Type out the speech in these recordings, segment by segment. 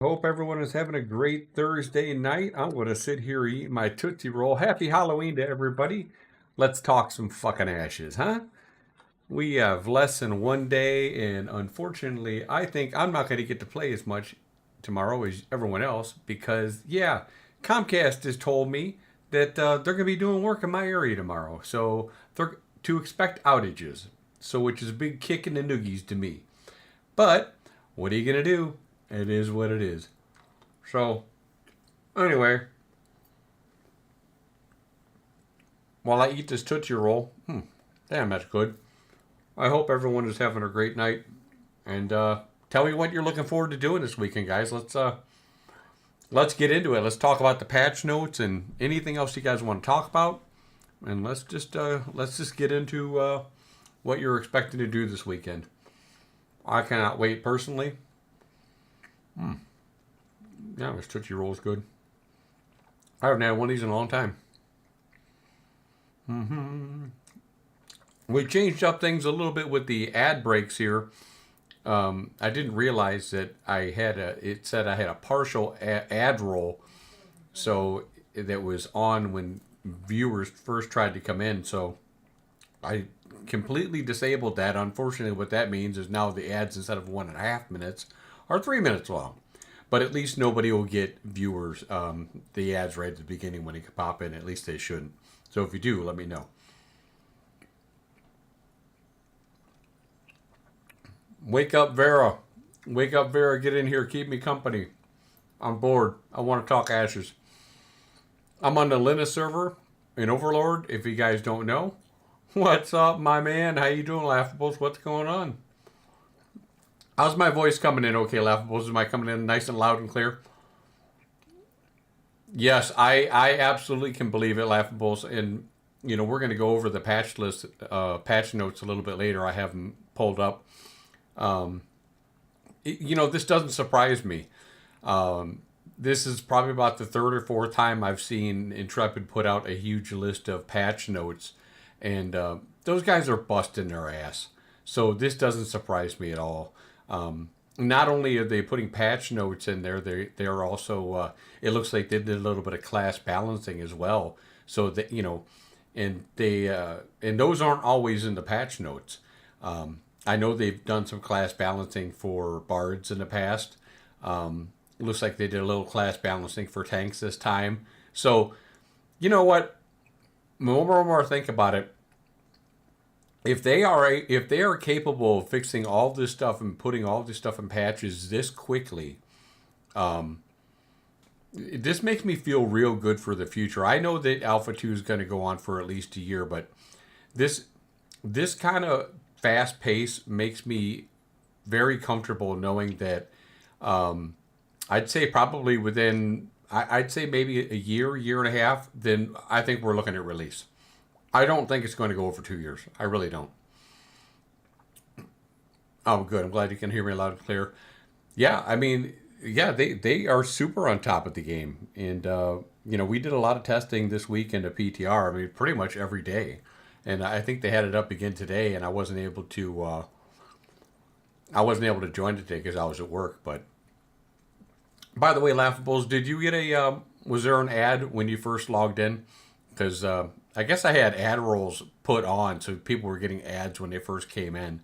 Hope everyone is having a great Thursday night. I'm going to sit here eating my Tootsie Roll. Happy Halloween to everybody. Let's talk some fucking ashes, huh? We have less than one day, and unfortunately, I think I'm not going to get to play as much tomorrow as everyone else because, yeah, Comcast has told me that they're going to be doing work in my area tomorrow. So they're to expect outages. So, which is a big kick in the noogies to me. But, what are you going to do? It is what it is. So, anyway, while I eat this Tootsie Roll, damn, that's good. I hope everyone is having a great night. And tell me what you're looking forward to doing this weekend, guys. Let's get into it. Let's talk about the patch notes and anything else you guys want to talk about. And let's just get into what you're expecting to do this weekend. I cannot wait personally. Yeah, this Tootsie Roll is good. I haven't had one of these in a long time. We changed up things a little bit with the ad breaks here. I didn't realize that it said I had a partial ad roll, so that was on when viewers first tried to come in. So I completely disabled that. Unfortunately, what that means is now the ads, instead of 1.5 minutes, are 3 minutes long. But at least nobody will get viewers the ads right at the beginning when they pop in. At least they shouldn't. So if you do, let me know. Wake up, Vera. Wake up, Vera. Get in here. Keep me company. I'm bored. I want to talk ashes. I'm on the Lyneth server in Overlord, if you guys don't know. What's up, my man? How you doing, Laughables? What's going on? How's my voice coming in? Okay, Laughables. Am I coming in nice and loud and clear? Yes, I absolutely can believe it, Laughables. And, we're going to go over the patch list, patch notes a little bit later. I have them pulled up. This doesn't surprise me. This is probably about the third or fourth time I've seen Intrepid put out a huge list of patch notes, and those guys are busting their ass. So this doesn't surprise me at all. Not only are they putting patch notes in there, they're also it looks like they did a little bit of class balancing as well. So that and those aren't always in the patch notes. I know they've done some class balancing for bards in the past. Looks like they did a little class balancing for tanks this time. So, you know what? More and more think about it. If they are capable of fixing all this stuff and putting all this stuff in patches this quickly, this makes me feel real good for the future. I know that Alpha 2 is going to go on for at least a year, but this kind of fast pace makes me very comfortable knowing that I'd say probably I'd say maybe a year and a half, then I think we're looking at release. I don't think it's going to go over 2 years. I really don't. Oh, good. I'm glad you can hear me loud and clear. Yeah, I mean, yeah, they are super on top of the game. And, we did a lot of testing this weekend at PTR. I mean, pretty much every day. And I think they had it up again today, and I wasn't able to join today because I was at work. But by the way, Laughables, did you get was there an ad when you first logged in? Because I guess I had ad rolls put on, so people were getting ads when they first came in.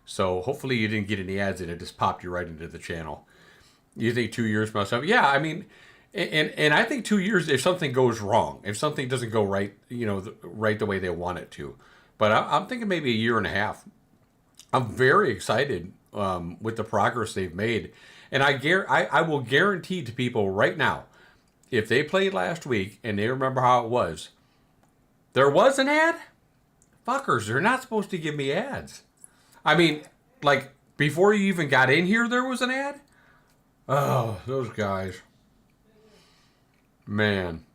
So hopefully you didn't get any ads and it just popped you right into the channel. You think 2 years must have? Yeah, I mean, and I think 2 years if something goes wrong, if something doesn't go right, right the way they want it to. But I'm thinking maybe a year and a half. I'm very excited with the progress they've made, and I will guarantee to people right now, if they played last week and they remember how it was, there was an ad. Fuckers, they're not supposed to give me ads. I mean, like before you even got in here, there was an ad. Oh, those guys. Man.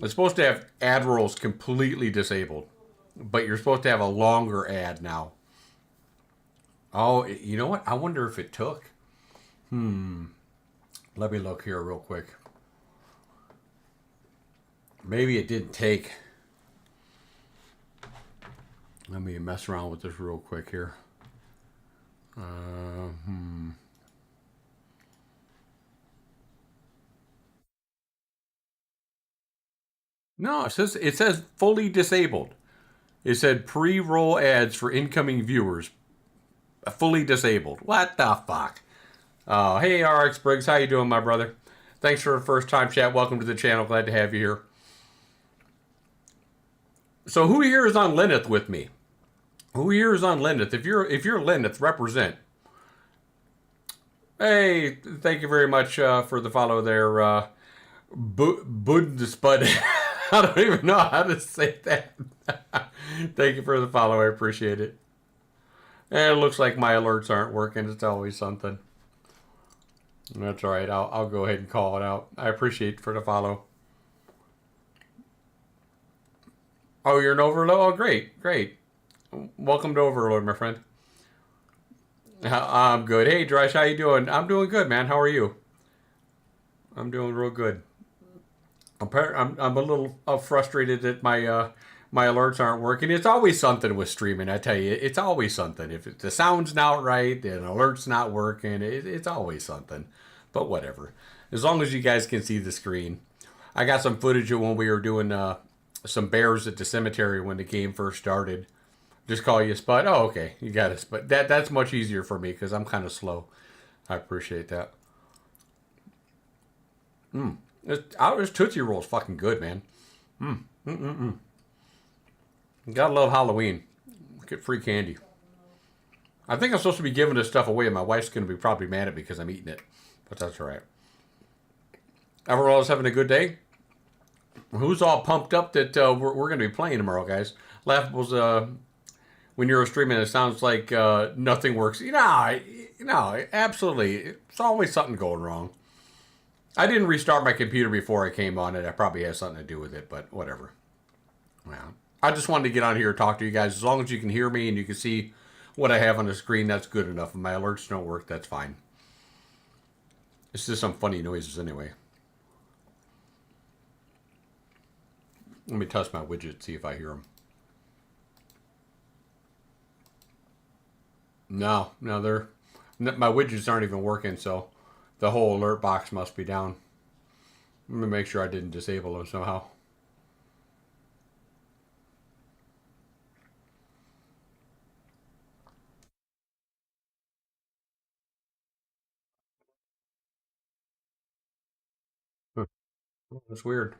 It's supposed to have ad rolls completely disabled. But you're supposed to have a longer ad now. Oh, you know what? I wonder if it took. Let me look here real quick. Maybe it didn't take. Let me mess around with this real quick here. No, it says fully disabled. It said pre-roll ads for incoming viewers. Fully disabled. What the fuck? Oh, hey RX Briggs, how you doing, my brother? Thanks for a first time chat. Welcome to the channel. Glad to have you here. So who here is on Lyneth with me? Who here is on Lyneth? If you're Lyneth, represent. Hey, thank you very much for the follow there, Bundespud. I don't even know how to say that. Thank you for the follow. I appreciate it. And it looks like my alerts aren't working. It's always something. That's all right. I'll go ahead and call it out. I appreciate for the follow. Oh, you're an overload? Oh, great, great. Welcome to Overload, my friend. I'm good. Hey, Dresh, how you doing? I'm doing good, man. How are you? I'm doing real good. I'm a little frustrated that my alerts aren't working. It's always something with streaming. I tell you, it's always something. If the sound's not right, the alert's not working. It's always something. But whatever. As long as you guys can see the screen. I got some footage of when we were doing some bears at the cemetery when the game first started. Just call you Spud. Oh, okay, you got it. But that's much easier for me because I'm kind of slow. I appreciate that. This Tootsie Roll's fucking good, man. Gotta love Halloween. Get free candy. I think I'm supposed to be giving this stuff away, and my wife's gonna be probably mad at me because I'm eating it. But that's all right. Everyone else having a good day? Who's all pumped up that we're gonna be playing tomorrow, guys? Laughables. When you're streaming, it sounds like nothing works. Absolutely. It's always something going wrong. I didn't restart my computer before I came on it. That probably has something to do with it, but whatever. Well, I just wanted to get on here and talk to you guys. As long as you can hear me and you can see what I have on the screen, that's good enough. If my alerts don't work, that's fine. It's just some funny noises anyway. Let me test my widget, see if I hear them. No, my widgets aren't even working, so the whole alert box must be down. Let me make sure I didn't disable them somehow. Huh. That's weird.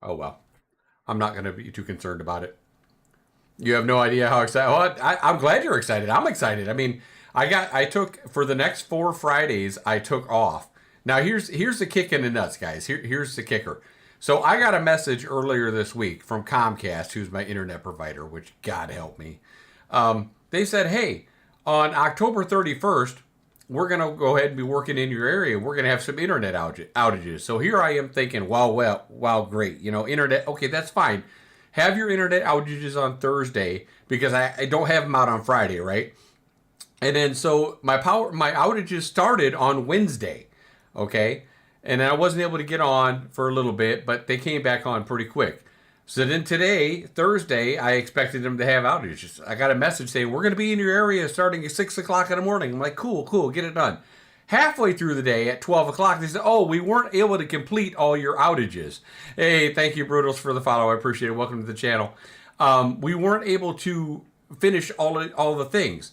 Oh well. I'm not going to be too concerned about it. You have no idea how excited. Well, I'm glad you're excited. I'm excited. I mean, I took for the next 4 Fridays. I took off. Now here's the kick in the nuts, guys. Here's the kicker. So I got a message earlier this week from Comcast, who's my internet provider, which God help me. They said, hey, on October 31st, we're going to go ahead and be working in your area. We're going to have some internet outages. So here I am thinking, well, great. Internet. Okay, that's fine. Have your internet outages on Thursday because I don't have them out on Friday, right? And then so my outages started on Wednesday, okay? And I wasn't able to get on for a little bit, but they came back on pretty quick. So then today, Thursday, I expected them to have outages. I got a message saying, we're going to be in your area starting at 6 o'clock in the morning. I'm like, cool, get it done. Halfway through the day at 12 o'clock, they said, oh, we weren't able to complete all your outages. Hey, thank you, Brutals, for the follow. I appreciate it. Welcome to the channel. We weren't able to finish all the things.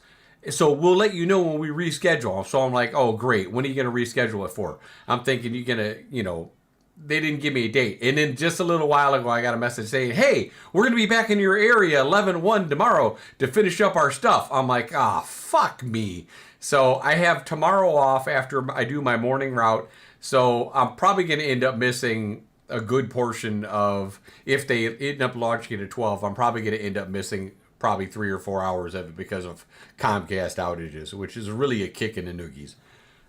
So we'll let you know when we reschedule. So I'm like, oh, great. When are you going to reschedule it for? I'm thinking you're going to, they didn't give me a date. And then just a little while ago, I got a message saying, hey, we're going to be back in your area 11/1 tomorrow to finish up our stuff. I'm like, fuck me. So I have tomorrow off after I do my morning route. So I'm probably going to end up missing a good portion of, if they end up launching it at 12, I'm probably going to end up missing probably 3 or 4 hours of it because of Comcast outages, which is really a kick in the noogies.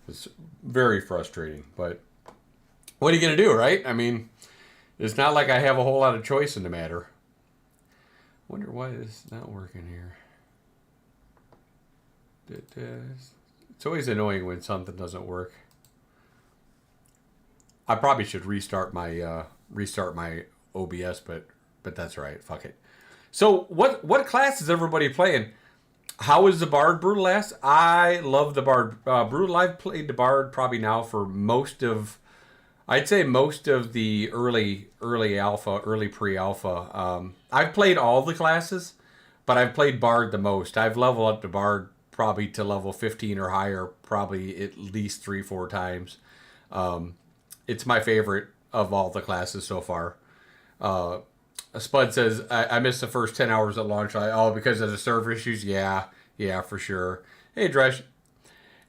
It's very frustrating, but what are you going to do, right? I mean, it's not like I have a whole lot of choice in the matter. Wonder why it's not working here. It's always annoying when something doesn't work. I probably should restart my OBS, but that's all right. Fuck it. So what class is everybody playing? How is the Bard Brutal Ass? I love the Bard Brutal. I've played the Bard probably now for most of I'd say most of the early alpha, early pre-alpha. I've played all the classes, but I've played Bard the most. I've leveled up to Bard probably to level 15 or higher, probably at least 3, 4 times. It's my favorite of all the classes so far. Uh, Spud says I missed the first 10 hours at launch. Oh, because of the server issues. Yeah, yeah, for sure. Hey, Dresh,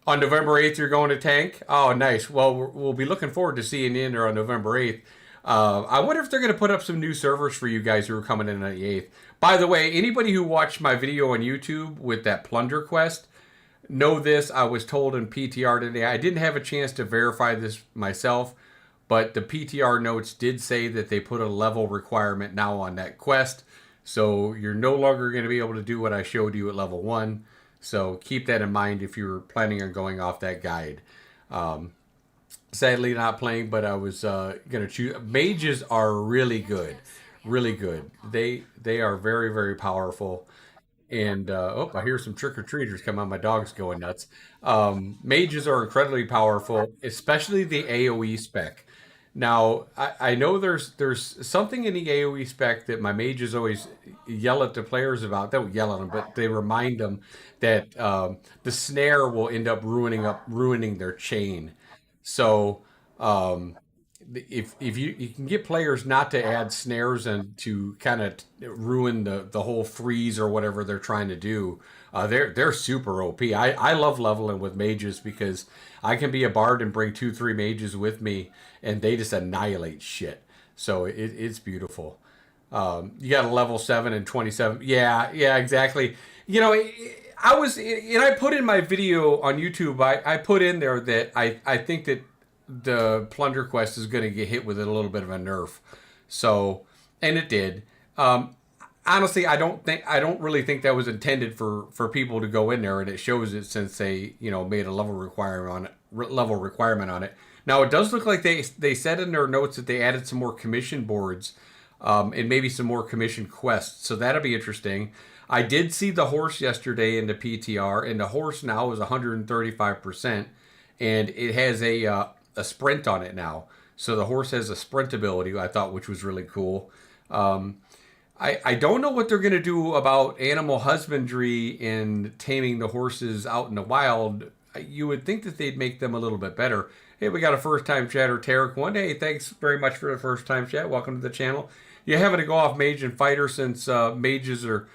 on November 8th, you're going to Tank? Oh, nice. Well, we'll be looking forward to seeing you in there on November 8th. I wonder if they're going to put up some new servers for you guys who are coming in on the 8th. By the way, anybody who watched my video on YouTube with that plunder quest, know this. I was told in PTR today. I didn't have a chance to verify this myself, but the PTR notes did say that they put a level requirement now on that quest. So you're no longer going to be able to do what I showed you at level 1. So keep that in mind if you're planning on going off that guide. Um, Sadly, not playing, but I was going to choose. Mages are really good, really good. They are very very powerful. And oh, I hear some trick or treaters come on. My dog's going nuts. Mages are incredibly powerful, especially the AOE spec. Now, I know there's something in the AOE spec that my mages always yell at the players about. They don't yell at them, but they remind them that the snare will end up ruining their chain. So um, if you can get players not to add snares and to kind of ruin the whole freeze or whatever they're trying to do, they're super OP. I love leveling with mages because I can be a bard and bring 2, 3 mages with me, and they just annihilate shit. So it's beautiful. You got a level 7 and 27. Yeah, yeah, exactly. You know, I was, and I put in my video on YouTube. I put in there that I think that the plunder quest is going to get hit with a little bit of a nerf. So, and it did. Honestly, I don't really think that was intended for people to go in there, and it shows it since they made a level requirement on it. Now it does look like they said in their notes that they added some more commission boards, and maybe some more commission quests. So that'll be interesting. I did see the horse yesterday in the PTR, and the horse now is 135%, and it has a sprint on it now. So the horse has a sprint ability, I thought, which was really cool. Um, I don't know what they're going to do about animal husbandry and taming the horses out in the wild. You would think that they'd make them a little bit better. Hey, we got a first time chatter, Tarek one. Hey, thanks very much for the first time chat. Welcome to the channel. You having to go off mage and fighter since mages are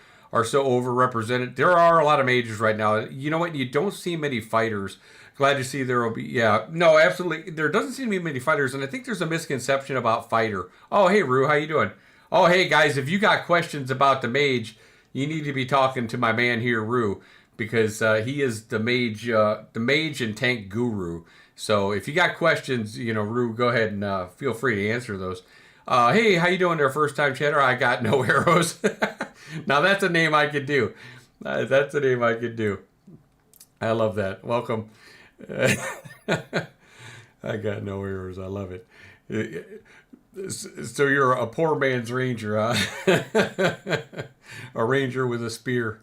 so overrepresented. There are a lot of mages right now. You know what? You don't see many fighters. Glad to see there will be. Yeah, no, absolutely. There doesn't seem to be many fighters, and I think there's a misconception about fighter. Oh, hey, Rue, how you doing? Oh, hey, guys, if you got questions about the mage, you need to be talking to my man here, Rue, because he is the mage and tank guru. So if you got questions, Rue, go ahead and feel free to answer those. Hey, how you doing there, first time chatter? I got no arrows. Now that's a name I could do. That's a name I could do. I love that. Welcome. I got no arrows. I love it. So you're a poor man's ranger, huh? A ranger with a spear.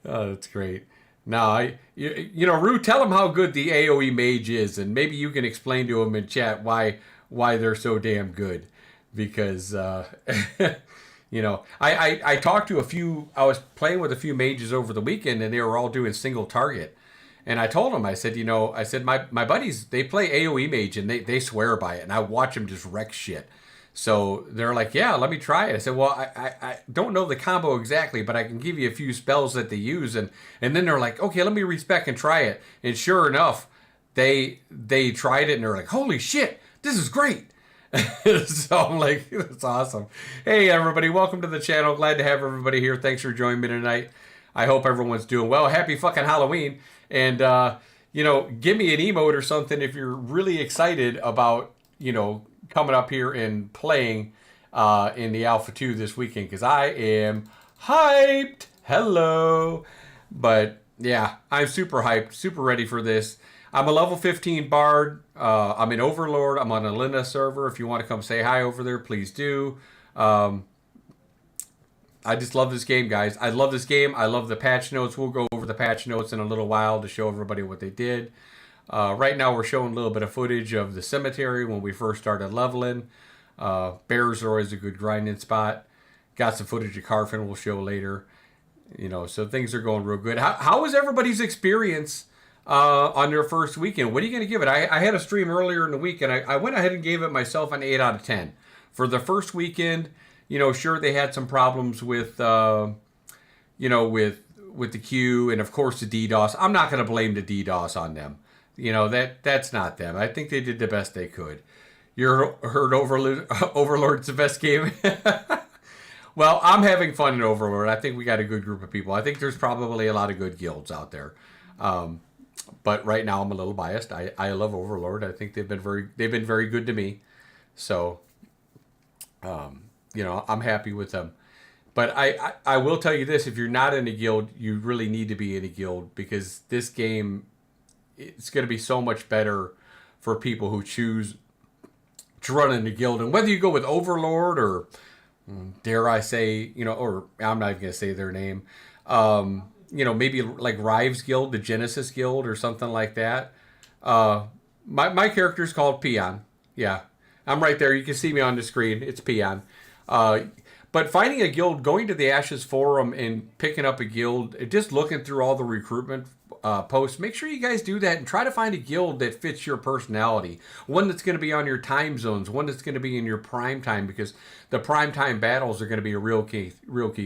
Oh, that's great. Now, Rue, tell them how good the AOE mage is, and maybe you can explain to them in chat why they're so damn good. Because, I talked to a few, I was playing with a few mages over the weekend, and they were all doing single target. And I told them, I said, my buddies, they play AOE mage, and they swear by it, and I watch them just wreck shit. So they're like, yeah, let me try it. I said, well, I don't know the combo exactly, but I can give you a few spells that they use. And then they're like, okay, let me respec and try it. And sure enough, they tried it and they're like, holy shit, this is great. So I'm like, that's awesome. Hey, everybody, welcome to the channel. Glad to have everybody here. Thanks for joining me tonight. I hope everyone's doing well. Happy fucking Halloween. And, give me an emote or something if you're really excited about, coming up here and playing in the Alpha 2 this weekend, because I am hyped. Hello. But yeah, I'm super hyped, super ready for this. I'm a level 15 bard. I'm an overlord. I'm on a Lyneth server. If you want to come say hi over there, please do. I just love this game, guys. I love this game. I love the patch notes. We'll go over the patch notes in a little while to show everybody what they did. Right now we're showing a little bit of footage of the cemetery when we first started leveling. Bears are always a good grinding spot. Got some footage of Carfin we'll show later. So things are going real good. How was everybody's experience on their first weekend? What are you going to give it? I had a stream earlier in the week, and I went ahead and gave it myself an 8 out of 10. For the first weekend, sure, they had some problems with, with the queue and, of course, the DDoS. I'm not going to blame the DDoS on them. That's not them. I think they did the best they could. You heard Overlord's the best game? Well, I'm having fun in Overlord. I think we got a good group of people. I think there's probably a lot of good guilds out there. But right now I'm a little biased. I love Overlord. I think they've been very good to me. So, I'm happy with them. But I will tell you this: if you're not in a guild, you really need to be in a guild, because this game, it's going to be so much better for people who choose to run in a guild. And whether you go with Overlord or, dare I say, or I'm not even going to say their name, maybe like Rive's Guild, the Genesis Guild, or something like that. My character's called Peon. Yeah, I'm right there. You can see me on the screen. It's Peon. But finding a guild, going to the Ashes Forum and picking up a guild, just looking through all the recruitment posts, make sure you guys do that and try to find a guild that fits your personality. One that's going to be on your time zones, one that's going to be in your prime time, because the prime time battles are going to be a real key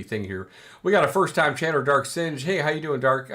thing here. We got a first time chatter, Dark Singe. Hey, how you doing, Dark?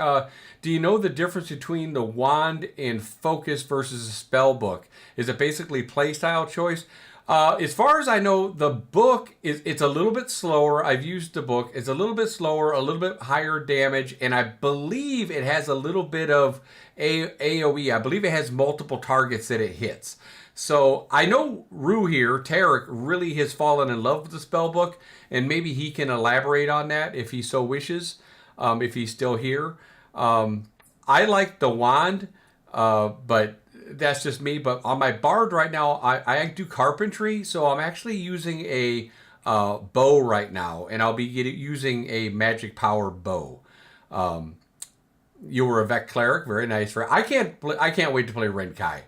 Do you know the difference between the wand and focus versus a spell book? Is it basically playstyle choice? As far as I know, the book it's a little bit slower. I've used the book. It's a little bit slower, a little bit higher damage, and I believe it has a little bit of AoE. I believe it has multiple targets that it hits. So I know Rue here, Tarek, really has fallen in love with the spell book, and maybe he can elaborate on that if he so wishes, if he's still here. I like the wand, but that's just me. But on my bard right now, I do carpentry, so I'm actually using a bow right now, and I'll be using a magic power bow. You were a Vec cleric, very nice. I can't wait to play Renkai.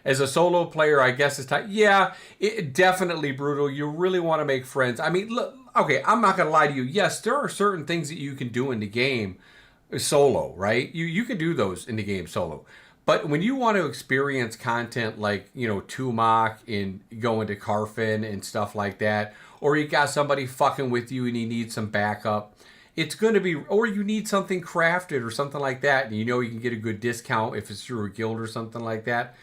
As a solo player, I guess it's time. Yeah, it definitely brutal. You really want to make friends. I mean, look, okay, I'm not gonna lie to you. Yes, there are certain things that you can do in the game solo, right? You can do those in the game solo. But when you want to experience content like, Tumac and going to Carfin and stuff like that, or you got somebody fucking with you and you need some backup, it's going to be, or you need something crafted or something like that, and you can get a good discount if it's through a guild or something like that,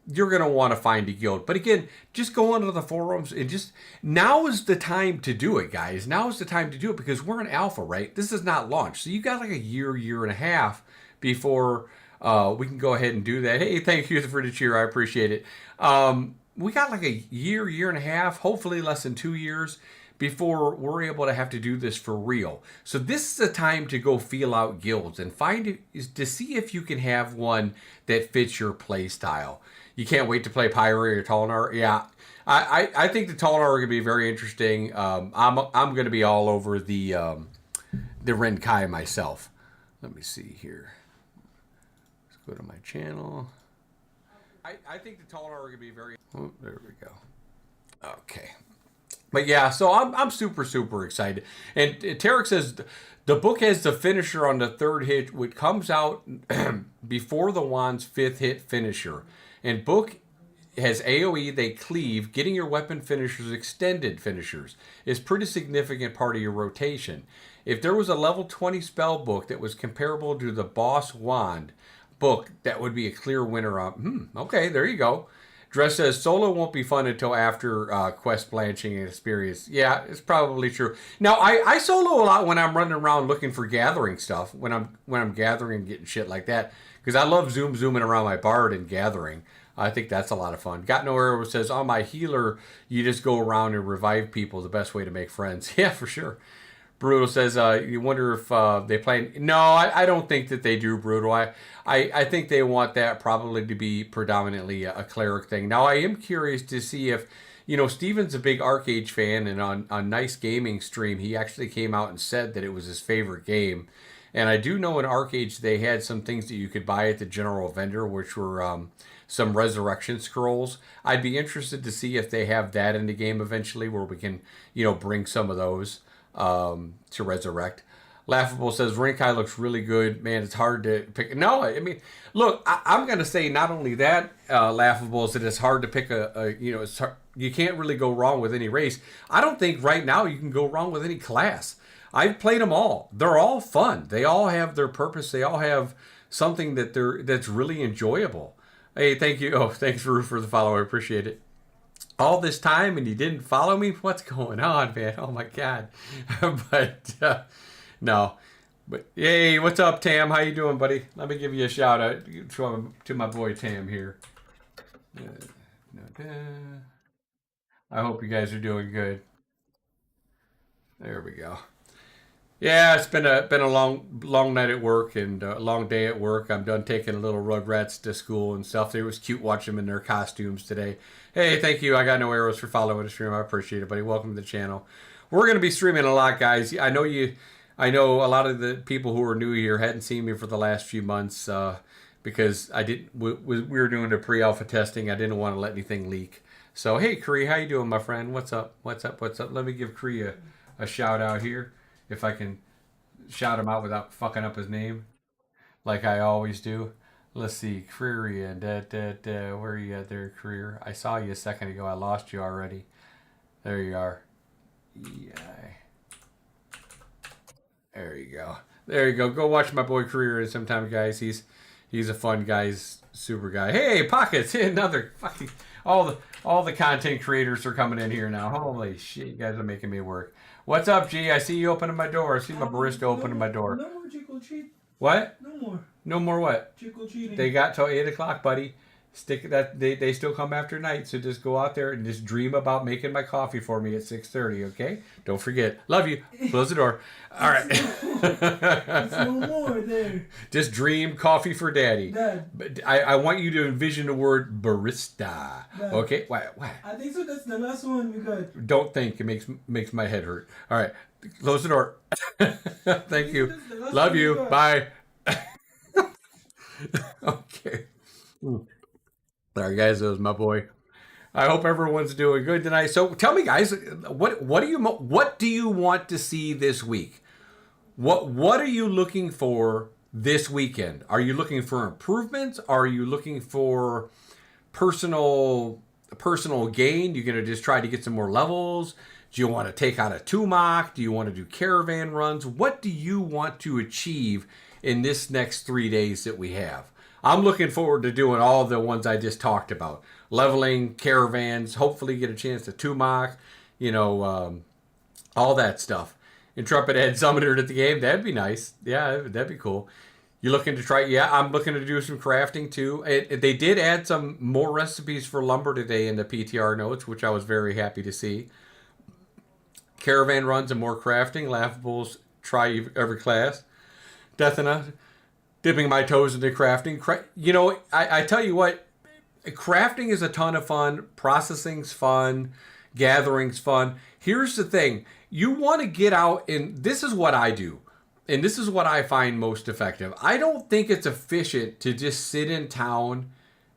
you're going to want to find a guild. But again, just go onto the forums and now is the time to do it, guys. Now is the time to do it, because we're in alpha, right? This is not launch. So you got like a year and a half before we can go ahead and do that. Hey, thank you for the cheer. I appreciate it. We got like a year and a half, hopefully less than 2 years, before we're able to have to do this for real. So this is a time to go feel out guilds and to see if you can have one that fits your play style. You can't wait to play Pyre or Tolinar. Yeah, I think the Tolinar are going to be very interesting. I'm going to be all over the Renkai myself. Let me see here. Go to my channel. I think the Tolinar are going to be very... Oh, there we go. Okay. But yeah, so I'm super excited. And Tarek says the book has the finisher on the third hit, which comes out before the wand's fifth hit finisher. And book has AoE, they cleave. Getting your weapon finishers, extended finishers, is pretty significant part of your rotation. If there was a level 20 spell book that was comparable to the boss wand book, that would be a clear winner on. Okay, there you go. Dress says solo won't be fun until after quest blanching and experience. Yeah, it's probably true. Now I solo a lot when I'm running around looking for gathering stuff, when I'm gathering and getting shit like that, because I love zooming around my bard and gathering. I think that's a lot of fun. Got No Arrow says, on my healer, you just go around and revive people. The best way to make friends. Yeah, for sure. Brutal says, you wonder if they play... No, I don't think that they do, Brutal. I think they want that probably to be predominantly a cleric thing. Now, I am curious to see if... Steven's a big Arcage fan, and on Nice Gaming stream, he actually came out and said that it was his favorite game. And I do know in Arcades they had some things that you could buy at the general vendor, which were some resurrection scrolls. I'd be interested to see if they have that in the game eventually, where we can, bring some of those to resurrect. Laughable says Rinkai looks really good. Man, it's hard to pick. No, I mean, look, I'm going to say not only that, Laughable, is that it's hard to pick it's hard, you can't really go wrong with any race. I don't think right now you can go wrong with any class. I've played them all. They're all fun. They all have their purpose. They all have something that's really enjoyable. Hey, thank you. Oh, thanks for the follow. I appreciate it. All this time and you didn't follow me? What's going on, man? Oh my god. but no. But hey, what's up, Tam? How you doing, buddy? Let me give you a shout out to my boy Tam here. I hope you guys are doing good. There we go. Yeah, it's been a long night at work and a long day at work. I'm done taking the little Rugrats to school and stuff. It was cute watching them in their costumes today. Hey, thank you. I got no arrows for following the stream. I appreciate it, buddy. Welcome to the channel. We're gonna be streaming a lot, guys. I know you. I know a lot of the people who are new here hadn't seen me for the last few months because I didn't. We were doing the pre-alpha testing. I didn't want to let anything leak. So hey, Cree, how you doing, my friend? What's up? What's up? What's up? Let me give Cree a shout out here. If I can shout him out without fucking up his name, like I always do. Let's see, Creary and where are you at there, Career? I saw you a second ago. I lost you already. There you are. Yeah. There you go. There you go. Go watch my boy Career sometime, guys. He's a fun guy. He's super guy. Hey, Pockets, another fucking all the content creators are coming in here now. Holy shit, you guys are making me work. What's up, G? I see you opening my door. I see my barista opening my door. No more Chico cheat. What? No more. No more what? Chico cheating. They got till 8 o'clock, buddy. Stick that. They still come after night, so just go out there and just dream about making my coffee for me at 6:30. Okay? Don't forget. Love you. Close the door. All right. It's no more there. Just dream coffee for daddy. Dad. But I want you to envision the word barista. Dad. Okay? Why? I think so. That's the last one we got. Don't think. It makes my head hurt. All right. Close the door. Thank you. Love you. Bye. Okay. All right, guys. That was my boy. I hope everyone's doing good tonight. So tell me, guys, what do you want to see this week? What are you looking for this weekend? Are you looking for improvements? Are you looking for personal gain? You're gonna just try to get some more levels? Do you want to take out a Tumok? Do you want to do caravan runs? What do you want to achieve in this next 3 days that we have? I'm looking forward to doing all the ones I just talked about. Leveling, caravans, hopefully get a chance to Tumok, all that stuff. Intrepid had summoned at the game. That'd be nice. Yeah, that'd be cool. You looking to try? Yeah, I'm looking to do some crafting too. They did add some more recipes for lumber today in the PTR notes, which I was very happy to see. Caravan runs and more crafting. Laughables, try every class. Deathina, dipping my toes into crafting. I tell you what, crafting is a ton of fun. Processing's fun. Gathering's fun. Here's the thing. You want to get out, and this is what I do. And this is what I find most effective. I don't think it's efficient to just sit in town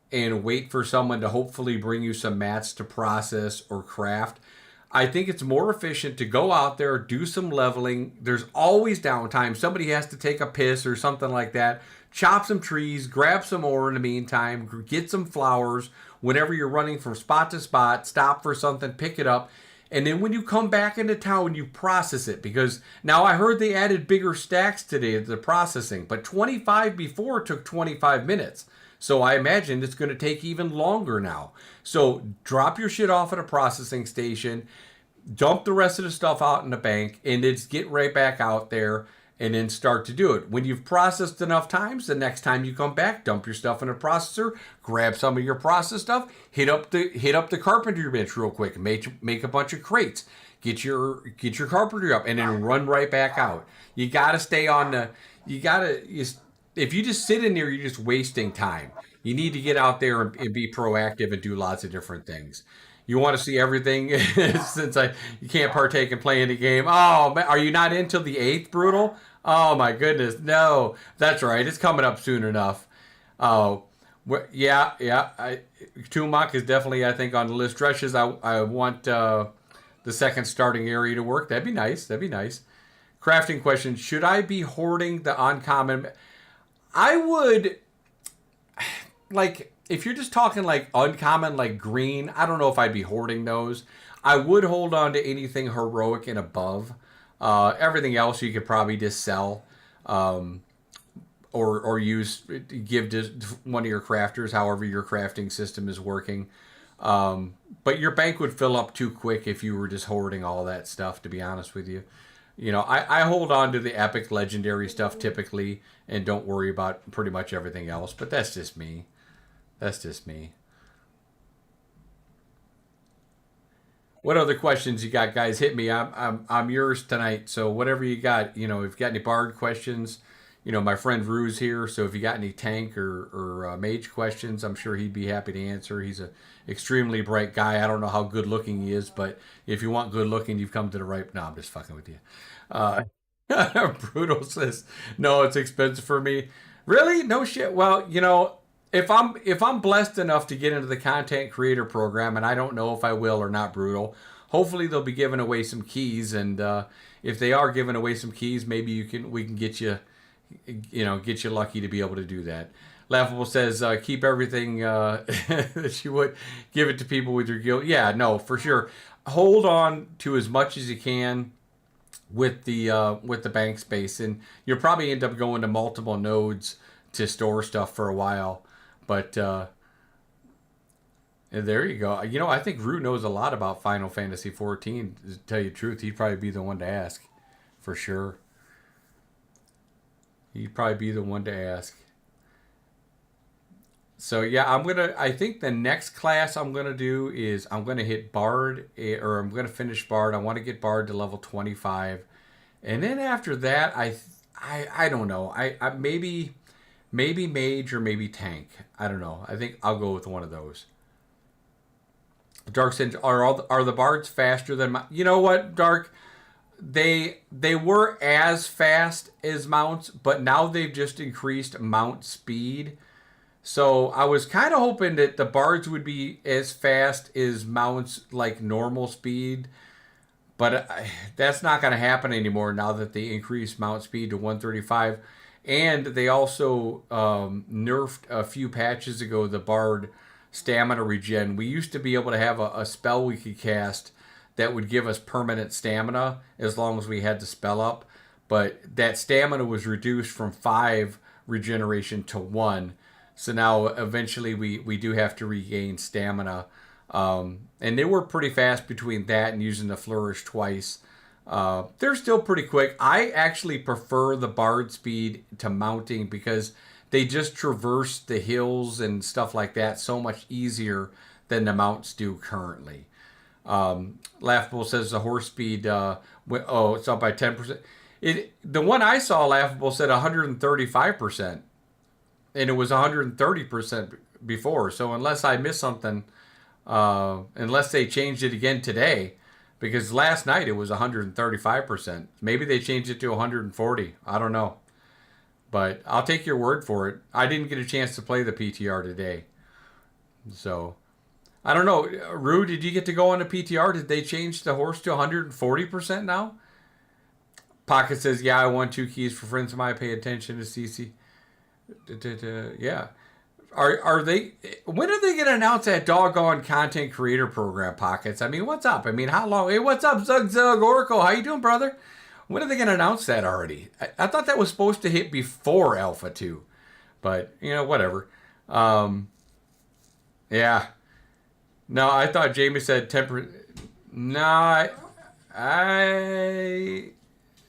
and wait for someone to hopefully bring you some mats to process or craft. I think it's more efficient to go out there, do some leveling. There's always downtime. Somebody has to take a piss or something like that. Chop some trees, grab some ore in the meantime, get some flowers. Whenever you're running from spot to spot, stop for something, pick it up. And then when you come back into town, you process it. Because now I heard they added bigger stacks today to the processing. But 25 before took 25 minutes. So I imagine it's going to take even longer now. So drop your shit off at a processing station, dump the rest of the stuff out in the bank, and then get right back out there and then start to do it. When you've processed enough times, the next time you come back, dump your stuff in a processor, grab some of your processed stuff, hit up the carpentry bench real quick, make a bunch of crates, get your carpentry up, and then run right back out. You got to stay on the. If you just sit in there, you're just wasting time. You need to get out there and be proactive and do lots of different things. You want to see everything since you can't partake in playing the game. Oh, man, are you not until the 8th, Brutal? Oh my goodness, no, that's right. It's coming up soon enough. Oh, yeah, yeah. Tumac is definitely, I think, on the list. Dresches, I want the second starting area to work. That'd be nice. That'd be nice. Crafting question: should I be hoarding the uncommon? I would like if you're just talking like uncommon, like green. I don't know if I'd be hoarding those. I would hold on to anything heroic and above. Everything else you could probably just sell. Or use give to one of your crafters, however your crafting system is working. But your bank would fill up too quick if you were just hoarding all that stuff. To be honest with you, I hold on to the epic legendary stuff typically, and don't worry about pretty much everything else. But that's just me. That's just me. What other questions you got, guys? Hit me. I'm yours tonight. So whatever you got, if you got any bard questions, my friend Rue's here. So if you got any tank or mage questions, I'm sure he'd be happy to answer. He's a extremely bright guy. I don't know how good looking he is, but if you want good looking, you've come to the right. No, I'm just fucking with you. Uh, Brutal says, no, it's expensive for me. Really? No shit. Well, if I'm blessed enough to get into the content creator program, and I don't know if I will or not, Brutal. Hopefully they'll be giving away some keys, and if they are giving away some keys, maybe we can get you lucky to be able to do that. Laughable says, keep everything that you would give it to people with your guild. Yeah, no, for sure. Hold on to as much as you can with the bank space, and you'll probably end up going to multiple nodes to store stuff for a while. But there you go. I think Rue knows a lot about Final Fantasy 14. To tell you the truth, he'd probably be the one to ask, for sure. He'd probably be the one to ask. So yeah, I think the next class I'm gonna do is I'm gonna hit Bard, or I'm gonna finish Bard. I want to get Bard to level 25, and then after that, I don't know. I maybe Mage or maybe Tank. I don't know. I think I'll go with one of those. Dark said, are the Bards faster than my? You know what, Dark? They were as fast as mounts, but now they've just increased mount speed. So I was kind of hoping that the bards would be as fast as mounts, like normal speed, but that's not going to happen anymore now that they increased mount speed to 135. And they also nerfed a few patches ago the bard stamina regen. We used to be able to have a spell we could cast that would give us permanent stamina as long as we had the spell up. But that stamina was reduced from 5 regeneration to 1. So now eventually we do have to regain stamina. And they were pretty fast between that and using the flourish twice. They're still pretty quick. I actually prefer the bard speed to mounting because they just traverse the hills and stuff like that so much easier than the mounts do currently. Laughable says the horse speed, it's up by 10%. The one I saw, Laughable, said 135%. And it was 130% before. So unless I missed something, unless they changed it again today, because last night it was 135%. Maybe they changed it to 140. I don't know. But I'll take your word for it. I didn't get a chance to play the PTR today. So I don't know. Rue, did you get to go on the PTR? Did they change the horse to 140% now? Pocket says, yeah, I won 2 keys for friends of mine. Pay attention to CC. Yeah. Are they? When are they going to announce that doggone content creator program, Pockets? I mean, what's up? I mean, how long? Hey, what's up, Zug Oracle? How you doing, brother? When are they going to announce that already? I thought that was supposed to hit before Alpha 2. But, whatever. Yeah. No, I thought Jamie said 10%. No,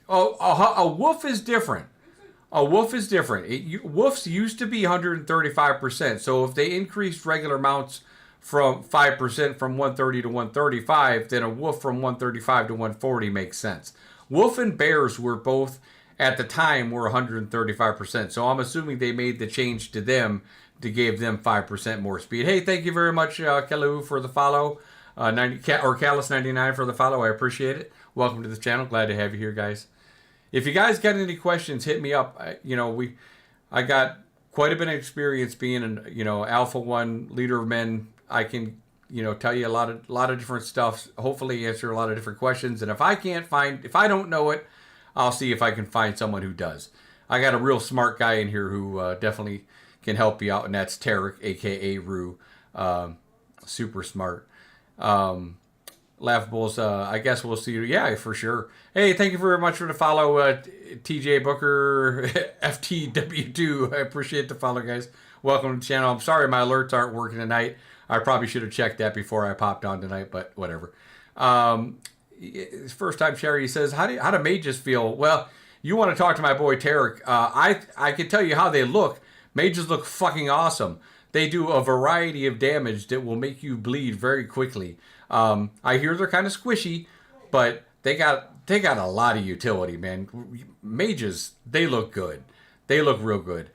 a wolf is different. A wolf is different. Wolves used to be 135%. So if they increased regular mounts from 5% from 130 to 135, then a wolf from 135 to 140 makes sense. Wolf and bears were both, at the time, were 135%. So I'm assuming they made the change to them to give them 5% more speed. Hey, thank you very much, Kalu, for the follow. Callus99 for the follow. I appreciate it. Welcome to the channel. Glad to have you here, guys. if you guys got any questions, hit me up. I got quite a bit of experience being an Alpha One leader of men. I can tell you a lot of different stuff. Hopefully, answer a lot of different questions. And if I don't know it, I'll see if I can find someone who does. I got a real smart guy in here who definitely can help you out, and that's Tarek, aka Rue. Super smart. Laughables. I guess we'll see you. Yeah, for sure. Hey, thank you very much for the follow, TJ Booker, FTW2. I appreciate the follow, guys. Welcome to the channel. I'm sorry my alerts aren't working tonight. I probably should have checked that before I popped on tonight, but whatever. First time Sherry, he says, how do mages feel? Well, you want to talk to my boy Tarek. I can tell you how they look. Mages look fucking awesome. They do a variety of damage that will make you bleed very quickly. I hear they're kind of squishy, but they got a lot of utility, man. Mages, they look good. They look real good.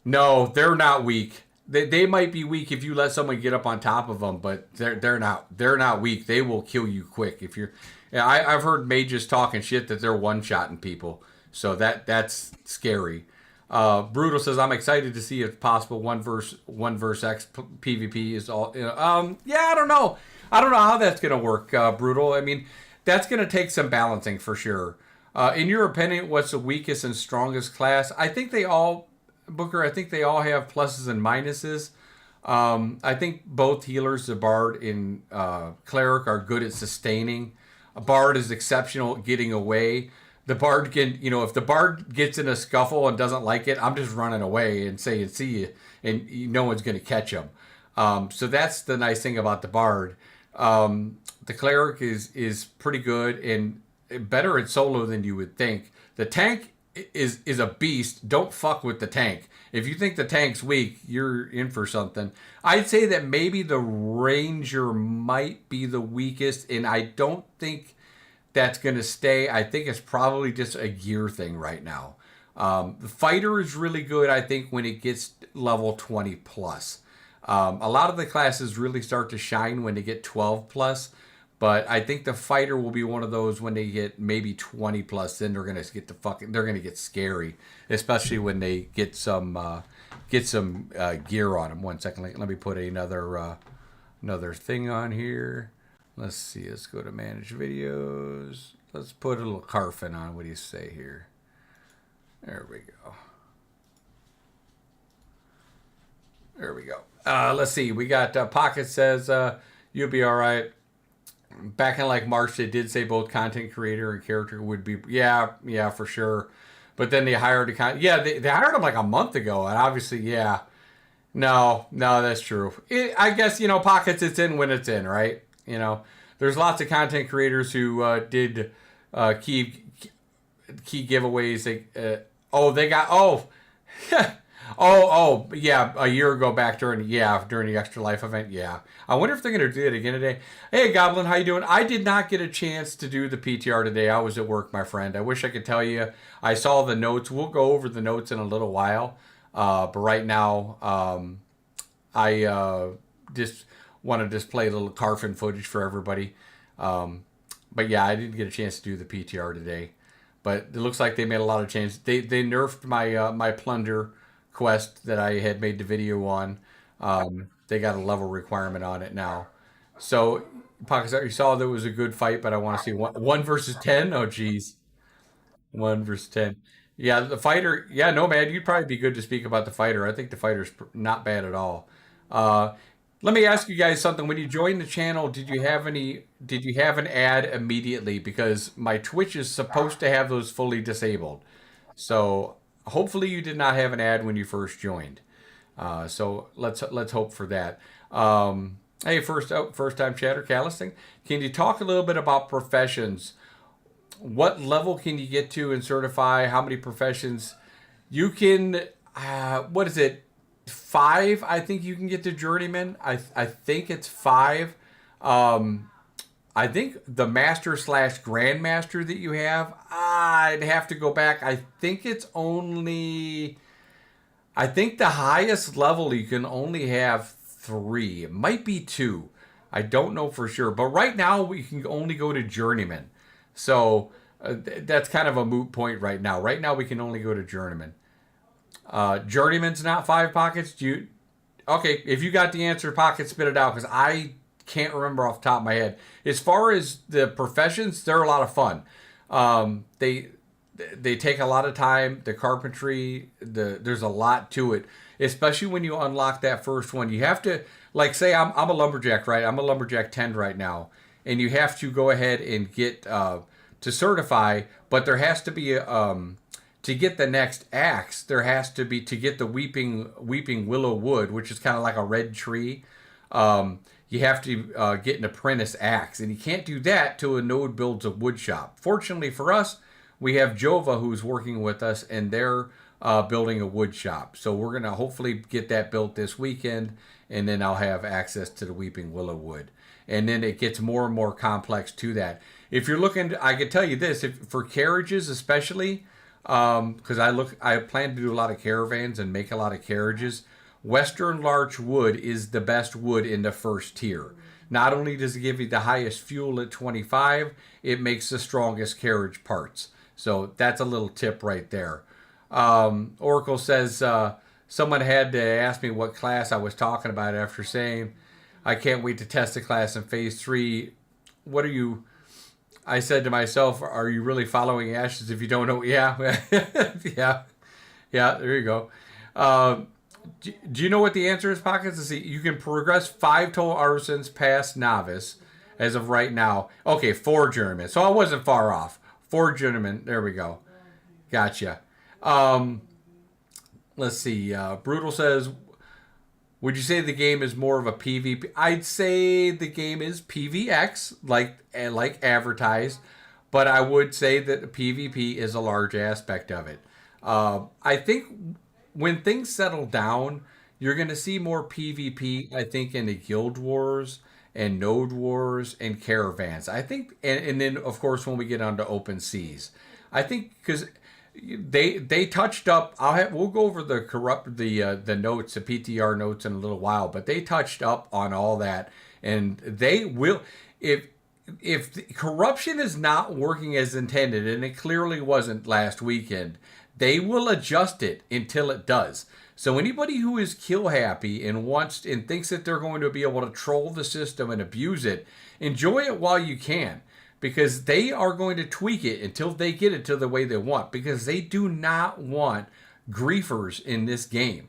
No, they're not weak. They might be weak if you let someone get up on top of them, but they're not weak. They will kill you quick if you're. Yeah, I've heard mages talking shit that they're one-shotting people, so that's scary. Brutal says, I'm excited to see if possible one verse X PvP is all. Yeah, I don't know. I don't know how that's gonna work, Brutal. I mean, that's gonna take some balancing for sure. In your opinion, what's the weakest and strongest class? I think they all, Booker. I think they all have pluses and minuses. I think both healers, the Bard and Cleric, are good at sustaining. A Bard is exceptional at getting away. The Bard can, if the Bard gets in a scuffle and doesn't like it, I'm just running away and saying, see you, and no one's going to catch him. So that's the nice thing about the Bard. The Cleric is pretty good and better at solo than you would think. The Tank is a beast. Don't fuck with the Tank. If you think the Tank's weak, you're in for something. I'd say that maybe the Ranger might be the weakest, and I don't think that's going to stay. I think it's probably just a gear thing right now. The Fighter is really good, I think, when it gets level 20 plus. A lot of the classes really start to shine when they get 12 plus, but I think the Fighter will be one of those when they get maybe 20 plus. Then they're gonna get scary, especially when they get some gear on them. 1 second, let me put another thing on here. Let's see. Let's go to manage videos. Let's put a little Carfin on. What do you say here? There we go. There we go. Let's see. We got Pocket says you'll be all right. Back in like March, they did say both content creator and character would be. Yeah, for sure. But then they hired they hired him like a month ago, and obviously, yeah. No, that's true. I guess Pockets. It's in when it's in, right? There's lots of content creators who did key giveaways. Yeah, a year ago back during the Extra Life event. Yeah, I wonder if they're gonna do it again today. Hey, Goblin, how you doing? I did not get a chance to do the PTR today. I was at work, my friend. I wish I could tell you. I saw the notes. We'll go over the notes in a little while. But right now, I just want to display a little Carfin footage for everybody. But yeah, I didn't get a chance to do the PTR today. But it looks like they made a lot of changes. They nerfed my plunder quest that I had made the video on. They got a level requirement on it now. So, Pockets, you saw there was a good fight, but I want to see one versus 10. Oh, geez. 1 versus 10. Yeah, the Fighter. Yeah, no, man, you'd probably be good to speak about the Fighter. I think the Fighter's not bad at all. Let me ask you guys something. When you joined the channel, did you have an ad immediately? Because my Twitch is supposed to have those fully disabled. So hopefully you did not have an ad when you first joined. So let's hope for that. Hey, first time chatter, Callisting. Can you talk a little bit about professions? What level can you get to and certify? How many professions you can? What is it? 5? I think you can get to journeyman. I think it's 5. I think the master / grandmaster that you have, I'd have to go back. I think the highest level you can only have 3. It might be 2. I don't know for sure. But right now we can only go to journeyman. So That's kind of a moot point right now. Right now, we can only go to journeyman. Journeyman's not five pockets. Do you? Okay, if you got the answer, pocket, spit it out because I can't remember off the top of my head. As far as the professions, they're a lot of fun. They take a lot of time. The carpentry, there's a lot to it, especially when you unlock that first one. You have to, like, say I'm a lumberjack, right? I'm a lumberjack 10 right now, and you have to go ahead and get to certify, but there has to be to get the next axe, there has to be to get the weeping willow wood, which is kind of like a red tree. You have to get an apprentice axe, and you can't do that till a node builds a wood shop. Fortunately for us, we have Jova who's working with us, and they're building a wood shop. So we're gonna hopefully get that built this weekend, and then I'll have access to the weeping willow wood. And then it gets more and more complex to that. If you're looking, I can tell you this: if for carriages especially, because I plan to do a lot of caravans and make a lot of carriages. Western larch wood is the best wood in the first tier. Not only does it give you the highest fuel at 25, it makes the strongest carriage parts. So that's a little tip right there. Oracle says someone had to ask me what class I was talking about after saying I can't wait to test the class in phase 3. What are you? I said to myself, "Are you really following Ashes if you don't know?" Yeah, yeah, yeah. There you go. Uh, do you know what the answer is, Pockets? Let's see. You can progress 5 total artisans past novice as of right now. Okay, 4 journeymen. So I wasn't far off. 4 journeymen. There we go. Gotcha. Um, let's see. Brutal says, would you say the game is more of a PvP? I'd say the game is PvX, like advertised, but I would say that the PvP is a large aspect of it. I think when things settle down, you're going to see more PvP. I think in the Guild Wars and Node Wars and Caravans. I think, and then of course when we get onto Open Seas, I think because they touched up. We'll go over the notes, the PTR notes in a little while, but they touched up on all that, and they will if the corruption is not working as intended, and it clearly wasn't last weekend, they will adjust it until it does. So anybody who is kill happy and wants and thinks that they're going to be able to troll the system and abuse it, enjoy it while you can because they are going to tweak it until they get it to the way they want because they do not want griefers in this game.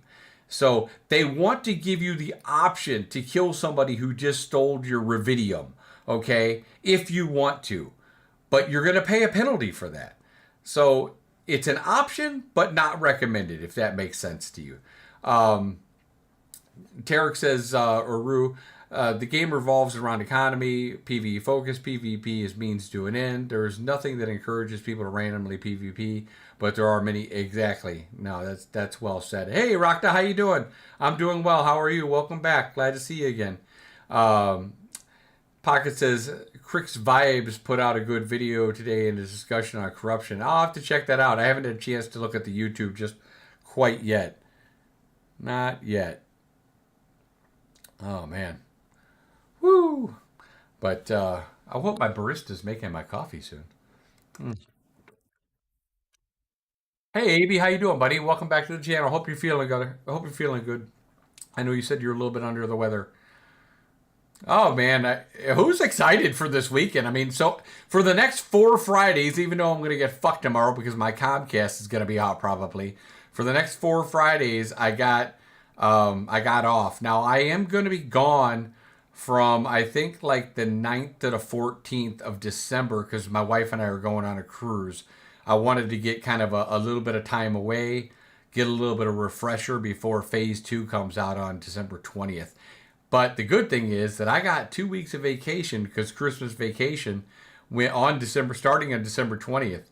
So they want to give you the option to kill somebody who just stole your Revidium, okay, if you want to. But you're going to pay a penalty for that. So it's an option, but not recommended, if that makes sense to you. Tarek says, Uru, the game revolves around economy, PvE focus. PvP is means to an end. There is nothing that encourages people to randomly PvP, but there are many. Exactly. No, that's well said. Hey, Rockta, how you doing? I'm doing well. How are you? Welcome back. Glad to see you again. Pocket says, Crick's Vibes put out a good video today in a discussion on corruption. I'll have to check that out. I haven't had a chance to look at the YouTube just quite yet. Not yet. Oh, man. Woo! But I hope my barista's making my coffee soon. Mm. Hey, AB, how you doing, buddy? Welcome back to the channel. Hope you're feeling good. I hope you're feeling good. I know you said you're a little bit under the weather. Oh man, who's excited for this weekend? I mean, so for the next 4 Fridays, even though I'm gonna get fucked tomorrow because my Comcast is gonna be out probably. For the next 4 Fridays, I got off. Now I am gonna be gone from I think like the 9th to the 14th of December because my wife and I are going on a cruise. I wanted to get kind of a little bit of time away, get a little bit of refresher before phase 2 comes out on December 20th. But the good thing is that I got 2 weeks of vacation because Christmas vacation went on starting on December 20th.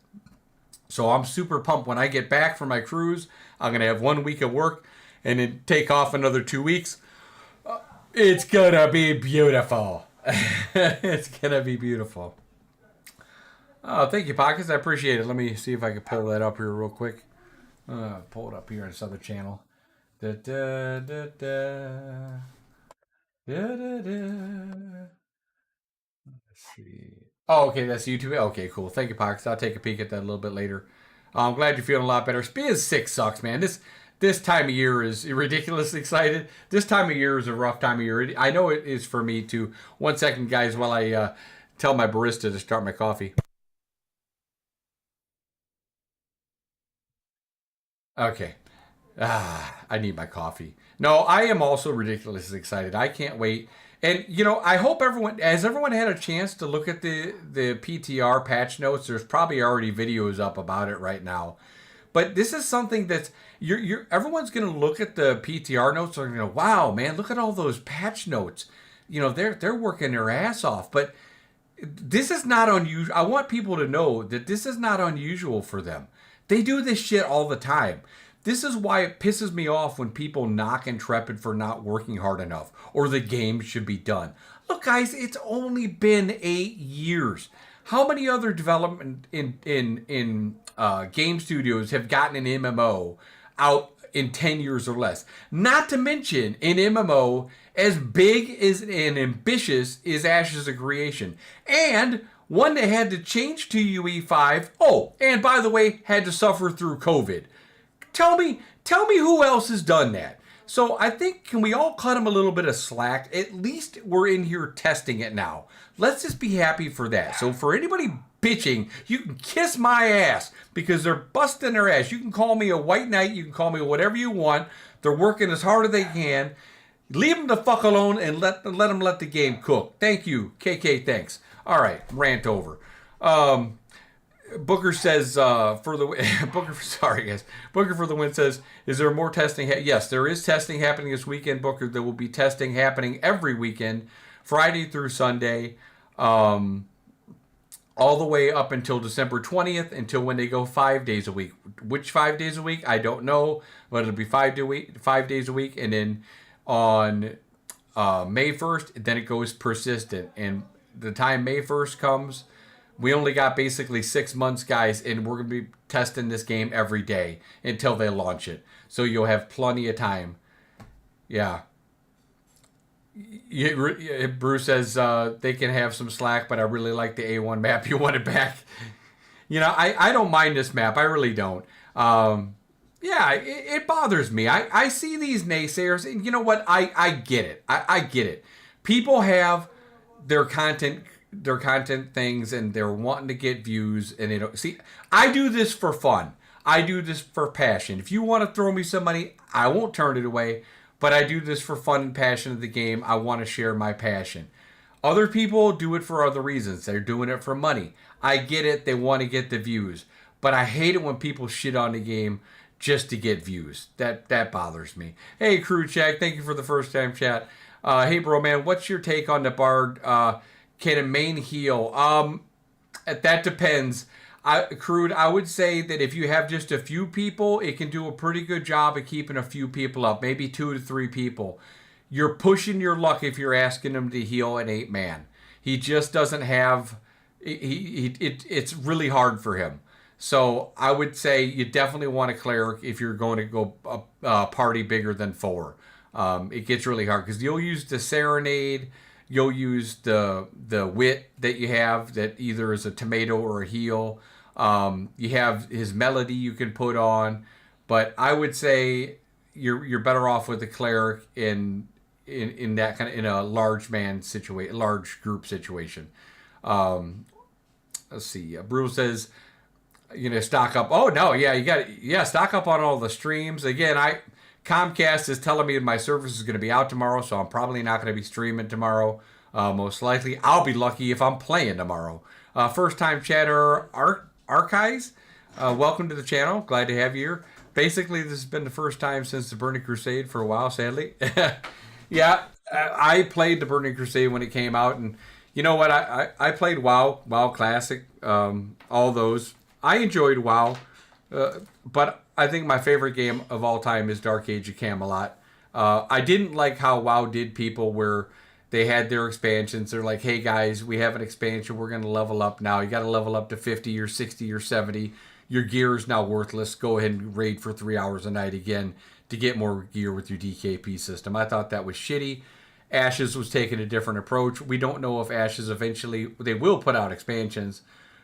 So I'm super pumped. When I get back from my cruise, I'm going to have 1 week of work and then take off another 2 weeks. It's going to be beautiful. It's going to be beautiful. Oh, thank you, Pockets. I appreciate it. Let me see if I can pull that up here real quick. Pull it up here in this other channel. Da, da, da, da. Da, da, da. Let's see. Oh, okay, that's YouTube. Okay, cool. Thank you, Pox. I'll take a peek at that a little bit later. I'm glad you're feeling a lot better. Being sick sucks, man. This time of year is ridiculously excited. This time of year is a rough time of year. I know it is for me too. 1 second, guys, while I tell my barista to start my coffee. Okay. I need my coffee. No, I am also ridiculously excited. I can't wait. And I hope everyone had a chance to look at the PTR patch notes. There's probably already videos up about it right now. But this is something that's everyone's going to look at the PTR notes and go, "Wow, man, look at all those patch notes." They're working their ass off, but this is not unusual. I want people to know that this is not unusual for them. They do this shit all the time. This is why it pisses me off when people knock Intrepid for not working hard enough or the game should be done. Look, guys, it's only been 8 years. How many other development in game studios have gotten an MMO out in 10 years or less? Not to mention an MMO as big as and ambitious as Ashes of Creation. And one that had to change to UE5. Oh, and by the way, had to suffer through COVID. Tell me who else has done that. So I think, can we all cut them a little bit of slack? At least we're in here testing it now. Let's just be happy for that. So for anybody bitching, you can kiss my ass because they're busting their ass. You can call me a white knight. You can call me whatever you want. They're working as hard as they can. Leave them the fuck alone and let them let the game cook. Thank you. KK, thanks. All right, rant over. Booker says for the Booker. Sorry, guys. Booker for the win says, "Is there more testing?" Yes, there is testing happening this weekend, Booker. There will be testing happening every weekend, Friday through Sunday, all the way up until December 20th, until when they go 5 days a week. Which 5 days a week? I don't know, but it'll be 5 days a week, and then on May 1st, then it goes persistent. And the time May 1st comes, we only got basically 6 months, guys, and we're going to be testing this game every day until they launch it. So you'll have plenty of time. Yeah. Bruce says they can have some slack, but I really like the A1 map. You want it back? I don't mind this map. I really don't. Yeah, it bothers me. I see these naysayers, and you know what? I get it. I get it. People have their content things, and they're wanting to get views, and they don't see. I do this for fun. I do this for passion. If you want to throw me some money, I won't turn it away. But I do this for fun and passion of the game. I want to share my passion. Other people do it for other reasons. They're doing it for money. I get it. They want to get the views. But I hate it when people shit on the game just to get views. That bothers me. Hey, Crew Check. Thank you for the first time chat. Hey, bro, man. What's your take on the Bard? Can a main heal? That depends. Crude, I would say that if you have just a few people, it can do a pretty good job of keeping a few people up, maybe 2 to 3 people. You're pushing your luck if you're asking him to heal an 8-man. He just doesn't have. It's really hard for him. So I would say you definitely want a cleric if you're going to go a party bigger than 4. It gets really hard because you'll use the serenade. You'll use the wit that you have that either is a tomato or a heal. You have his melody you can put on, but I would say you're better off with a cleric in that kind of in a large group situation. Let's see. Bruce says, stock up. Oh no, yeah, stock up on all the streams. Again, Comcast is telling me my service is going to be out tomorrow, so I'm probably not going to be streaming tomorrow. Most likely, I'll be lucky if I'm playing tomorrow. First time chatter Archives, welcome to the channel. Glad to have you here. Basically, this has been the first time since the Burning Crusade for a while, sadly. Yeah, I played the Burning Crusade when it came out, and you know what? I played WoW Classic, all those. I enjoyed WoW, but I think my favorite game of all time is Dark Age of Camelot. I didn't like how WoW did people where they had their expansions. They're like, hey guys, we have an expansion. We're going to level up now. You got to level up to 50 or 60 or 70. Your gear is now worthless. Go ahead and raid for 3 hours a night again to get more gear with your DKP system. I thought that was shitty. Ashes was taking a different approach. We don't know if Ashes eventually, they will put out expansions,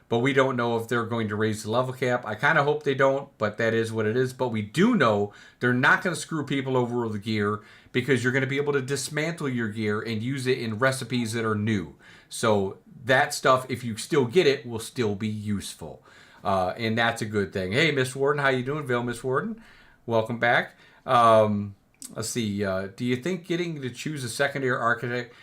but we don't know if they're going to raise the level cap. I kind of hope they don't, but that is what it is. But we do know they're not going to screw people over with the gear, because you're going to be able to dismantle your gear and use it in recipes that are new. So that stuff, if you still get it, will still be useful. And that's a good thing. Hey, Miss Warden, how you doing? Vale, Miss Warden, welcome back. Let's see. Do you think getting to choose a secondary architect?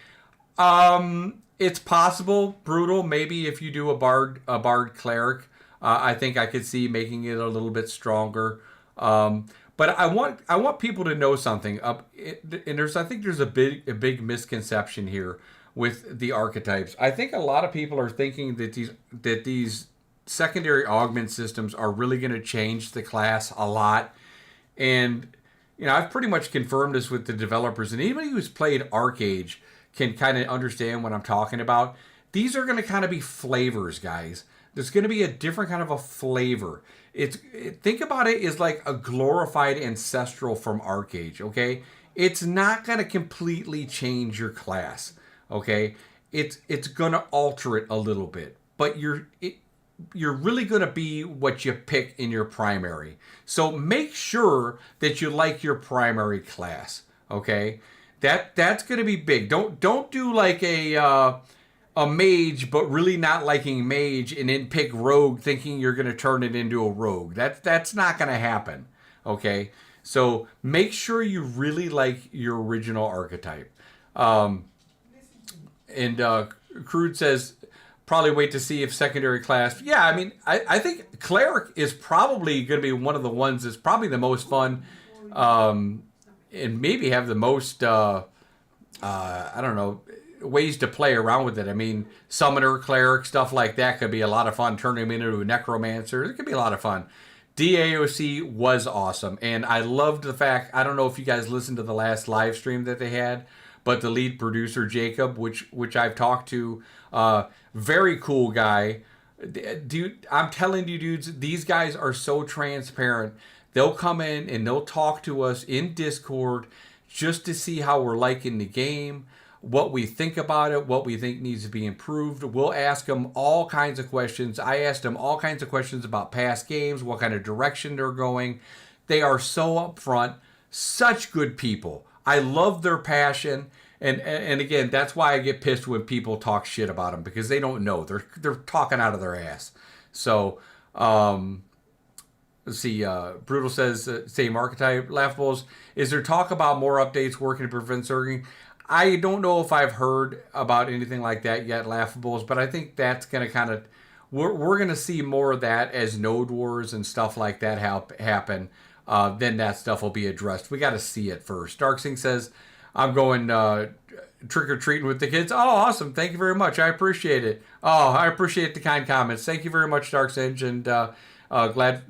It's possible. Brutal. Maybe if you do a bard cleric, I think I could see making it a little bit stronger. But I want people to know something. And I think there's a big misconception here with the archetypes. I think a lot of people are thinking that these secondary augment systems are really going to change the class a lot. And I've pretty much confirmed this with the developers, and anybody who's played Arcage can kind of understand what I'm talking about. These are going to kind of be flavors, guys. There's going to be a different kind of a flavor. Think about it as like a glorified ancestral from Arcage, okay? It's not going to completely change your class, okay? It's going to alter it a little bit, but you're really going to be what you pick in your primary. So make sure that you like your primary class, okay? That's going to be big. Don't do like a mage, but really not liking mage, and then pick rogue thinking you're going to turn it into a rogue. That's not going to happen, okay? So make sure you really like your original archetype. And Crude says, probably wait to see if secondary class. Yeah, I mean, I think cleric is probably going to be one of the ones that's probably the most fun, and maybe have the most, I don't know, ways to play around with it. I mean, summoner, cleric, stuff like that could be a lot of fun. Turning him into a necromancer, it could be a lot of fun. DAOC was awesome, and I loved the fact, I don't know if you guys listened to the last live stream that they had, but the lead producer, Jacob, which I've talked to, very cool guy. Dude, I'm telling you, dudes, these guys are so transparent. They'll come in and they'll talk to us in Discord just to see how we're liking the game, what we think about it, what we think needs to be improved. We'll ask them all kinds of questions. I asked them all kinds of questions about past games, what kind of direction they're going. They are so upfront, such good people. I love their passion. And again, that's why I get pissed when people talk shit about them, because they don't know. They're talking out of their ass. So, let's see. Brutal says, same archetype. Laughables. Is there talk about more updates working to prevent surging? I don't know if I've heard about anything like that yet, Laughables, but I think that's going to kind of... We're going to see more of that as Node Wars and stuff like that happen. Then that stuff will be addressed. We got to see it first. Darksing says, I'm going trick-or-treating with the kids. Oh, awesome. Thank you very much. I appreciate it. Oh, I appreciate the kind comments. Thank you very much, Darksing, and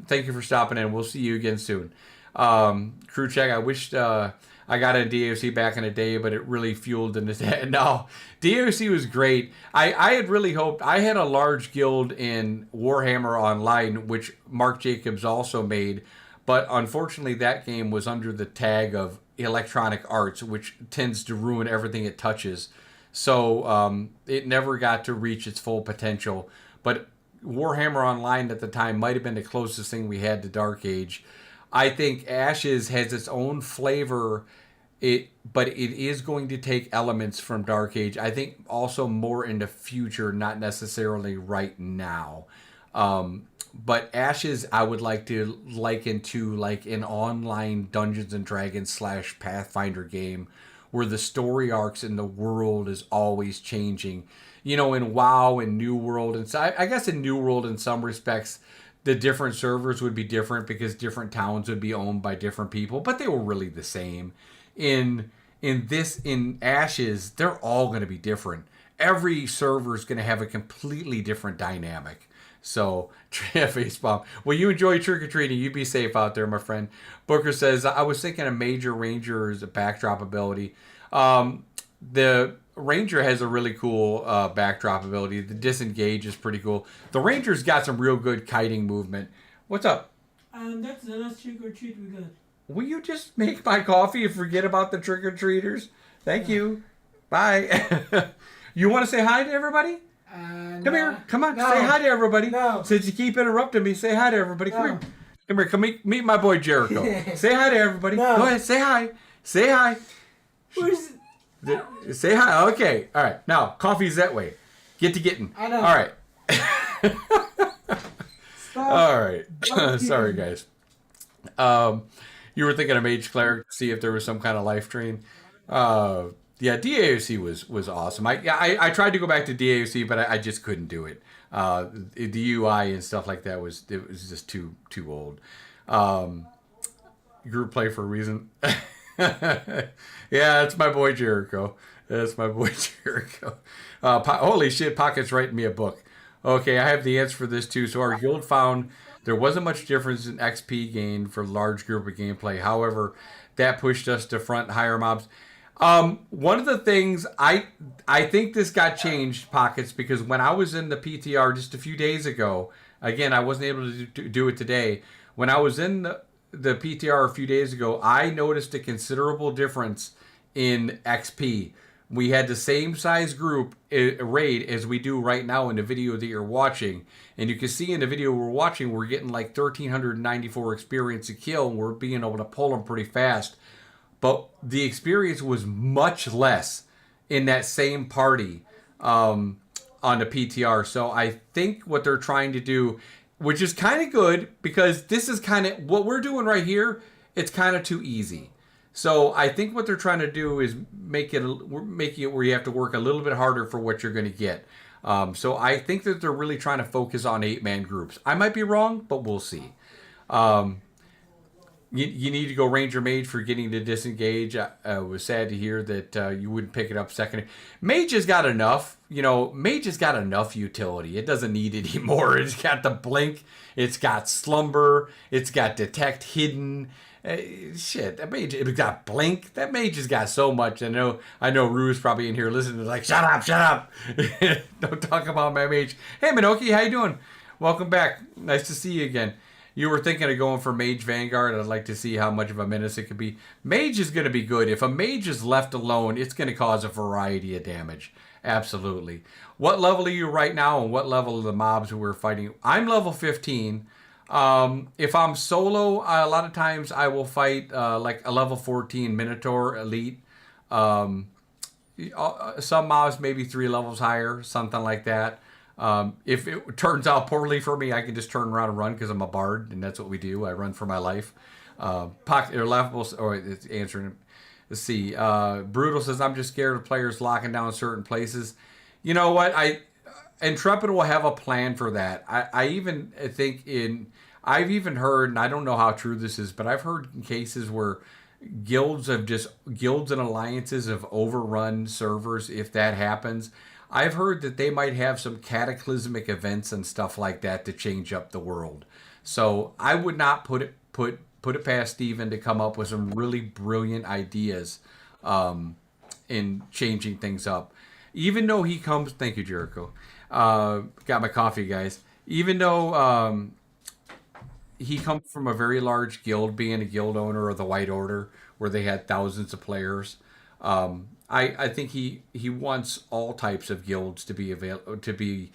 thank you for stopping in. We'll see you again soon. Crew check, I wished I got a DOC back in the day, but it really fueled in the No, DOC was great. I had really hoped. I had a large guild in Warhammer Online, which Mark Jacobs also made, but unfortunately that game was under the tag of Electronic Arts, which tends to ruin everything it touches. So it never got to reach its full potential. But Warhammer Online at the time might have been the closest thing we had to Dark Age. I think Ashes has its own flavor, but it is going to take elements from Dark Age. I think also more in the future, not necessarily right now. But Ashes, I would like to liken to like an online Dungeons and Dragons / Pathfinder game where the story arcs in the world is always changing. In WoW and New World, and so I guess in New World in some respects, the different servers would be different because different towns would be owned by different people, but they were really the same. In Ashes, they're all going to be different. Every server is going to have a completely different dynamic. So, facepalm. Well, you enjoy trick-or-treating. You be safe out there, my friend. Booker says, I was thinking a Major Ranger is a backdrop ability. The Ranger has a really cool backdrop ability. The Disengage is pretty cool. The Ranger's got some real good kiting movement. What's up? That's the last trick-or-treat we got. Will you just make my coffee and forget about the trick-or-treaters? Thank you. Bye. You want to say hi to everybody? Come here. Come on. No. Say hi to everybody. No. Since you keep interrupting me, say hi to everybody. Come No. here. Come here. Come meet my boy Jericho. Say hi to everybody. No. Go ahead. Say hi. Say hi. Where's... Say hi. Okay. All right. Now, coffee's that way. Get to getting. I know. All right. Stop. All right. Sorry, guys. You were thinking of Mage Cleric, see if there was some kind of life drain. Yeah, DAOC was awesome. I tried to go back to DAOC, but I just couldn't do it. The UI and stuff like that was just too old. Group play for a reason. Yeah, that's my boy Jericho. That's my boy Jericho. Holy shit, Pocket's writing me a book. Okay, I have the answer for this too. So our guild found there wasn't much difference in XP gain for large group of gameplay. However, that pushed us to front higher mobs. One of the things I think this got changed, Pockets, because when I was in the PTR just a few days ago, again, I wasn't able to do it today. When I was in the PTR a few days ago, I noticed a considerable difference in XP. We had the same size group raid as we do right now in the video that you're watching. And you can see in the video we're watching, we're getting like 1,394 experience a kill. And we're being able to pull them pretty fast. But the experience was much less in that same party on the PTR. So I think what they're trying to do, which is kind of good, because this is kind of what we're doing right here, it's kind of too easy. So I think what they're trying to do is making it where you have to work a little bit harder for what you're going to get. So I think that they're really trying to focus on 8-man groups. I might be wrong, but we'll see. You need to go Ranger Mage for getting to disengage. I was sad to hear that you wouldn't pick it up second. Mage has got enough. Mage has got enough utility. It doesn't need any more. It's got the blink. It's got slumber. It's got detect hidden. Shit, that mage, it got blink. That mage has got so much. I know Rue's probably in here listening, like, shut up. Don't talk about my mage. Hey, Minoki, how you doing? Welcome back. Nice to see you again. You were thinking of going for Mage Vanguard. I'd like to see how much of a menace it could be. Mage is going to be good. If a mage is left alone, it's going to cause a variety of damage. Absolutely. What level are you right now, and what level are the mobs we're fighting? I'm level 15. If I'm solo, a lot of times I will fight like a level 14 Minotaur Elite. Some mobs maybe 3 levels higher, something like that. If it turns out poorly for me, I can just turn around and run because I'm a bard, and that's what we do. I run for my life. Pocket or laughable. Or it's answering. Let's see. Brutal says, I'm just scared of players locking down certain places. You know what? Intrepid will have a plan for that. I even think I've even heard, and I don't know how true this is, but I've heard in cases where guilds and alliances have overrun servers. If that happens, I've heard that they might have some cataclysmic events and stuff like that to change up the world. So I would not put it past Steven to come up with some really brilliant ideas in changing things up. Even though he comes, thank you, Jericho. Got my coffee, guys. Even though he comes from a very large guild, being a guild owner of the White Order, where they had thousands of players. I think he wants all types of guilds to be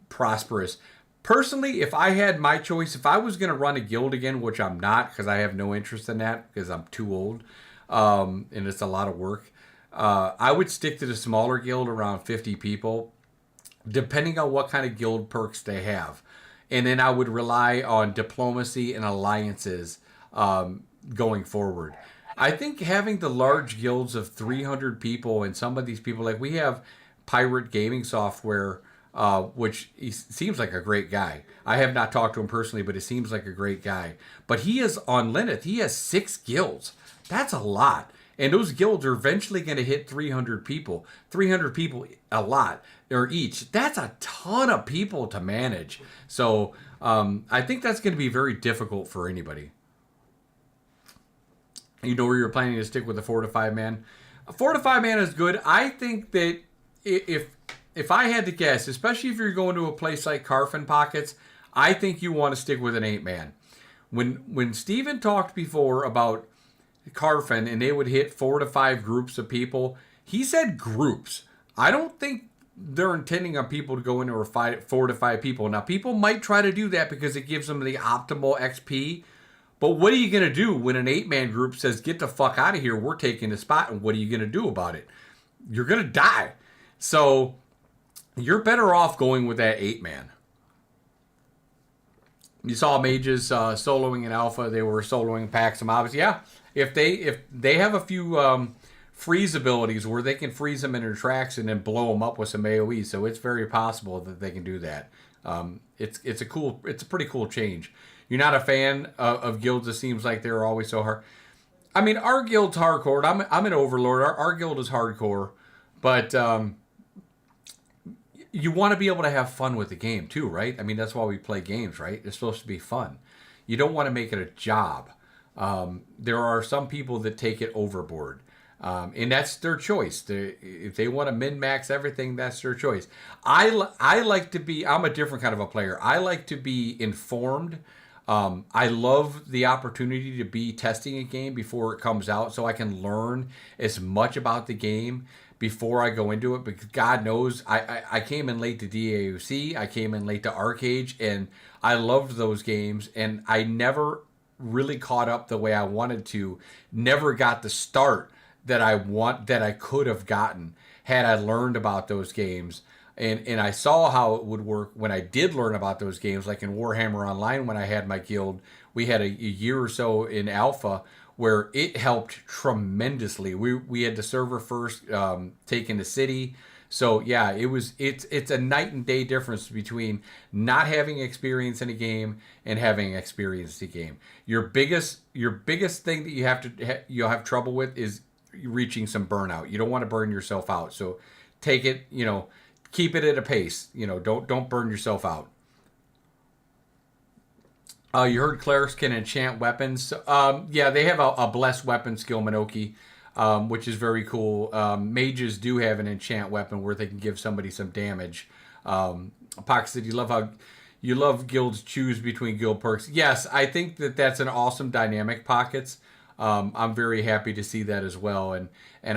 prosperous. Personally, if I had my choice, if I was going to run a guild again, which I'm not because I have no interest in that because I'm too old, and it's a lot of work, I would stick to the smaller guild around 50 people, depending on what kind of guild perks they have. And then I would rely on diplomacy and alliances going forward. I think having the large guilds of 300 people and some of these people, like we have Pirate Gaming Software, which he seems like a great guy. I have not talked to him personally, but it seems like a great guy. But he is on Lyneth. He has 6 guilds. That's a lot. And those guilds are eventually going to hit 300 people. 300 people, a lot, or each. That's a ton of people to manage. So I think that's going to be very difficult for anybody. You know where you're planning to stick with a 4 to 5 man. A 4 to 5 man is good. I think that if I had to guess, especially if you're going to a place like Carfin Pockets, I think you want to stick with an 8 man. When Steven talked before about Carfin and they would hit 4 to 5 groups of people, He said groups. I don't think they're intending on people to go into or fight 4 to 5 people. Now, people might try to do that because it gives them the optimal XP. But what are you going to do when an 8 man group says, get the fuck out of here, we're taking the spot, and what are you going to do about it? You're going to die. So you're better off going with that 8 man. You saw mages soloing in alpha. They were soloing packs and mobs. Yeah, if they have a few freeze abilities where they can freeze them in their tracks and then blow them up with some AOE, so it's very possible that they can do that. It's a pretty cool change. You're not a fan of guilds. It seems like they're always so hard. I mean, our guild's hardcore. I'm an overlord. Our guild is hardcore, but you want to be able to have fun with the game too, right? I mean, that's why we play games, right? It's supposed to be fun. You don't want to make it a job. There are some people that take it overboard. And that's their choice. If they want to min max everything, that's their choice. I like to be, I'm a different kind of a player. I like to be informed. I love the opportunity to be testing a game before it comes out so I can learn as much about the game before I go into it, because God knows I came in late to DAOC, I came in late to Arcade, and I loved those games, and I never really caught up the way I wanted to, never got the start that I could have gotten had I learned about those games. And I saw how it would work when I did learn about those games, like in Warhammer Online when I had my guild. We had a year or so in alpha where it helped tremendously. We had the server first, taking the city. So yeah, it's a night and day difference between not having experience in a game and having experience in a game. Your biggest thing that you'll have trouble with is reaching some burnout. You don't want to burn yourself out. So take it, keep it at a pace. Don't burn yourself out. You heard clerics can enchant weapons. Yeah, they have a blessed weapon skill, Minoki, which is very cool. Mages do have an enchant weapon where they can give somebody some damage. Pox said you love guilds choose between guild perks. Yes, I think that's an awesome dynamic, Pockets. I'm very happy to see that as well, and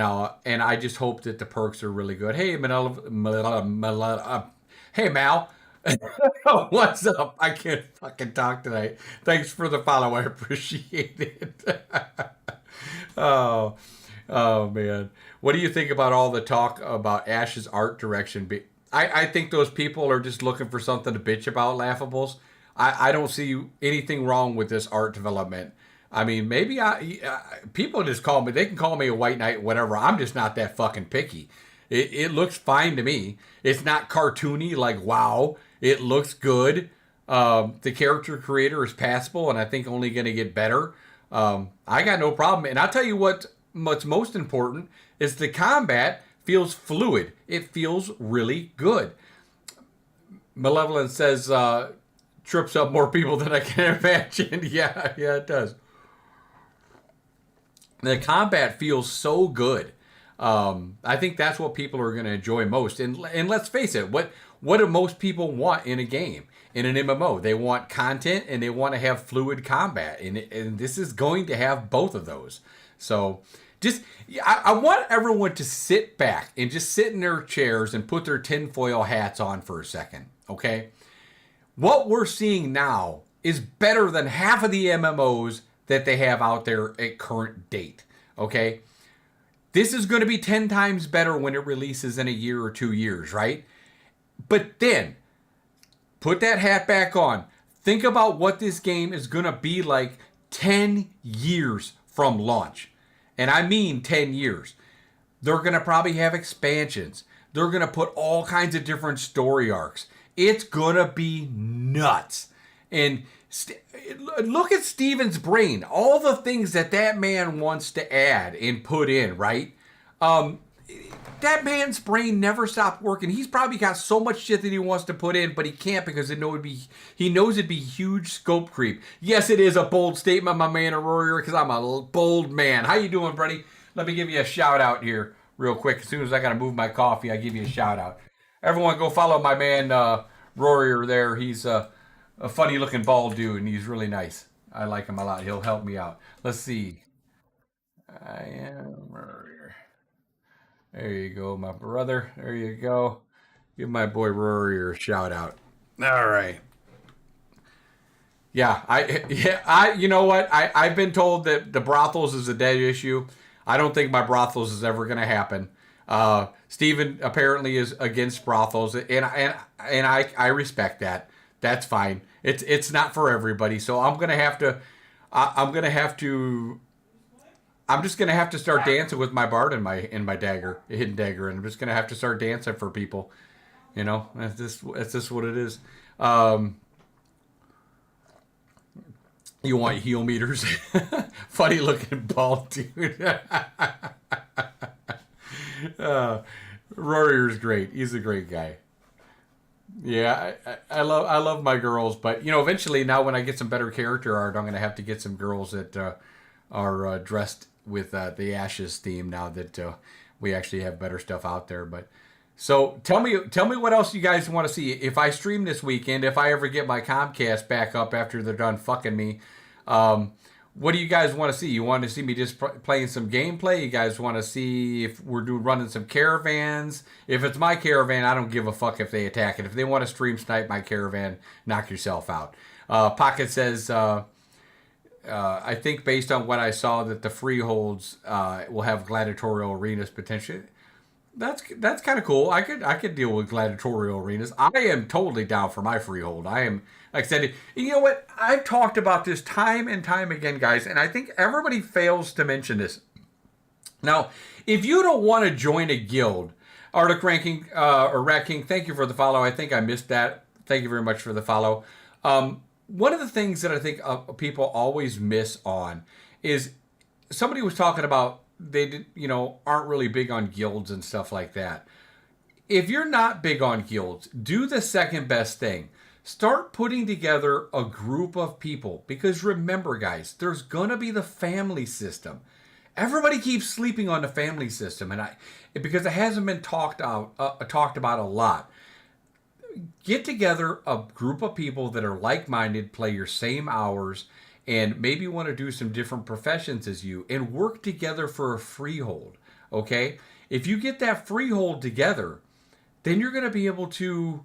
I just hope that the perks are really good. Hey, hey Mal, what's up? I can't fucking talk tonight. Thanks for the follow. I appreciate it. oh, oh man, what do you think about all the talk about Ash's art direction? I think those people are just looking for something to bitch about. Laughables. I don't see anything wrong with this art development. I mean, maybe people just call me. They can call me a white knight, whatever. I'm just not that fucking picky. It looks fine to me. It's not cartoony like wow. It looks good. The character creator is passable, and I think only going to get better. I got no problem. And I'll tell you what's most important is the combat feels fluid. It feels really good. Malevolent says trips up more people than I can imagine. Yeah, it does. The combat feels so good. I think that's what people are going to enjoy most. And let's face it, what do most people want in a game, in an MMO? They want content and they want to have fluid combat, and this is going to have both of those. So I want everyone to sit back and just sit in their chairs and put their tinfoil hats on for a second, okay? What we're seeing now is better than half of the MMOs that they have out there at current date, okay? This is going to be 10 times better when it releases in a year or 2 years, right? But then, put that hat back on. Think about what this game is going to be like 10 years from launch. And I mean 10 years. They're going to probably have expansions. They're going to put all kinds of different story arcs. It's going to be nuts. And look at Steven's brain. All the things that man wants to add and put in, right? That man's brain never stopped working. He's probably got so much shit that he wants to put in, but he can't because he knows it'd be huge scope creep. Yes, it is a bold statement, my man Aurora, because I'm a bold man. How you doing, buddy? Let me give you a shout out here real quick. As soon as I gotta move my coffee, I give you a shout out. Everyone go follow my man Rory there. He's a funny looking bald dude and he's really nice. I like him a lot. He'll help me out. Let's see. I am Rory. There you go, my brother. There you go. Give my boy Rory a shout out. All right. You know what? I've been told that the brothels is a dead issue. I don't think my brothels is ever going to happen. Steven apparently is against brothels, and I respect that. That's fine. It's not for everybody, so I'm gonna have to. I'm gonna have to. I'm just gonna have to start dancing with my bard and my dagger, hidden dagger, and I'm just gonna have to start dancing for people. You know, that's just what it is. Um, you want heel meters? Funny looking bald dude. uh, Rory's great. He's a great guy. Yeah, I love my girls, but eventually now when I get some better character art, I'm gonna have to get some girls that are dressed with the Ashes theme now that we actually have better stuff out there. But so tell me what else you guys want to see. If I stream this weekend, if I ever get my Comcast back up after they're done fucking me, um, what do you guys want to see? You want to see me just playing some gameplay? You guys want to see if we're running some caravans? If it's my caravan, I don't give a fuck if they attack it. If they want to stream snipe my caravan, knock yourself out. Pocket says, I think based on what I saw that the freeholds will have gladiatorial arenas potentially. That's kind of cool. I could deal with gladiatorial arenas. I am totally down for my freehold. I am, like I said. You know what? I've talked about this time and time again, guys, and I think everybody fails to mention this. Now, if you don't want to join a guild, Arctic Ranking or Rat King, thank you for the follow. I think I missed that. Thank you very much for the follow. One of the things that I think people always miss on is somebody was talking about aren't really big on guilds and stuff like that. If you're not big on guilds, do the second best thing. Start putting together a group of people, because remember, guys, there's gonna be the family system. Everybody keeps sleeping on the family system, and because it hasn't been talked about a lot. Get together a group of people that are like-minded, play your same hours, and maybe want to do some different professions as you, and work together for a freehold. Okay, if you get that freehold together, then you're going to be able to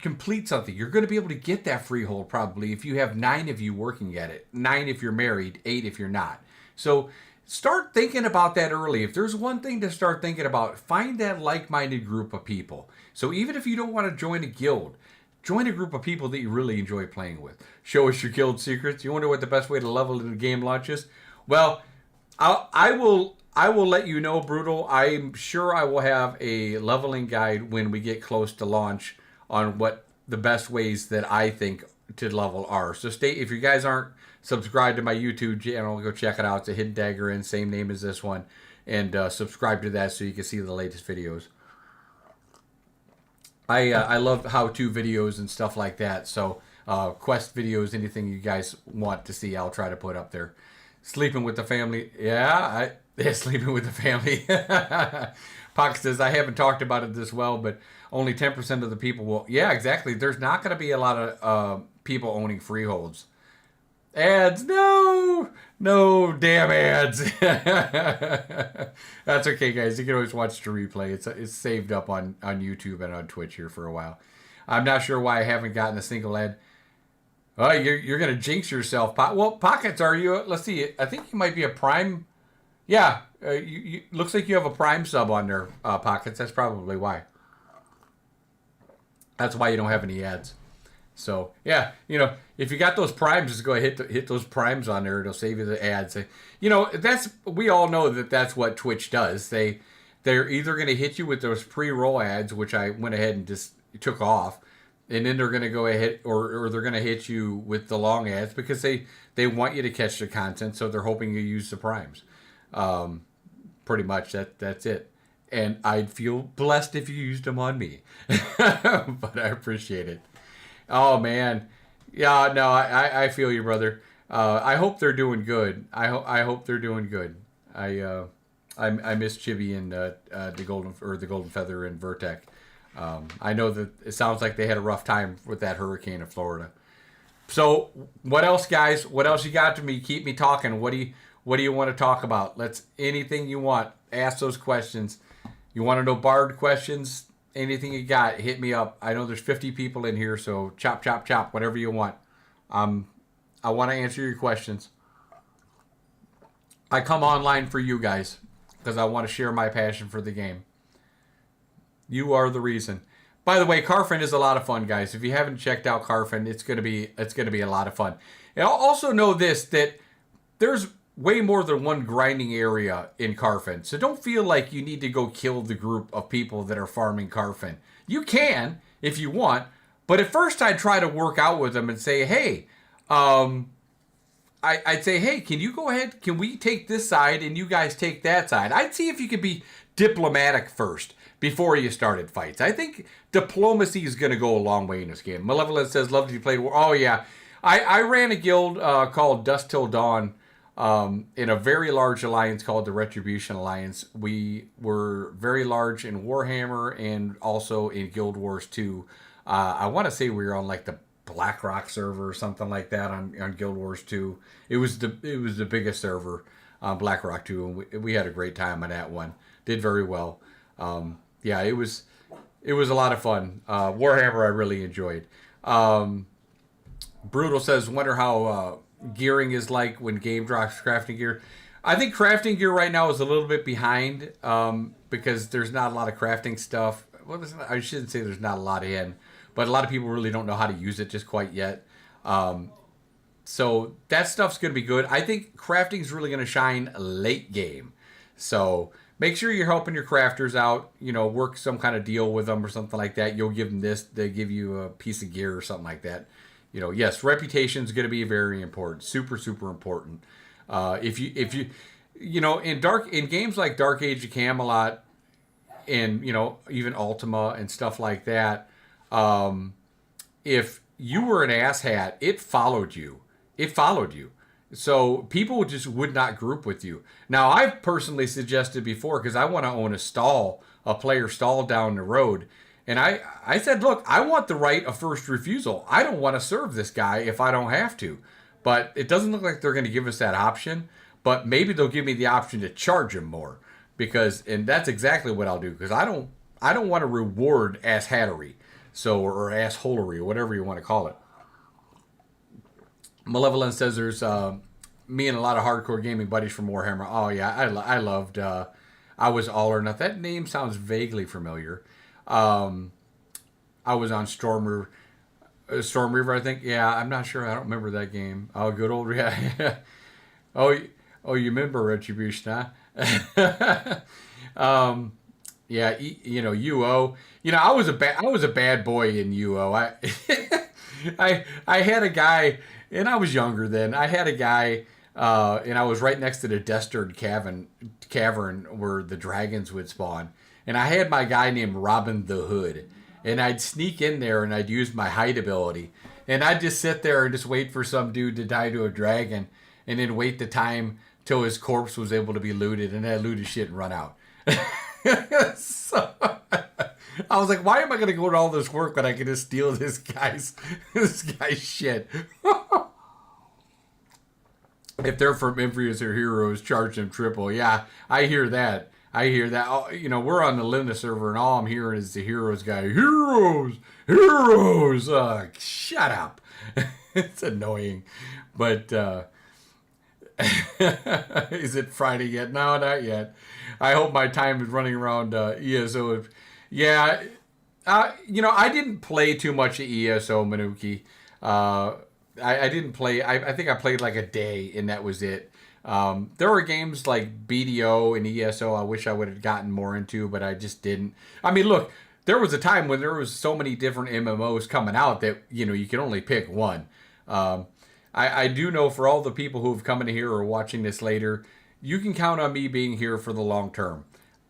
complete something. You're going to be able to get that freehold probably if you have 9 of you working at it. 9 if you're married, 8 if you're not. So start thinking about that early. If there's one thing to start thinking about, find that like-minded group of people. So even if you don't want to join a guild, join a group of people that you really enjoy playing with. Show us your guild secrets. You wonder what the best way to level in the game launch is? Well, I will let you know, Brutal. I'm sure I will have a leveling guide when we get close to launch on what the best ways that I think to level are. So if you guys aren't subscribed to my YouTube channel, go check it out. It's a Hidden Dagger Inn, same name as this one. And subscribe to that so you can see the latest videos. I love how-to videos and stuff like that. So quest videos, anything you guys want to see, I'll try to put up there. Sleeping with the family. Yeah, sleeping with the family. Pox says, I haven't talked about it this well, but only 10% of the people will. Yeah, exactly. There's not going to be a lot of people owning freeholds. Ads, no, damn ads. That's okay, guys. You can always watch the replay. It's saved up on YouTube and on Twitch here for a while. I'm not sure why I haven't gotten a single ad. Oh, you're gonna jinx yourself. Well, Pockets, are you? Let's see. I think you might be a Prime. Yeah, you looks like you have a Prime sub on there, Pockets. That's probably why. That's why you don't have any ads. So yeah, if you got those primes, just go ahead hit those primes on there. It'll save you the ads. We all know that's what Twitch does. They're either going to hit you with those pre-roll ads, which I went ahead and just took off, and then they're going to go ahead or they're going to hit you with the long ads because they want you to catch the content, so they're hoping you use the primes. Pretty much that's it. And I'd feel blessed if you used them on me, but I appreciate it. Oh man, yeah, no, I feel you, brother. I hope they're doing good. I hope they're doing good. I miss Chibi and the Golden Feather and Vertec. I know that it sounds like they had a rough time with that hurricane in Florida. So what else, guys? What else you got to me? Keep me talking. What What do you want to talk about? Let's anything you want. Ask those questions. You want to know Bard questions? Anything you got, hit me up. I know there's 50 people in here, so chop, chop, chop, whatever you want. I want to answer your questions. I come online for you guys because I want to share my passion for the game. You are the reason. By the way, Carfin is a lot of fun, guys. If you haven't checked out Carfin, it's gonna be a lot of fun. And I'll also know this, that there's way more than one grinding area in Carfin. So don't feel like you need to go kill the group of people that are farming Carfin. You can if you want, but at first I'd try to work out with them and say, hey, I'd say, hey, can you go ahead? Can we take this side and you guys take that side? I'd see if you could be diplomatic first before you started fights. I think diplomacy is going to go a long way in this game. Malevolent says, love to play war. Oh, yeah. I ran a guild called Dust Till Dawn in a very large alliance called the Retribution Alliance. We were very large in Warhammer and also in Guild Wars 2. I want to say we were on like the BlackRock server or something like that on Guild Wars 2. It was the biggest server on BlackRock 2, and we had a great time on that one. Did very well. Yeah, it was a lot of fun. Warhammer I really enjoyed. Brutal says, wonder how gearing is like when game drops crafting gear. I think crafting gear right now is a little bit behind because there's not a lot of crafting stuff. Well, I shouldn't say there's not a lot in, but a lot of people really don't know how to use it just quite yet. So that stuff's going to be good. I think crafting is really going to shine late game. So make sure you're helping your crafters out. You know, work some kind of deal with them or something like that. You'll give them this. They give you a piece of gear or something like that. You know, yes, reputation is going to be very important. Super, super important. If you know, in games like Dark Age of Camelot and, you know, even Ultima and stuff like that, if you were an asshat, it followed you. It followed you. So people just would not group with you. Now, I've personally suggested before, because I want to own a player stall down the road. And I said, look, I want the right of first refusal. I don't want to serve this guy if I don't have to. But it doesn't look like they're going to give us that option. But maybe they'll give me the option to charge him more. And that's exactly what I'll do. Because I don't want to reward asshattery. So, or assholery, or whatever you want to call it. Malevolent says there's me and a lot of hardcore gaming buddies from Warhammer. Oh, yeah, I loved, I was all or nothing. That name sounds vaguely familiar. I was on Storm River, I think. Yeah, I'm not sure. I don't remember that game. Oh, good old, yeah. oh, you remember Retribution, huh? Yeah, you know, UO. You know, I was a bad boy in UO. I had a guy, and I was younger then. I had a guy, and I was right next to the Destard cavern where the dragons would spawn. And I had my guy named Robin the Hood. And I'd sneak in there and I'd use my hide ability. And I'd just sit there and just wait for some dude to die to a dragon. And then wait the time till his corpse was able to be looted. And I'd loot his shit and run out. So I was like, why am I going to go to all this work when I can just steal this guy's shit? If they're from Infamous or Heroes, charge them triple. Yeah, I hear that. Oh, you know, we're on the Lyneth server, and all I'm hearing is the Heroes guy. Heroes! Shut up. It's annoying. But, is it Friday yet? No, not yet. I hope my time is running around ESO. Yeah, you know, I didn't play too much of ESO, Manuki. I didn't play. I think I played like a day, and that was it. There were games like BDO and ESO I wish I would have gotten more into, but I just didn't. I mean, look, there was a time when there was so many different MMOs coming out that, you know, you can only pick one. I do know for all the people who have come in here or watching this later, you can count on me being here for the long term.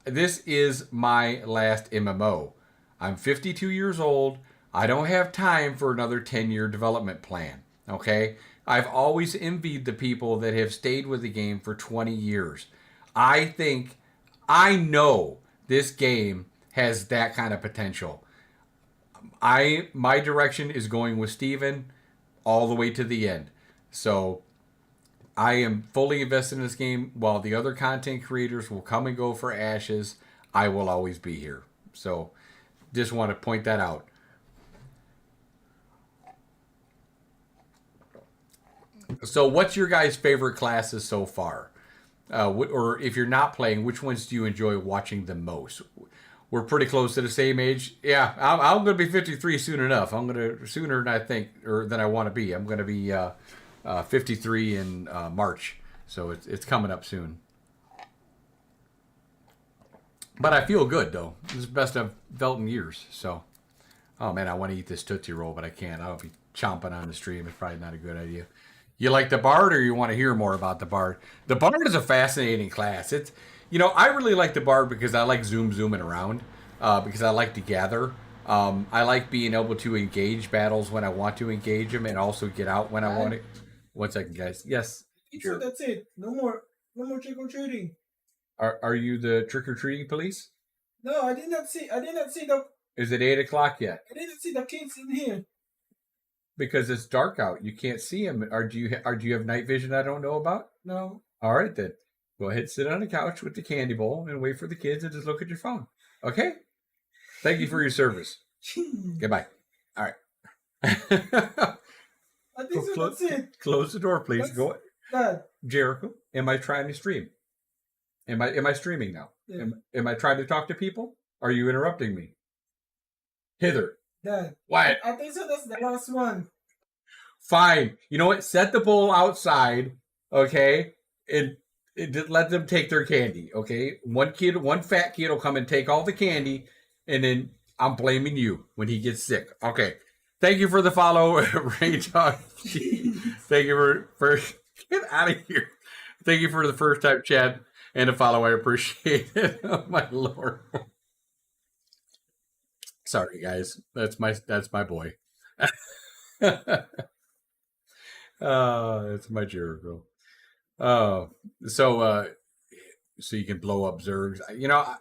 This is my last MMO. I'm 52 years old. I don't have time for another 10-year development plan. Okay? I've always envied the people that have stayed with the game for 20 years. I know this game has that kind of potential. My direction is going with Steven all the way to the end. So I am fully invested in this game. While the other content creators will come and go for Ashes, I will always be here. So just want to point that out. So what's your guys' favorite classes so far? Or if you're not playing, which ones do you enjoy watching the most? We're pretty close to the same age. Yeah, I'm going to be 53 soon enough. I'm going to sooner than I think or than I want to be. I'm going to be 53 in March, so it's coming up soon. But I feel good though. This is the best I've felt in years. So, oh man, I want to eat this Tootsie Roll, but I can't. I'll be chomping on the stream. It's probably not a good idea. You like the Bard, or you want to hear more about the Bard? The Bard is a fascinating class. It's, I really like the Bard because I like zooming around, because I like to gather. I like being able to engage battles when I want to engage them, and also get out when I want to. 1 second, guys. Yes. So that's it. No more trick or treating. Are you the trick or treating police? No, I did not see. I did not see the. Is it 8 o'clock yet? I didn't see the kids in here. Because it's dark out, you can't see them. Or do you have night vision I don't know about? No. All right then. Go ahead, sit on the couch with the candy bowl and wait for the kids and just look at your phone. Okay. Thank you for your service. Goodbye. All right. I think so. That's it. Close the door, please. Go. Dad. Jericho, am I trying to stream? Am I streaming now? Yeah. Am I trying to talk to people? Are you interrupting me? Hither. Dad. What? I think so. That's the last one. Fine. You know what? Set the bowl outside, okay? And let them take their candy, okay? One fat kid will come and take all the candy, and then I'm blaming you when he gets sick. Okay. Thank you for the follow, Ray Talk. Thank you for get out of here. Thank you for the first time chat and the follow. I appreciate it. Oh my Lord. Sorry, guys. That's my boy. That's my Jericho. So you can blow up Zergs.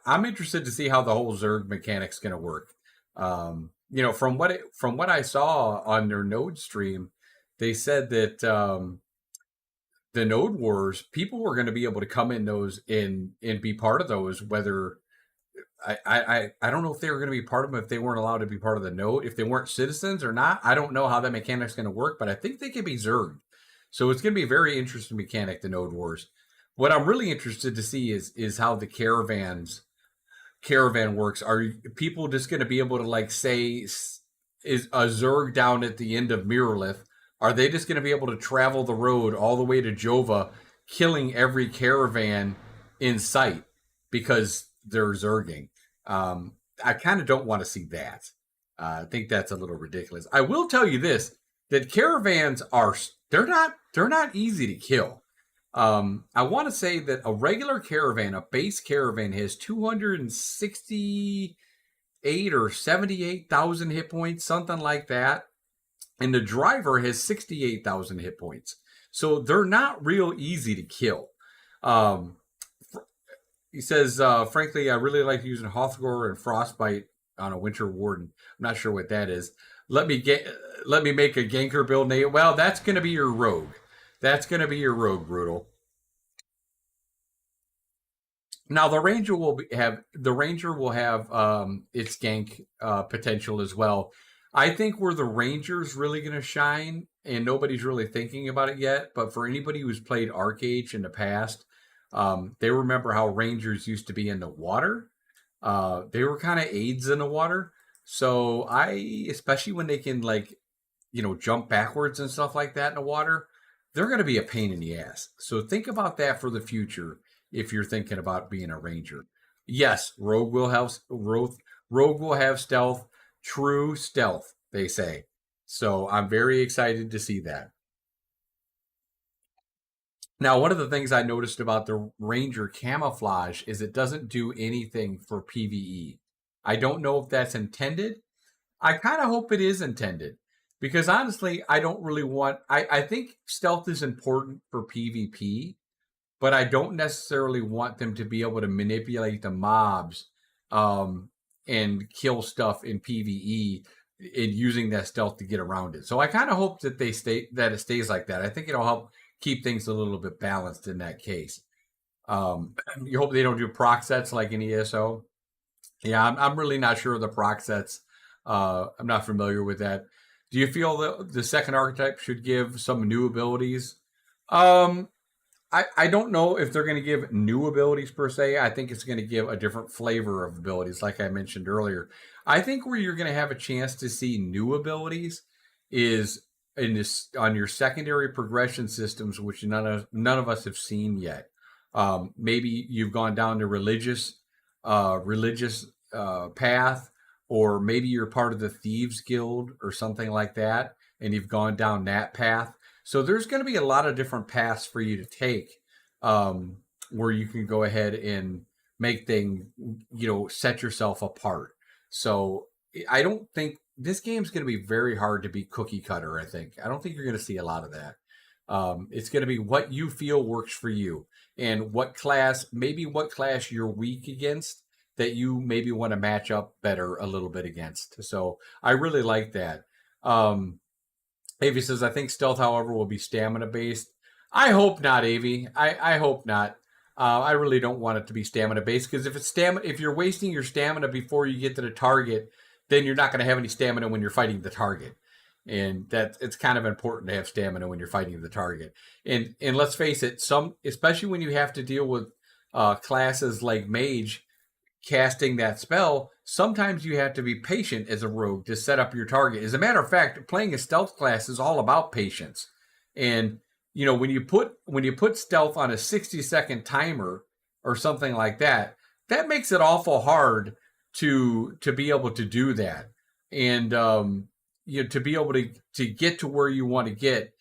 I'm interested to see how the whole Zerg mechanic's going to work. From what I saw on their Node stream, they said that the Node Wars, people were going to be able to come in those and be part of those, whether I don't know if they were going to be part of them if they weren't allowed to be part of the node, if they weren't citizens or not. I don't know how that mechanic's going to work, but I think they can be zerged. So it's going to be a very interesting mechanic, the Node Wars. What I'm really interested to see is how the caravan works. Are people just going to be able to, say, is a Zerg down at the end of Mirrorlith? Are they just going to be able to travel the road all the way to Jova, killing every caravan in sight because they're Zerging? I kind of don't want to see that. I think that's a little ridiculous. I will tell you this, that caravans they're not easy to kill. I want to say that a regular caravan, a base caravan, has 268 or 78,000 hit points, something like that. And the driver has 68,000 hit points. So they're not real easy to kill. He says, frankly, I really like using Hrothgar and Frostbite on a Winter Warden. I'm not sure what that is. Let me make a ganker build. Well, that's going to be your rogue. That's going to be your rogue, Brutal. Now the ranger will have its gank potential as well. I think where the ranger's really going to shine, and nobody's really thinking about it yet, but for anybody who's played Arcage in the past, they remember how rangers used to be in the water. They were kind of aids in the water. So especially when they can jump backwards and stuff like that in the water, they're going to be a pain in the ass. So think about that for the future if you're thinking about being a ranger. Yes, rogue will have stealth, true stealth, they say. So I'm very excited to see that. Now, one of the things I noticed about the Ranger camouflage is it doesn't do anything for PvE. I don't know if that's intended. I kind of hope it is intended. Because honestly, I don't really want... I think stealth is important for PvP, but I don't necessarily want them to be able to manipulate the mobs and kill stuff in PvE and using that stealth to get around it. So I kind of hope that it stays like that. I think it'll help keep things a little bit balanced in that case. You hope they don't do proc sets like in ESO. Yeah, I'm really not sure of the proc sets. I'm not familiar with that. Do you feel that the second archetype should give some new abilities? Um, I don't know if they're going to give new abilities per se. I think it's going to give a different flavor of abilities, like I mentioned earlier. I think where you're going to have a chance to see new abilities is in this on your secondary progression systems, which none of us have seen yet. Maybe you've gone down the religious path, or maybe you're part of the thieves guild or something like that, and you've gone down that path. So there's going to be a lot of different paths for you to take, where you can go ahead and make things, set yourself apart. So I don't think this game's going to be very hard to be cookie cutter. I don't think you're going to see a lot of that. It's going to be what you feel works for you, and maybe what class you're weak against that you maybe want to match up better a little bit against. So I really like that. Avi says, I think stealth, however, will be stamina based. I hope not, Avi. I hope not. I really don't want it to be stamina based, because if you're wasting your stamina before you get to the target, then you're not going to have any stamina when you're fighting the target. And that it's kind of important to have stamina when you're fighting the target. And let's face it, especially when you have to deal with classes like mage casting that spell, sometimes you have to be patient as a rogue to set up your target. As a matter of fact, playing a stealth class is all about patience. And when you put stealth on a 60-second timer or something like that, that makes it awful hard to be able to do that. And to be able to get to where you want to get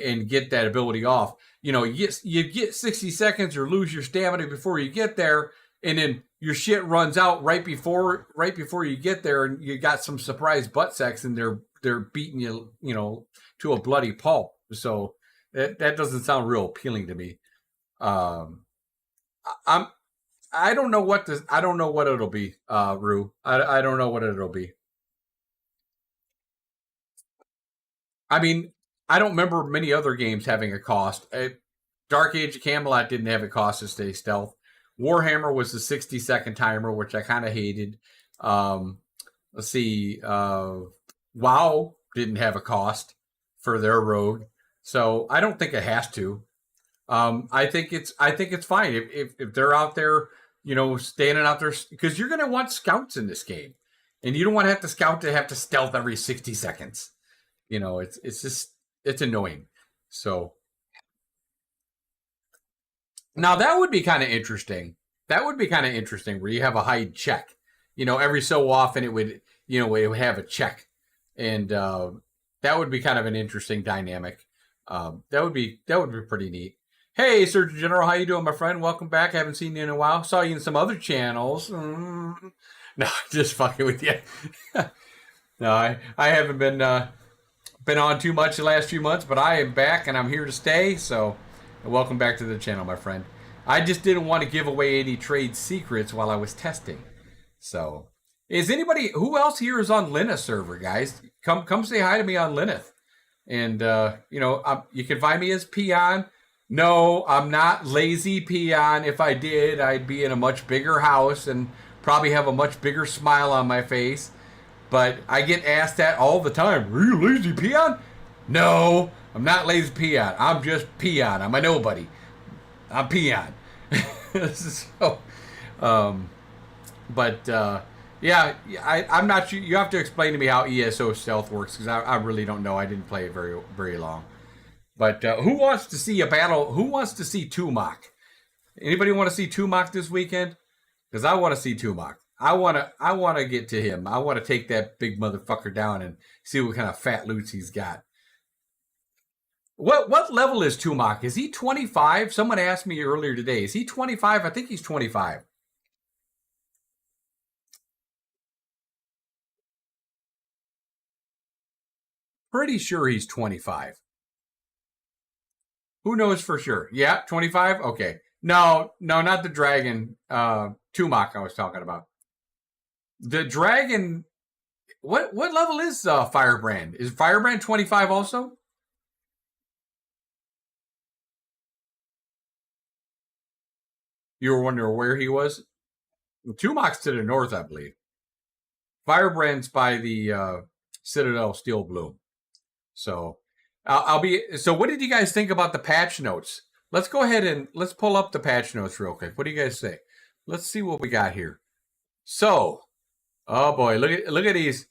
and get that ability off. You get 60 seconds or lose your stamina before you get there, and then your shit runs out right before you get there, and you got some surprise butt sex, and they're beating you, to a bloody pulp. So that doesn't sound real appealing to me. I don't know what it'll be, Rue. I don't know what it'll be. I mean, I don't remember many other games having a cost. Dark Age of Camelot didn't have a cost to stay stealth. Warhammer was the 60-second timer, which I kind of hated. Let's see. WoW didn't have a cost for their rogue, so I don't think it has to. I think it's fine if they're out there, standing out there, because you're going to want scouts in this game, and you don't want to have to stealth every 60 seconds. It's annoying. So now that would be kind of interesting. That would be kind of interesting where you have a hide check. Every so often it would have a check, and that would be kind of an interesting dynamic. That would be pretty neat. Hey, Surgeon General, how you doing, my friend? Welcome back. Haven't seen you in a while. Saw you in some other channels. No, just fucking with you. No, I haven't been on too much the last few months, but I am back and I'm here to stay. So, welcome back to the channel, my friend. I just didn't want to give away any trade secrets while I was testing. So, who else here is on Lyneth server, guys? Come say hi to me on Lyneth. And, you can find me as Peon. No, I'm not lazy Peon. If I did, I'd be in a much bigger house and probably have a much bigger smile on my face. But I get asked that all the time. Are you lazy Peon? No, I'm not lazy Peon. I'm just Peon. I'm a nobody. I'm Peon. So, yeah, I'm not sure. You have to explain to me how ESO stealth works, because I really don't know. I didn't play it very, very long. But who wants to see a battle? Who wants to see Tumak? Anybody want to see Tumak this weekend? Because I want to see Tumak. I want to get to him. I want to take that big motherfucker down and see what kind of fat loot he's got. What level is Tumak? Is he 25? Someone asked me earlier today. Is he 25? I think he's 25. Pretty sure he's 25. Who knows for sure? Yeah, 25? Okay. No, not the dragon. Tumak I was talking about. The dragon. What level is Firebrand? Is Firebrand 25 also? You were wondering where he was? Tumok's to the north, I believe. Firebrand's by the Citadel Steel Bloom. So I'll be. So what did you guys think about the patch notes? Let's go ahead and let's pull up the patch notes real quick. What do you guys say? Let's see what we got here. So, oh boy, look at these.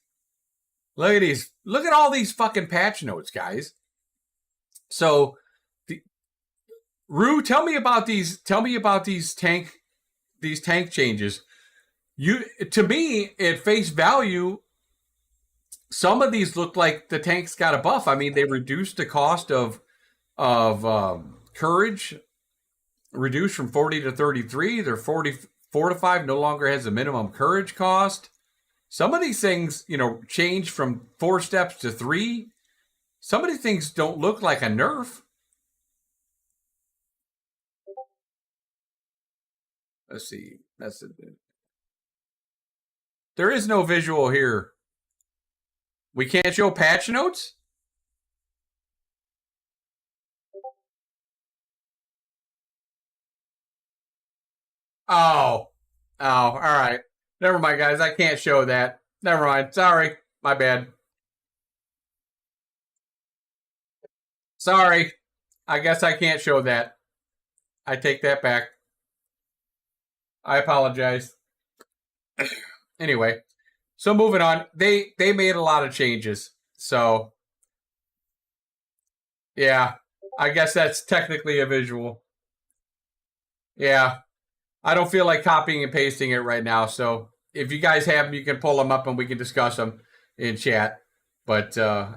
Look at these. Look at all these fucking patch notes, guys. So, Rue, tell me about these. Tell me about these tank changes. To me, at face value, some of these look like the tanks got a buff. I mean, they reduced the cost of courage, reduced from 40 to 33. They're 44 to 5. No longer has a minimum courage cost. Some of these things, change from 4 steps to 3. Some of these things don't look like a nerf. Let's see. There is no visual here. We can't show patch notes? Oh, all right. Never mind, guys. I can't show that. Never mind. Sorry. My bad. Sorry. I guess I can't show that. I take that back. I apologize. Anyway, so moving on. They made a lot of changes. So, yeah. I guess that's technically a visual. Yeah. I don't feel like copying and pasting it right now. So if you guys have them, you can pull them up and we can discuss them in chat. But I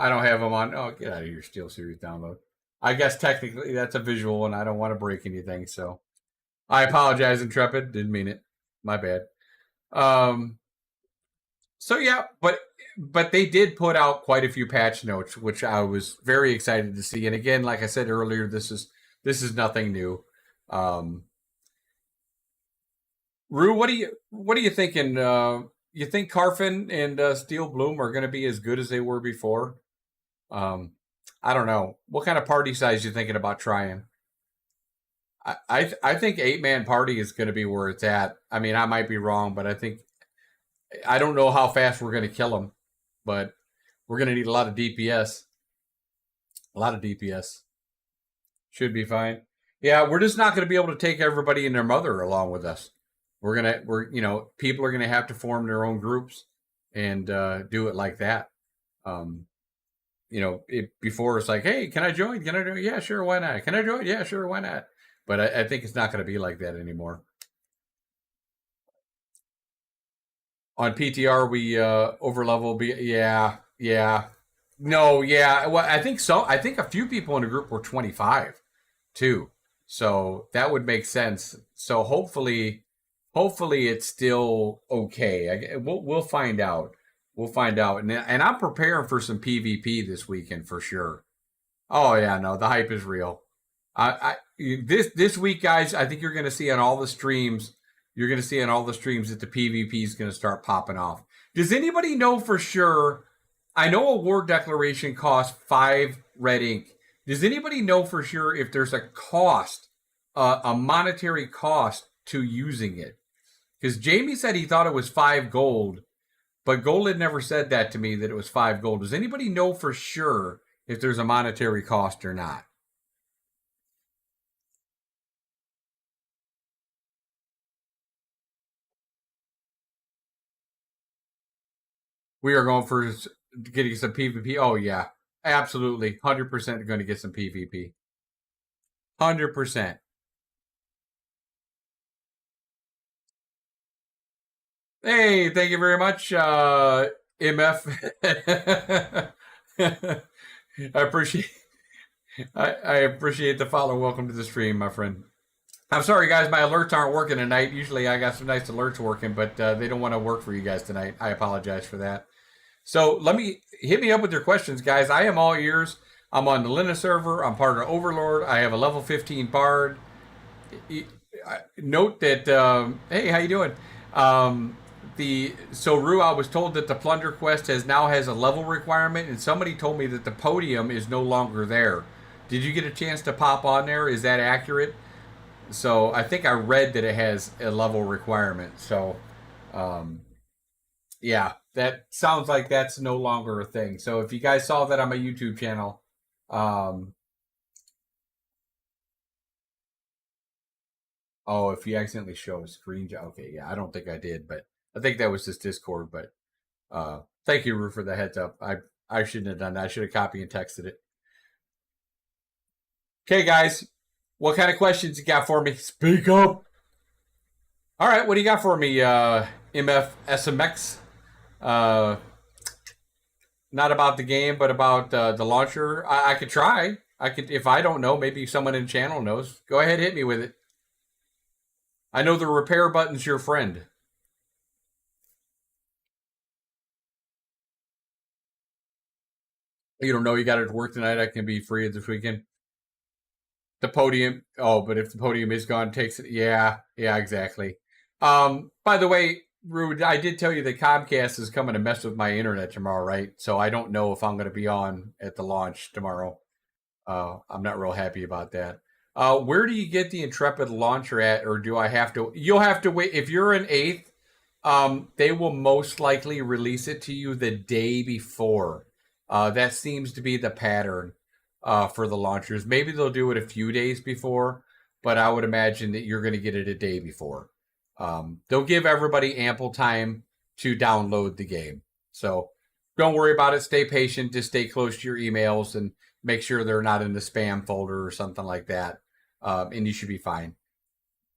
don't have them on. Oh, get out of here, Steel Series download. I guess technically that's a visual and I don't want to break anything. So I apologize, Intrepid. Didn't mean it. My bad. So yeah, but they did put out quite a few patch notes, which I was very excited to see. And again, like I said earlier, this is nothing new. Rue, what are you thinking? You think Carfin and Steel Bloom are going to be as good as they were before? I don't know. What kind of party size you thinking about trying? I think 8-man party is going to be where it's at. I mean, I might be wrong, but I don't know how fast we're going to kill them, but we're going to need a lot of DPS. A lot of DPS. Should be fine. Yeah, we're just not going to be able to take everybody and their mother along with us. People are gonna have to form their own groups and do it like that. Before it's like, hey, can I join? Can I join? Yeah, sure, why not? Can I join? Yeah, sure, why not? But I think it's not going to be like that anymore. On PTR, we overlevel. Yeah. No, yeah. Well, I think so. I think a few people in the group were 25, too. So that would make sense. So hopefully it's still okay. We'll find out. We'll find out. And I'm preparing for some PvP this weekend for sure. Oh yeah, no, the hype is real. This week, guys, I think you're going to see on all the streams. You're going to see on all the streams that the PvP is going to start popping off. Does anybody know for sure? I know a war declaration costs 5 red ink. Does anybody know for sure if there's a cost, a monetary cost to using it? Because Jamie said he thought it was 5 gold, but Gold had never said that to me, that it was 5 gold. Does anybody know for sure if there's a monetary cost or not? We are going for getting some PvP. Oh, yeah. Absolutely. 100% going to get some PvP. 100%. Hey, thank you very much, MF. I appreciate the follow. Welcome to the stream, my friend. I'm sorry, guys. My alerts aren't working tonight. Usually I got some nice alerts working, but they don't want to work for you guys tonight. I apologize for that. So hit me up with your questions, guys. I am all ears. I'm on the Lyneth server. I'm part of Overlord. I have a level 15 Bard. Note that, hey, how you doing? Rue, I was told that the Plunder Quest now has a level requirement, and somebody told me that the podium is no longer there. Did you get a chance to pop on there? Is that accurate? So I think I read that it has a level requirement. So, um, yeah, that sounds like that's no longer a thing. So if you guys saw that on my YouTube channel, um, oh, if you accidentally show a screen, okay, yeah, I don't think I did, but I think that was just Discord. But thank you, Rue, for the heads up. I shouldn't have done that. I should have copied and texted it. Okay, guys, what kind of questions you got for me? Speak up. All right, what do you got for me, MF SMX? Uh, not about the game, but about the launcher. I could try. I could, if I don't know, maybe someone in the channel knows. Go ahead, hit me with it. I know the repair button's your friend. You don't know you got it to work tonight. I can be free this weekend. The podium. Oh, but if the podium is gone, takes it. Yeah, exactly. By the way, Rude, I did tell you that Comcast is coming to mess with my internet tomorrow, right? So I don't know if I'm going to be on at the launch tomorrow. I'm not real happy about that. Where do you get the Intrepid launcher at, or do I have to? You'll have to wait. If you're an eighth, they will most likely release it to you the day before. That seems to be the pattern for the launchers. Maybe they'll do it a few days before, but I would imagine that you're going to get it a day before. They'll give everybody ample time to download the game. So don't worry about it. Stay patient. Just stay close to your emails and make sure they're not in the spam folder or something like that. And you should be fine.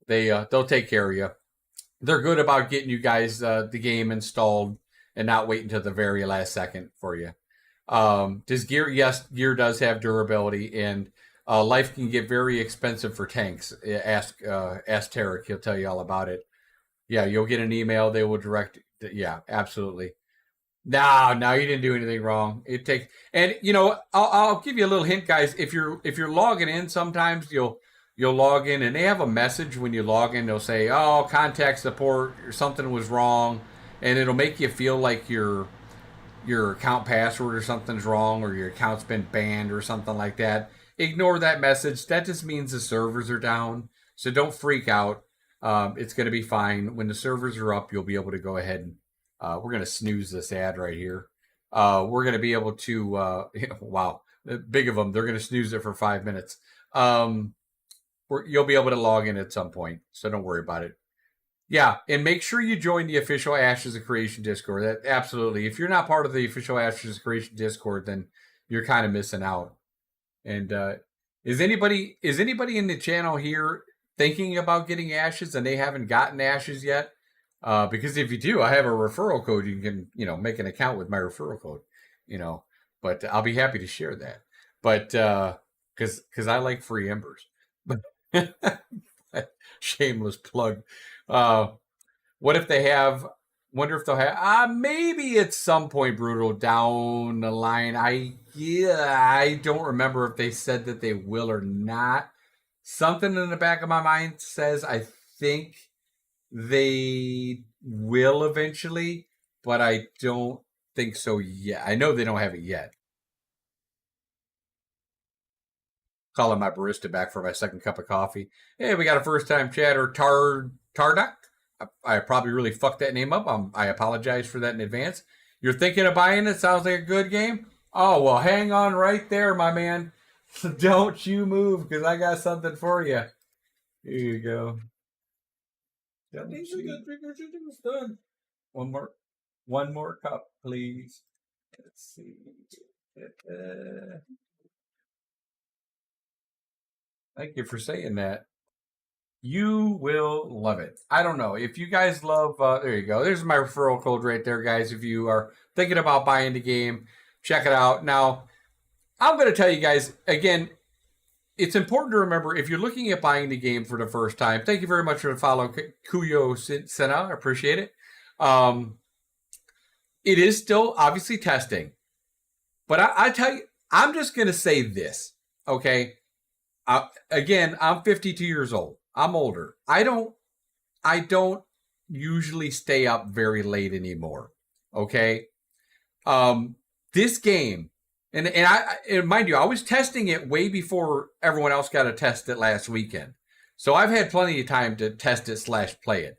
They'll take care of you. They're good about getting you guys the game installed and not waiting until the very last second for you. Does gear? Yes, gear does have durability, and life can get very expensive for tanks. Ask Tarek; he'll tell you all about it. Yeah, you'll get an email. They will direct. Yeah, absolutely. No, you didn't do anything wrong. It takes, and I'll give you a little hint, guys. If you're logging in, sometimes you'll log in, and they have a message when you log in. They'll say, "Oh, contact support," or something was wrong, and it'll make you feel like your account password or something's wrong, or your account's been banned or something like that. Ignore that message. That just means the servers are down. So don't freak out. It's going to be fine. When the servers are up, you'll be able to go ahead and we're going to snooze this ad right here. We're going to be able to, wow, big of them. They're going to snooze it for 5 minutes. You'll be able to log in at some point. So don't worry about it. Yeah, and make sure you join the official Ashes of Creation Discord. That absolutely. If you're not part of the official Ashes of Creation Discord, then you're kind of missing out. And is anybody in the channel here thinking about getting Ashes and they haven't gotten Ashes yet? Because if you do, I have a referral code. You can make an account with my referral code. But I'll be happy to share that. But because I like free embers. Shameless plug. What if they have? Wonder if they'll have. Maybe at some point, Brutal, down the line. I don't remember if they said that they will or not. Something in the back of my mind says I think they will eventually, but I don't think so yet. I know they don't have it yet. Calling my barista back for my second cup of coffee. Hey, we got a first time chatter, Tardak. I probably really fucked that name up. I apologize for that in advance. You're thinking of buying it? Sounds like a good game. Oh, well, hang on right there, my man. Don't you move, because I got something for you. Here you go. I think we got trick or treating was done. One more cup, please. Let's see. Thank you for saying that. You will love it. I don't know. If you guys love, there you go. There's my referral code right there, guys. If you are thinking about buying the game, check it out. Now, I'm going to tell you guys, again, it's important to remember if you're looking at buying the game for the first time, thank you very much for the follow, Kuyo Sena. I appreciate it. It is still obviously testing. But I tell you, I'm just going to say this, okay? Again, I'm 52 years old. I'm older. I don't usually stay up very late anymore. Okay. This game, and mind you, I was testing it way before everyone else got to test it last weekend. So I've had plenty of time to test it / play it.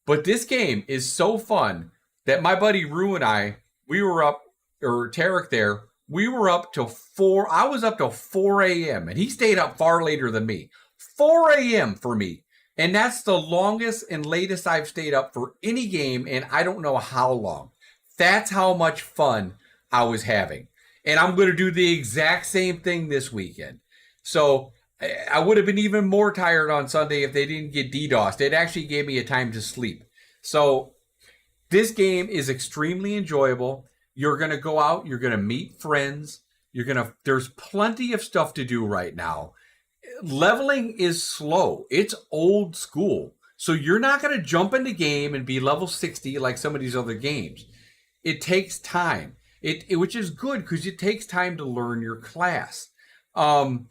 But this game is so fun that my buddy Rue and I, we were up, or Tarek there, we were up till 4. I was up till 4 a.m. and he stayed up far later than me. 4 a.m. for me. And that's the longest and latest I've stayed up for any game, and I don't know how long. That's how much fun I was having. And I'm going to do the exact same thing this weekend. So I would have been even more tired on Sunday if they didn't get DDoSed. It actually gave me a time to sleep. So this game is extremely enjoyable. You're going to go out. You're going to meet friends. There's plenty of stuff to do right now. Leveling is slow. It's old school. So you're not going to jump in the game and be level 60 like some of these other games. It takes time. Which is good because it takes time to learn your class. And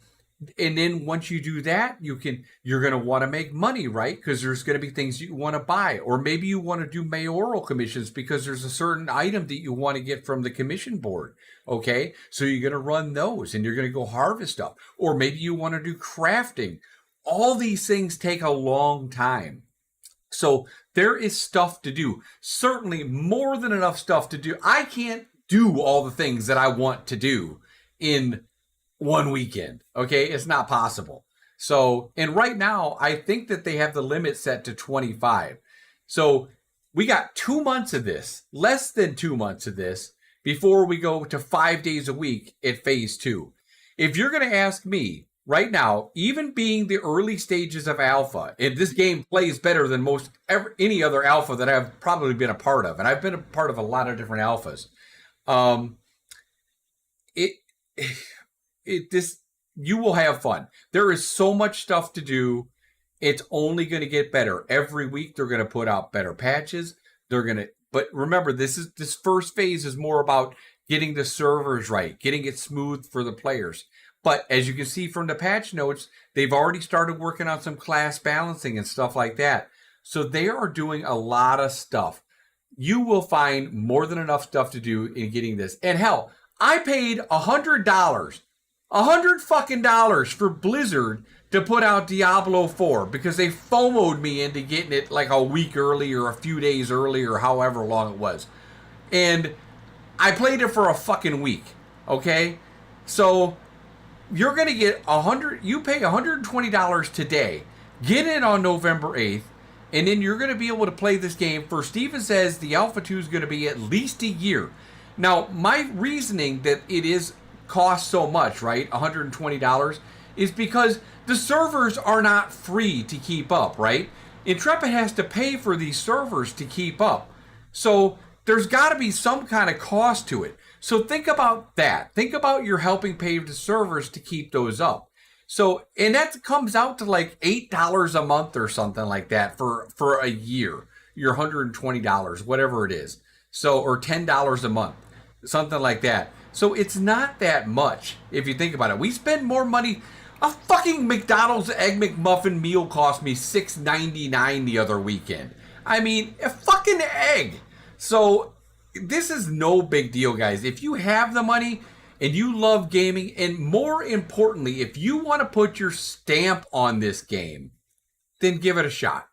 then once you do that, you're going to want to make money, right? Because there's going to be things you want to buy. Or maybe you want to do mayoral commissions because there's a certain item that you want to get from the commission board. Okay? So you're going to run those and you're going to go harvest stuff. Or maybe you want to do crafting. All these things take a long time. So there is stuff to do. Certainly more than enough stuff to do. I can't do all the things that I want to do in one weekend. Okay, it's not possible. So, and right now, I think that they have the limit set to 25. So we got 2 months of this, less than 2 months of this, before we go to 5 days a week at phase 2. If you're going to ask me right now, even being the early stages of alpha, if this game plays better than any other alpha that I've probably been a part of, and I've been a part of a lot of different alphas, you will have fun. There is so much stuff to do. It's only going to get better. Every week they're going to put out better patches. But remember, this first phase is more about getting the servers right, getting it smooth for the players. But as you can see from the patch notes, they've already started working on some class balancing and stuff like that. So they are doing a lot of stuff. You will find more than enough stuff to do in getting this. And hell, I paid $100, $100 for Blizzard to put out Diablo 4 because they FOMO'd me into getting it like a week early or a few days early or however long it was. And I played it for a fucking week, okay? So you're going to get you pay $120 today, get in on November 8th, and then you're going to be able to play this game for, Steven says, the Alpha 2 is going to be at least a year. Now, my reasoning that it costs so much, right, $120, is because the servers are not free to keep up, right? Intrepid has to pay for these servers to keep up. So there's got to be some kind of cost to it. So think about that. Think about your helping pay the servers to keep those up. So, and that comes out to like $8 a month or something like that for a year. Your $120, whatever it is. So, or $10 a month, something like that. So it's not that much if you think about it. We spend more money. A fucking McDonald's Egg McMuffin meal cost me $6.99 the other weekend. I mean, a fucking egg. So this is no big deal, guys. If you have the money and you love gaming, and more importantly, if you want to put your stamp on this game, then give it a shot.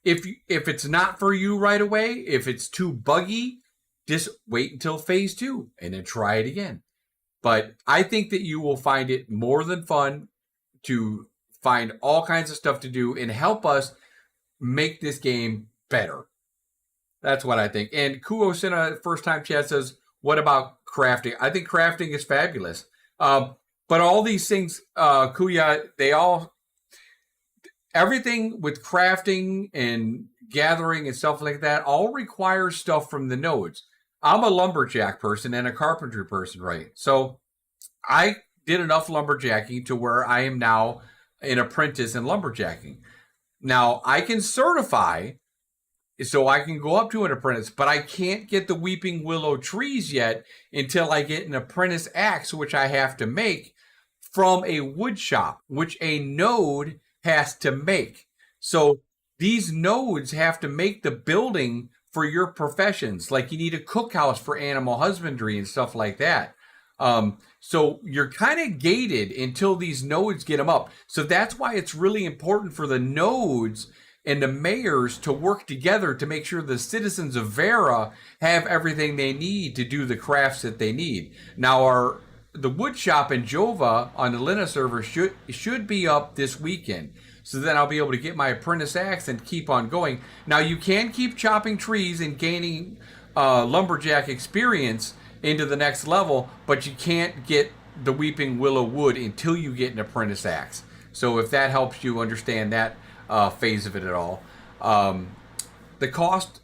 If it's not for you right away, if it's too buggy, just wait until phase 2 and then try it again. But I think that you will find it more than fun to find all kinds of stuff to do and help us make this game better. That's what I think. And Kuo Sina, first time chat, says, what about crafting? I think crafting is fabulous. But all these things, Kuya, everything with crafting and gathering and stuff like that all requires stuff from the nodes. I'm a lumberjack person and a carpentry person, right? So I did enough lumberjacking to where I am now an apprentice in lumberjacking. Now, I can certify, so I can go up to an apprentice, but I can't get the weeping willow trees yet until I get an apprentice axe, which I have to make from a wood shop, which a node has to make. So these nodes have to make the building for your professions. Like you need a cookhouse for animal husbandry and stuff like that. So you're kind of gated until these nodes get them up. So that's why it's really important for the nodes and the mayors to work together to make sure the citizens of Vera have everything they need to do the crafts that they need. Now, the wood shop in Jova on the Lyneth server should be up this weekend. So then I'll be able to get my apprentice axe and keep on going. Now you can keep chopping trees and gaining lumberjack experience into the next level, but you can't get the Weeping Willow wood until you get an apprentice axe. So if that helps you understand that phase of it at all, the cost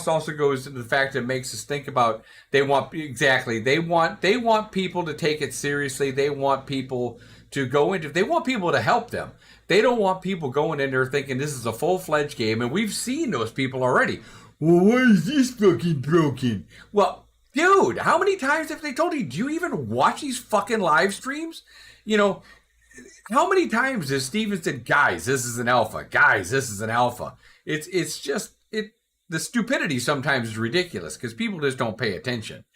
also goes to the fact that it makes us think about they want people to take it seriously. They want people to they want people to help them. They don't want people going in there thinking this is a full-fledged game, and we've seen those people already. Well, why is this fucking broken? Well, dude, how many times have they told you? Do you even watch these fucking live streams? You know, how many times has Steven said, guys, this is an alpha. Guys, this is an alpha. It's just the stupidity sometimes is ridiculous because people just don't pay attention.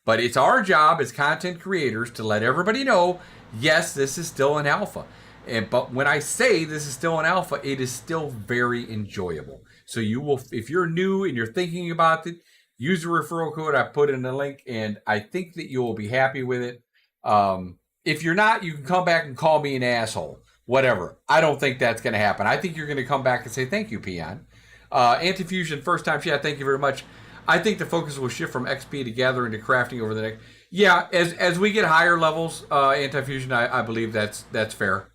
But it's our job as content creators to let everybody know, yes, this is still an alpha. But when I say this is still an alpha, it is still very enjoyable. So you will, if you're new and you're thinking about it, use the referral code I put in the link, and I think that you will be happy with it. If you're not, you can come back and call me an asshole. Whatever. I don't think that's going to happen. I think you're going to come back and say, thank you, Peon. Antifusion, first time chat, thank you very much. I think the focus will shift from XP to gathering to crafting over the next. Yeah, as we get higher levels, Antifusion, I believe that's fair.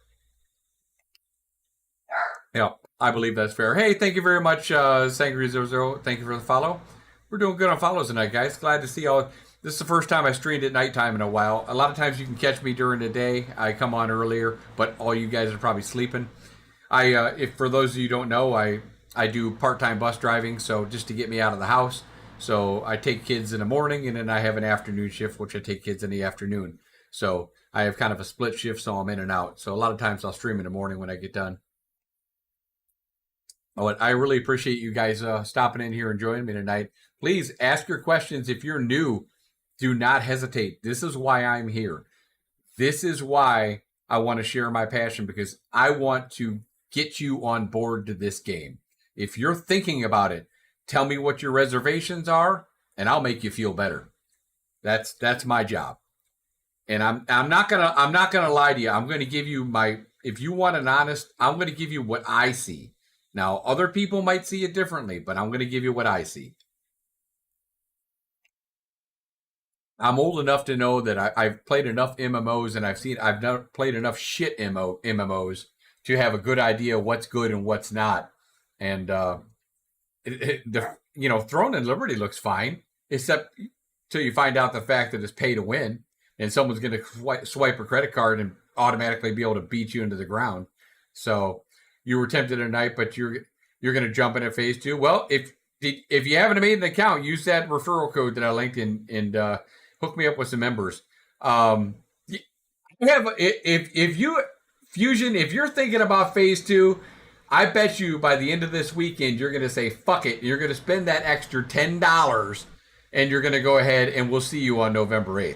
Yeah, I believe that's fair. Hey, thank you very much, Sangria00. Thank you for the follow. We're doing good on follows tonight, guys. Glad to see y'all. This is the first time I streamed at nighttime in a while. A lot of times you can catch me during the day. I come on earlier, but all you guys are probably sleeping. If for those of you who don't know, I do part-time bus driving, so just to get me out of the house. So I take kids in the morning, and then I have an afternoon shift, which I take kids in the afternoon. So I have kind of a split shift, so I'm in and out. So a lot of times I'll stream in the morning when I get done. But I really appreciate you guys stopping in here and joining me tonight. Please ask your questions. If you're new, do not hesitate. This is why I'm here. This is why I want to share my passion, because I want to get you on board to this game. If you're thinking about it, tell me what your reservations are, and I'll make you feel better. That's my job. And I'm not gonna lie to you. I'm gonna give you if you want an honest, I'm gonna give you what I see. Now, other people might see it differently, but I'm gonna give you what I see. I'm old enough to know that I've played enough MMOs, and I've played enough shit MMOs to have a good idea what's good and what's not. And Throne and Liberty looks fine, except till you find out the fact that it's pay to win, and someone's going to swipe a credit card and automatically be able to beat you into the ground. So you were tempted tonight, but you're going to jump in at phase 2. Well, if you haven't made an account, use that referral code that I linked in and hook me up with some members. If you're thinking about phase 2, I bet you by the end of this weekend, you're going to say, fuck it. You're going to spend that extra $10 and you're going to go ahead, and we'll see you on November 8th.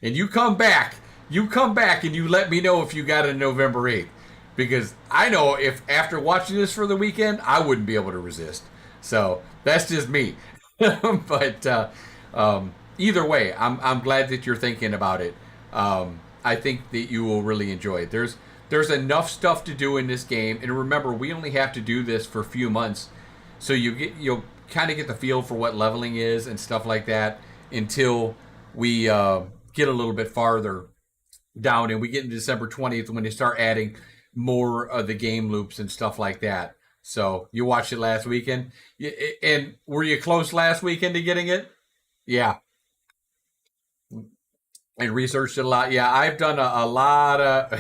And you come back and you let me know if you got it November 8th. Because I know if after watching this for the weekend, I wouldn't be able to resist. So that's just me. But either way, I'm glad that you're thinking about it. I think that you will really enjoy it. There's enough stuff to do in this game, and remember, we only have to do this for a few months, so you'll kind of get the feel for what leveling is and stuff like that until we get a little bit farther down, and we get into December 20th when they start adding more of the game loops and stuff like that. So you watched it last weekend, and were you close last weekend to getting it? Yeah. And researched it a lot. Yeah, I've done a lot of.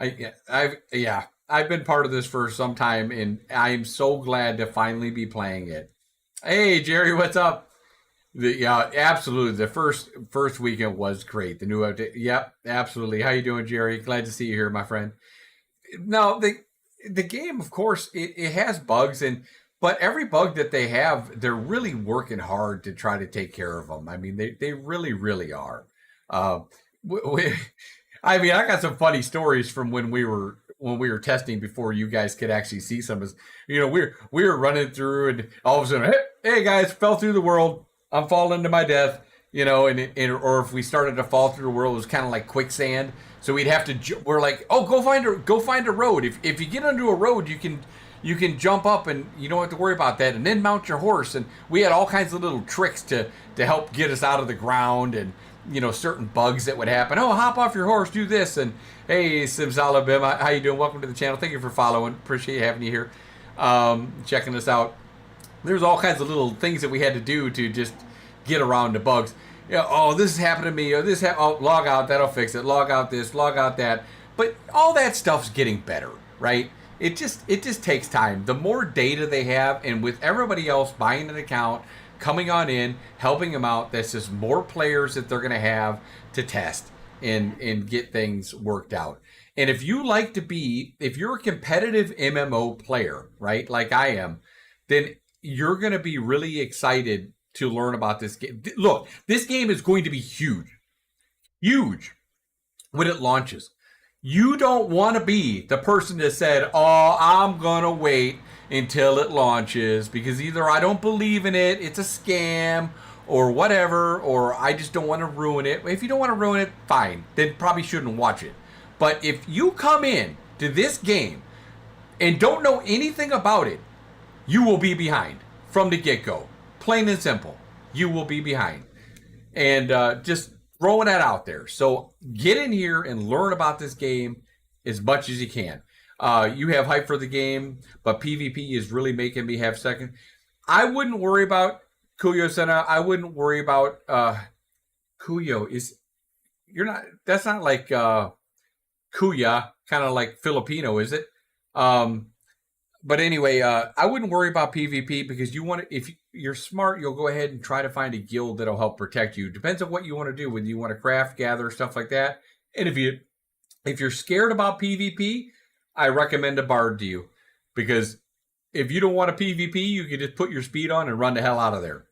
I've been part of this for some time, and I'm so glad to finally be playing it. Hey, Jerry, what's up? Yeah, absolutely. The first weekend was great. The new update. Yep, absolutely. How you doing, Jerry? Glad to see you here, my friend. No, the game, of course, it has bugs, but every bug that they have, they're really working hard to try to take care of them. I mean, they really, really are. Uh, we, I mean, I got some funny stories from when we were testing before you guys could actually see some. You know, we were running through, and all of a sudden, hey guys, fell through the world. I'm falling to my death. You know, or if we started to fall through the world, it was kind of like quicksand. So we'd have to. We're like, oh, go find a road. If you get onto a road, you can jump up and you don't have to worry about that, and then mount your horse. And we had all kinds of little tricks to help get us out of the ground, and you know, certain bugs that would happen. Oh, hop off your horse, do this. And hey, Simsalabim, how you doing? Welcome to the channel. Thank you for following. Appreciate having you here, checking us out. There's all kinds of little things that we had to do to just get around the bugs. You know, oh, this happened to me. Or this, oh, log out, that'll fix it. Log out this, log out that. But all that stuff's getting better, right? It just takes time. The more data they have, and with everybody else buying an account, coming on in, helping them out, that's just more players that they're going to have to test and get things worked out. And if you like to be, if you're a competitive MMO player, right, like I am, then you're going to be really excited to learn about this game. Look, this game is going to be huge when it launches. You don't want to be the person that said, oh, I'm going to wait until it launches because either I don't believe in it, it's a scam, or whatever, or I just don't want to ruin it. If you don't want to ruin it, fine. Then probably shouldn't watch it. But if you come in to this game and don't know anything about it, you will be behind from the get-go. Plain and simple. You will be behind. And just throwing that out there. So get in here and learn about this game as much as you can. You have hype for the game, but PvP is really making me have second. I wouldn't worry about Kuyo Sena. I wouldn't worry about Kuyo. That's not like Kuya, kind of like Filipino, is it? But anyway, I wouldn't worry about PvP because if you're smart, you'll go ahead and try to find a guild that'll help protect you. Depends on what you want to do, whether you want to craft, gather, stuff like that. And if you're scared about PvP, I recommend a bard to you, because if you don't want a PvP, you can just put your speed on and run the hell out of there.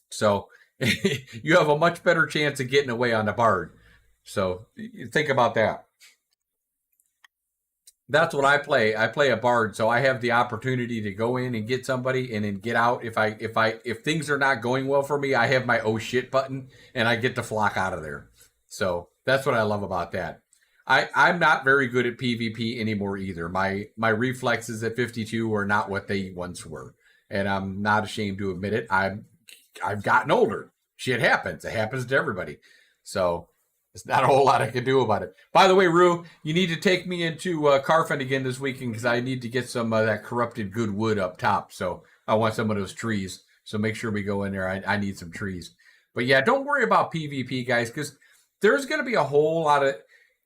So you have a much better chance of getting away on the bard. So think about that. That's what I play. I play a bard, so I have the opportunity to go in and get somebody and then get out. If things are not going well for me, I have my oh shit button and I get to flock out of there. So that's what I love about that. I'm not very good at PvP anymore either. My reflexes at 52 are not what they once were, and I'm not ashamed to admit it. I've gotten older. Shit happens. It happens to everybody. So there's not a whole lot I can do about it. By the way, Rue, you need to take me into Carfen again this weekend because I need to get some of that corrupted good wood up top. So I want some of those trees. So make sure we go in there. I need some trees. But yeah, don't worry about PvP, guys, because there's going to be a whole lot of...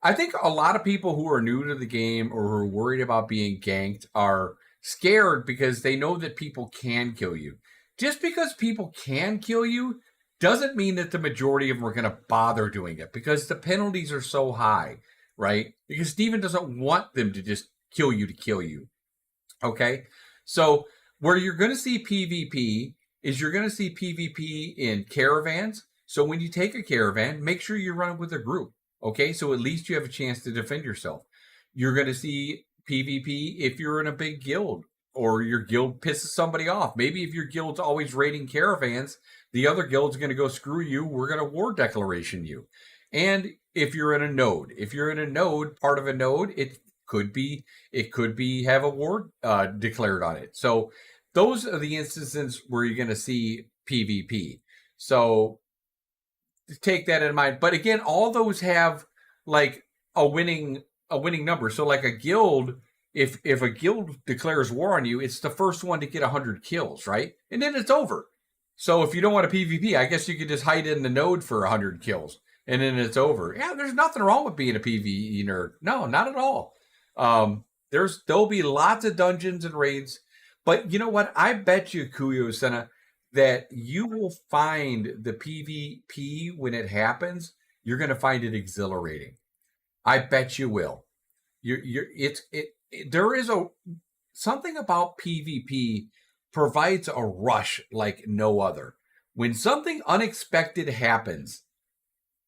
I think a lot of people who are new to the game or who are worried about being ganked are scared because they know that people can kill you. Just because people can kill you doesn't mean that the majority of them are going to bother doing it, because the penalties are so high, right? Because Steven doesn't want them to just kill you. Okay? So where you're going to see PvP is you're going to see PvP in caravans. So when you take a caravan, make sure you run it with a group. Okay? So at least you have a chance to defend yourself. You're going to see PvP if you're in a big guild or your guild pisses somebody off. Maybe if your guild's always raiding caravans, the other guild's going to go, screw you, we're going to war declaration you. And if you're in a node, part of a node, it could be have a war declared on it. So those are the instances where you're going to see PvP. So take that in mind. But again, all those have like a winning number. So like a guild, if a guild declares war on you, it's the first one to get 100 kills, right? And then it's over. So if you don't want a PvP, I guess you could just hide in the node for 100 kills, and then it's over. Yeah, there's nothing wrong with being a PvE nerd. No, not at all. There'll be lots of dungeons and raids, but you know what? I bet you, Kuyo Sena, that you will find the PvP when it happens. You're going to find it exhilarating. I bet you will. There is something about PvP provides a rush like no other. When something unexpected happens,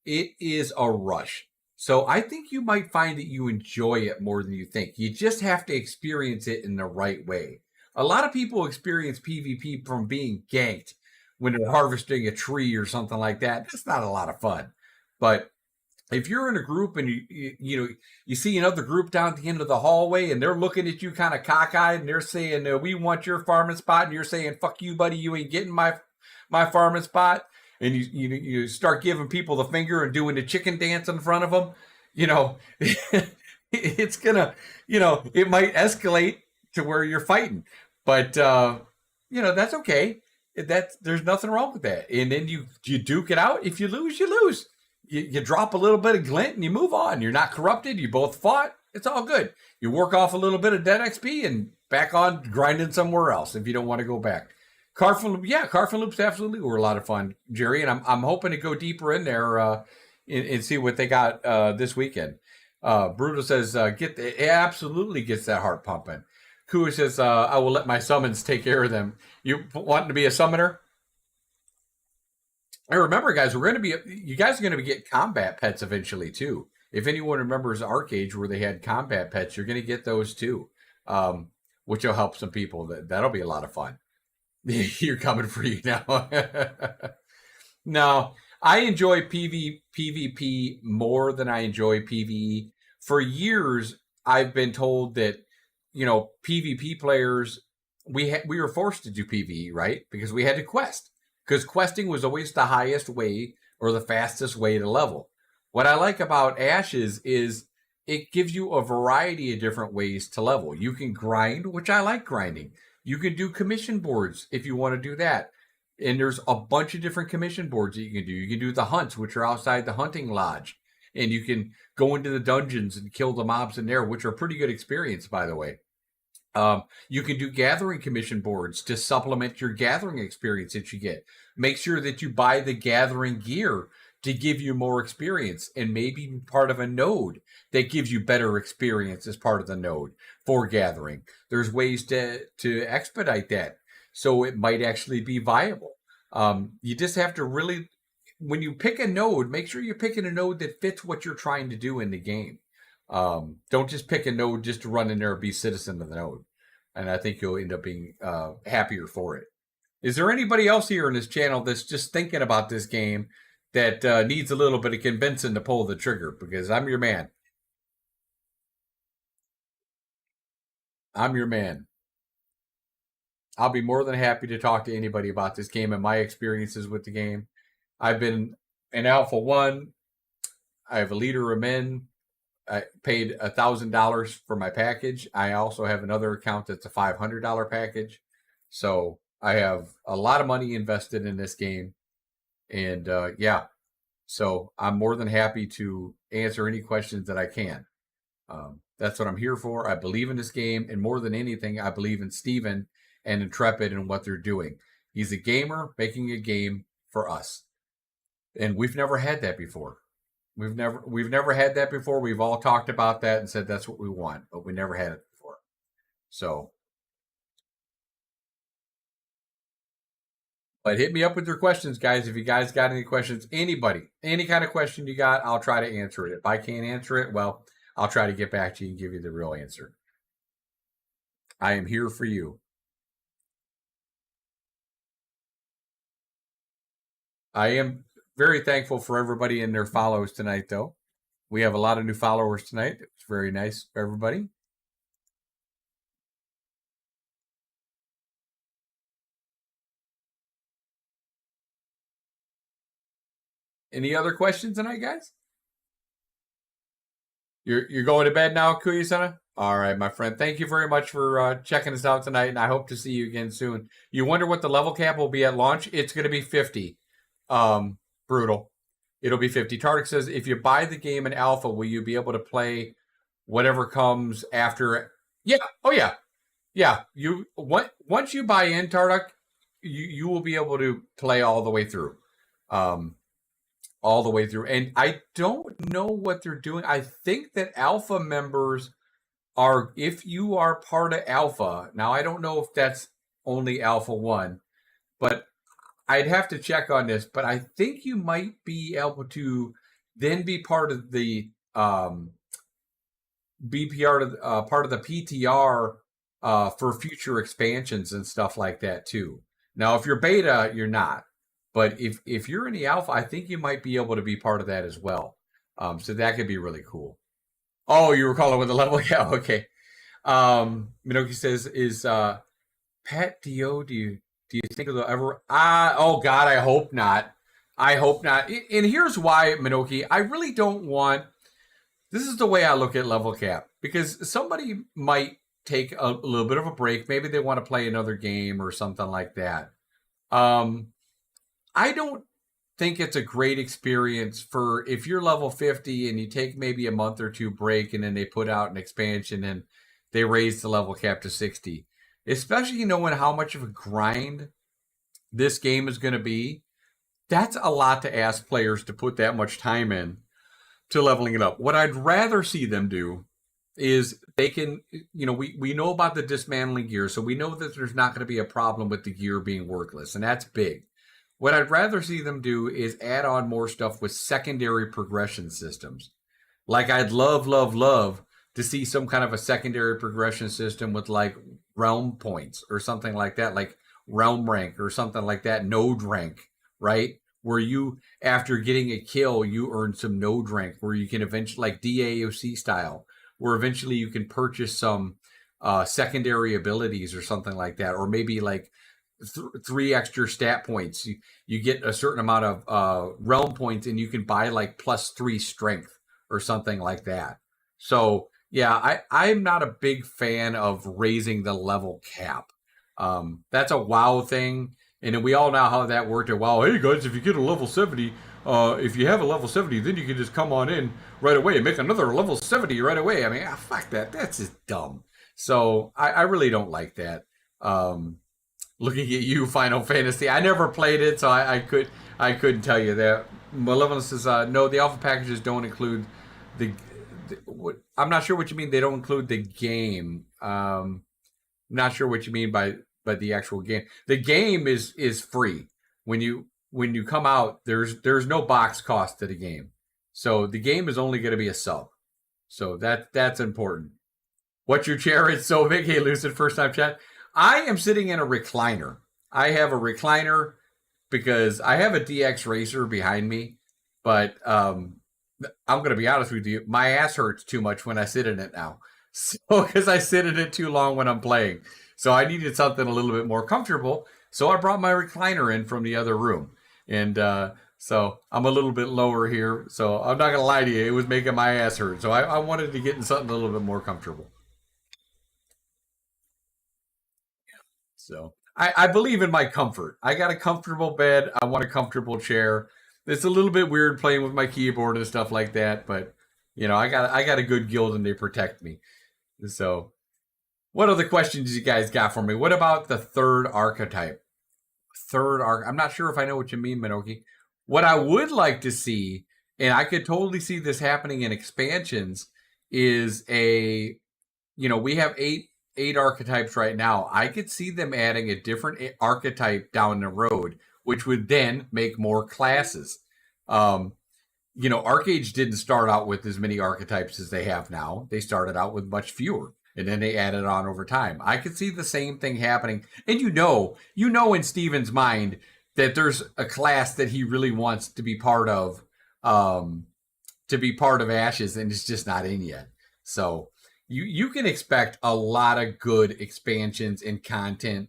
it is a rush. So I think you might find that you enjoy it more than you think. You just have to experience it in the right way. A lot of people experience PvP from being ganked when they're harvesting a tree or something like that. That's not a lot of fun. But if you're in a group and you see another group down at the end of the hallway and they're looking at you kind of cockeyed and they're saying we want your farming spot, and you're saying fuck you buddy, you ain't getting my farming spot, and you start giving people the finger and doing the chicken dance in front of them, it's gonna, it might escalate to where you're fighting, but that's okay. There's nothing wrong with that. And then you duke it out. If you lose, you lose. You drop a little bit of glint and you move on. You're not corrupted. You both fought. It's all good. You work off a little bit of dead XP and back on grinding somewhere else if you don't want to go back. Carfin loops absolutely were a lot of fun, Jerry, and I'm hoping to go deeper in there and see what they got this weekend. Brutal says it absolutely gets that heart pumping. Kua says I will let my summons take care of them. You wanting to be a summoner? And remember, guys, you guys are going to be getting combat pets eventually too. If anyone remembers Arcade where they had combat pets, you're going to get those too, which will help some people. That'll be a lot of fun. You're coming for you now. No, I enjoy PvP more than I enjoy PvE. For years, I've been told that PvP players we were forced to do PvE, right? Because we had to quest. Because questing was always the highest way or the fastest way to level. What I like about Ashes is it gives you a variety of different ways to level. You can grind, which I like grinding. You can do commission boards if you want to do that. And there's a bunch of different commission boards that you can do. You can do the hunts, which are outside the hunting lodge. And you can go into the dungeons and kill the mobs in there, which are a pretty good experience, by the way. You can do gathering commission boards to supplement your gathering experience that you get. Make sure that you buy the gathering gear to give you more experience, and maybe be part of a node that gives you better experience as part of the node for gathering. There's ways to expedite that, so it might actually be viable. You just have to really, when you pick a node, make sure you're picking a node that fits what you're trying to do in the game. Don't just pick a node just to run in there and be citizen of the node. And I think you'll end up being happier for it. Is there anybody else here in this channel that's just thinking about this game that needs a little bit of convincing to pull the trigger? Because I'm your man. I'm your man. I'll be more than happy to talk to anybody about this game and my experiences with the game. I've been in Alpha 1. I have a leader of men. I paid $1,000 for my package. I also have another account that's a $500 package. So I have a lot of money invested in this game. And so I'm more than happy to answer any questions that I can. That's what I'm here for. I believe in this game. And more than anything, I believe in Steven and Intrepid and what they're doing. He's a gamer making a game for us. And we've never had that before. We've never had that before. We've all talked about that and said that's what we want, but we never had it before. So, but hit me up with your questions, guys. If you guys got any questions, anybody, any kind of question you got, I'll try to answer it. If I can't answer it, well, I'll try to get back to you and give you the real answer. I am here for you. I am very thankful for everybody and their follows tonight, though. We have a lot of new followers tonight. It's very nice for everybody. Any other questions tonight, guys? You're going to bed now, Kuyasana? All right, my friend. Thank you very much for checking us out tonight, and I hope to see you again soon. You wonder what the level cap will be at launch? It's going to be 50. Brutal. It'll be 50. Tardik says, if you buy the game in alpha, will you be able to play whatever comes after? Yeah. Oh, yeah. Yeah. Once you buy in, Tardik, you will be able to play all the way through. All the way through. And I don't know what they're doing. I think that alpha members are, if you are part of alpha, now I don't know if that's only alpha 1, but I'd have to check on this, but I think you might be able to then be part of the part of the PTR for future expansions and stuff like that too. Now, if you're beta, you're not, but if you're in the alpha, I think you might be able to be part of that as well. So that could be really cool. Oh, you were calling with a level? Yeah, okay. Minoki says, "Is Pat Dio? Do you think it'll ever? Oh God, I hope not. I hope not. And here's why, Minoki. I really don't want. This is the way I look at level cap because somebody might take a little bit of a break. Maybe they want to play another game or something like that. I don't think it's a great experience for if you're level 50 and you take maybe a month or two break and then they put out an expansion and they raise the level cap to 60. Especially knowing how much of a grind this game is going to be. That's a lot to ask players to put that much time in to leveling it up. What I'd rather see them do is they can, we know about the dismantling gear, so we know that there's not going to be a problem with the gear being worthless, and that's big. What I'd rather see them do is add on more stuff with secondary progression systems. Like I'd love to see some kind of a secondary progression system with like realm points or something like that, like realm rank or something like that, node rank, right? Where you, after getting a kill, you earn some node rank where you can eventually, like DAOC style, where eventually you can purchase some secondary abilities or something like that. Or maybe like 3 extra stat points. You get a certain amount of realm points and you can buy like +3 strength or something like that. So yeah, I'm not a big fan of raising the level cap. That's a WoW thing. And we all know how that worked at WoW. Hey guys, if you get a level 70, if you have a level 70, then you can just come on in right away and make another level 70 right away. I mean, fuck that. That's just dumb. So I really don't like that. Looking at you, Final Fantasy. I never played it, so I couldn't tell you that. Malevolence says, no, the alpha packages don't include what, I'm not sure what you mean. They don't include the game. Not sure what you mean by the actual game. The game is free when you come out. There's no box cost to the game, so the game is only going to be a sub. So that's important. What's your chair? It's so big. Hey, Lucid, first time chat. I am sitting in a recliner. I have a recliner because I have a DX Racer behind me, but I'm going to be honest with you. My ass hurts too much when I sit in it now. So, because I sit in it too long when I'm playing. So I needed something a little bit more comfortable. So I brought my recliner in from the other room. And so I'm a little bit lower here. So I'm not going to lie to you. It was making my ass hurt. So I wanted to get in something a little bit more comfortable. So I believe in my comfort. I got a comfortable bed. I want a comfortable chair. It's a little bit weird playing with my keyboard and stuff like that. But, I got a good guild and they protect me. So what other questions you guys got for me? What about the third archetype? I'm not sure if I know what you mean, Minoki. What I would like to see, and I could totally see this happening in expansions, is we have eight archetypes right now. I could see them adding a different archetype down the road, which would then make more classes. Arcade didn't start out with as many archetypes as they have now. They started out with much fewer. And then they added on over time. I could see the same thing happening. And you know in Steven's mind that there's a class that he really wants to be part of Ashes, and it's just not in yet. So you can expect a lot of good expansions and content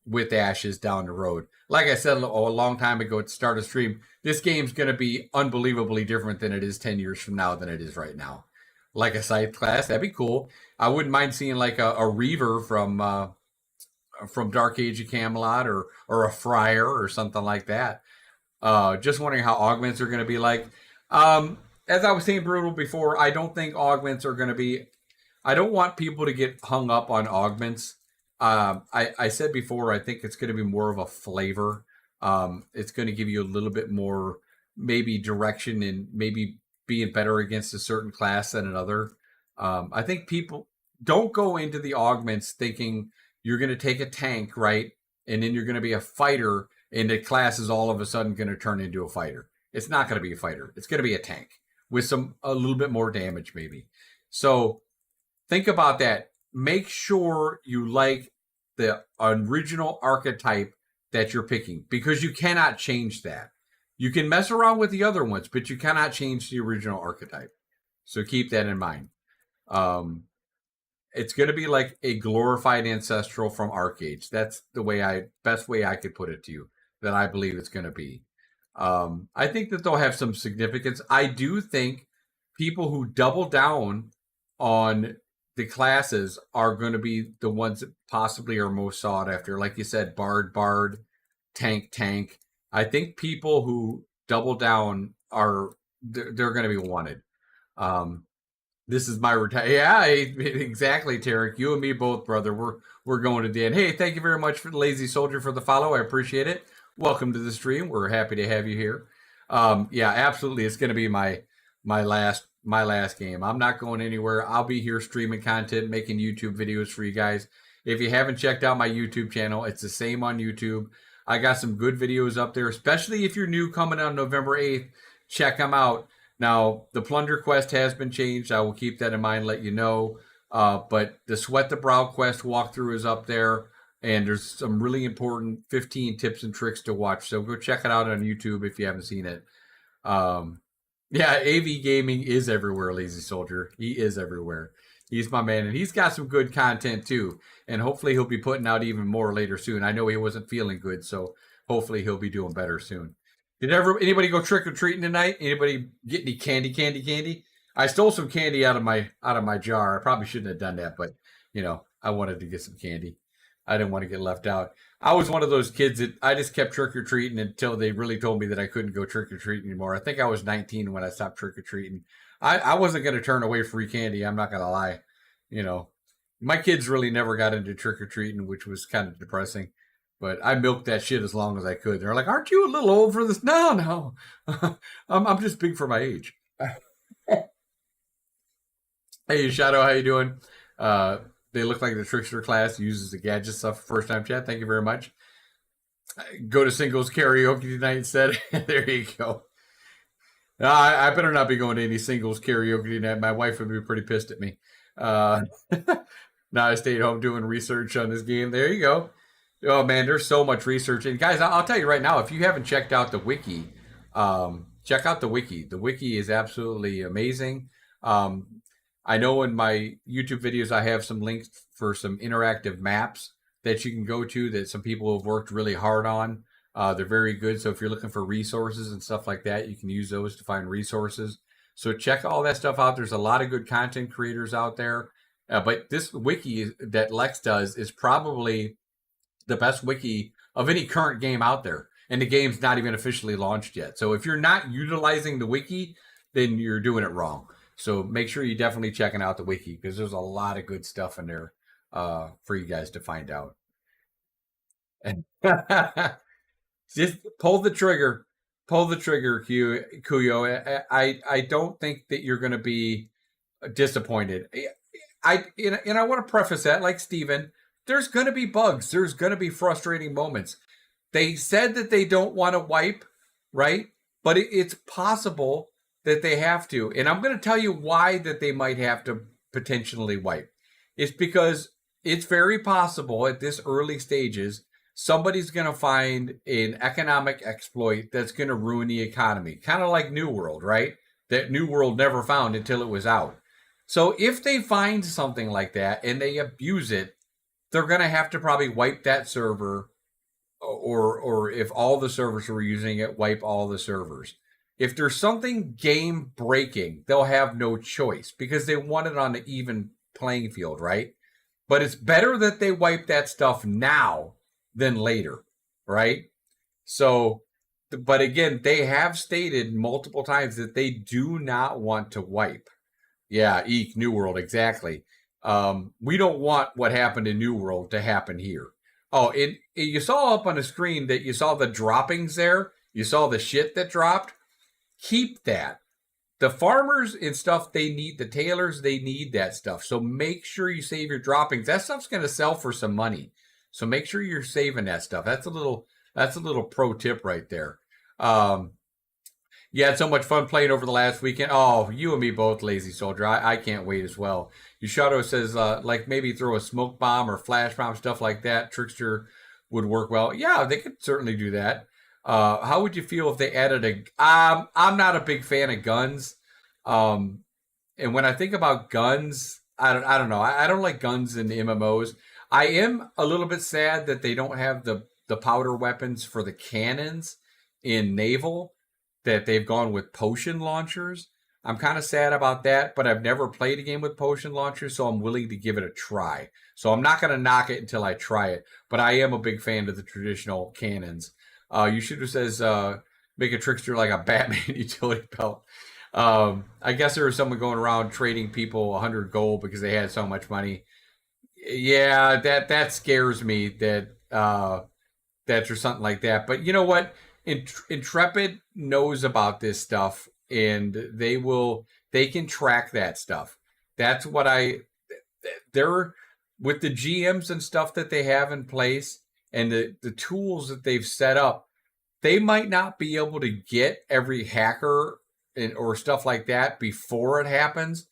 with Ashes down the road. Like I said a long time ago at the start of stream, this game's going to be unbelievably different than it is 10 years from now than it is right now. Like a side class, that'd be cool. I wouldn't mind seeing like a Reaver from Dark Age of Camelot or a Friar or something like that. Just wondering how augments are going to be like. As I was saying, Brutal, before, I don't think augments are going to be. I don't want people to get hung up on augments. I said before, I think it's going to be more of a flavor. It's going to give you a little bit more maybe direction and maybe being better against a certain class than another. I think people don't go into the augments thinking you're going to take a tank, right? And then you're going to be a fighter and the class is all of a sudden going to turn into a fighter. It's not going to be a fighter. It's going to be a tank with a little bit more damage, maybe. So think about that. Make sure you like the original archetype that you're picking, because you cannot change that. You can mess around with the other ones, but you cannot change the original archetype. So keep that in mind. Um, it's going to be like a glorified ancestral from Arcades. That's the best way I could put it to you, that I believe it's going to be. I think that they'll have some significance. I do think people who double down on the classes are going to be the ones that possibly are most sought after. Like you said, Bard, Tank. I think people who double down they're going to be wanted. This is my retire. Yeah, exactly, Tarek. You and me both, brother. We're going to the end. Hey, thank you very much for the Lazy Soldier for the follow. I appreciate it. Welcome to the stream. We're happy to have you here. Yeah, absolutely. It's going to be my last game. I'm not going anywhere. I'll be here streaming content, making YouTube videos for you guys. If you haven't checked out my YouTube channel, it's the same on YouTube. I got some good videos up there, especially if you're new coming on November 8th. Check them out. Now, the Plunder Quest has been changed. I will keep that in mind, let you know. But the Sweat the Brow Quest walkthrough is up there. And there's some really important 15 tips and tricks to watch. So go check it out on YouTube if you haven't seen it. Yeah, AV Gaming is everywhere, Lazy Soldier. He is everywhere. He's my man. And he's got some good content, too. And hopefully he'll be putting out even more later soon. I know he wasn't feeling good, so hopefully he'll be doing better soon. Did anybody go trick-or-treating tonight? Anybody get any candy? I stole some candy out of my jar. I probably shouldn't have done that, but, I wanted to get some candy. I didn't want to get left out. I was one of those kids that I just kept trick-or-treating until they really told me that I couldn't go trick-or-treating anymore. I think I was 19 when I stopped trick-or-treating. I wasn't going to turn away free candy. I'm not going to lie. My kids really never got into trick-or-treating, which was kind of depressing. But I milked that shit as long as I could. They're like, "Aren't you a little old for this?" No. I'm just big for my age. Hey, Shadow, how you doing? They look like the trickster class uses the gadget stuff for first time chat. Thank you very much. Go to singles karaoke tonight instead. There you go. I better not be going to any singles karaoke tonight. My wife would be pretty pissed at me. Now I stayed home doing research on this game. There you go. Oh man, there's so much research. And guys, I'll tell you right now, if you haven't checked out the wiki, check out the wiki. The wiki is absolutely amazing. I know in my YouTube videos, I have some links for some interactive maps that you can go to that some people have worked really hard on. They're very good. So if you're looking for resources and stuff like that, you can use those to find resources. So check all that stuff out. There's a lot of good content creators out there. But this wiki that Lex does is probably the best wiki of any current game out there. And the game's not even officially launched yet. So if you're not utilizing the wiki, then you're doing it wrong. So make sure you're definitely checking out the wiki, because there's a lot of good stuff in there for you guys to find out. And just pull the trigger, Kuyo. I don't think that you're going to be disappointed. I want to preface that, like Steven, there's going to be bugs. There's going to be frustrating moments. They said that they don't want to wipe, right? But it's possible that they have to. And I'm going to tell you why that they might have to potentially wipe. It's because it's very possible at this early stages, somebody's going to find an economic exploit that's going to ruin the economy. Kind of like New World, right? That New World never found until it was out. So if they find something like that and they abuse it, they're going to have to probably wipe that server, or if all the servers were using it, wipe all the servers. If there's something game breaking, they'll have no choice because they want it on an even playing field, right? But it's better that they wipe that stuff now than later, right? So, but again, they have stated multiple times that they do not want to wipe. Yeah, Eek, New World, exactly. We don't want what happened in New World to happen here. Oh, you saw up on the screen that you saw the droppings there. You saw the shit that dropped. Keep that. The farmers and stuff, they need, the tailors, they need that stuff. So make sure you save your droppings. That stuff's going to sell for some money. So make sure you're saving that stuff. That's a little pro tip right there. You had so much fun playing over the last weekend. Oh, you and me both, Lazy Soldier. I can't wait as well. Yushato says, like maybe throw a smoke bomb or flash bomb, stuff like that. Trickster would work well. Yeah, they could certainly do that. How would you feel if they added a? I'm not a big fan of guns. Um, and when I think about guns, I don't know. I don't like guns in MMOs. I am a little bit sad that they don't have the powder weapons for the cannons in naval. That they've gone with potion launchers. I'm kind of sad about that, but I've never played a game with potion launchers, so I'm willing to give it a try. So I'm not going to knock it until I try it, but I am a big fan of the traditional cannons. Yushido says, make a trickster like a Batman utility belt. I guess there was someone going around trading people 100 gold because they had so much money. Yeah, that scares me that or something like that. But you know what? Intrepid knows about this stuff, and they can track that stuff. That's what they're with the GMs and stuff that they have in place and the tools that they've set up. They might not be able to get every hacker or stuff like that before it happens,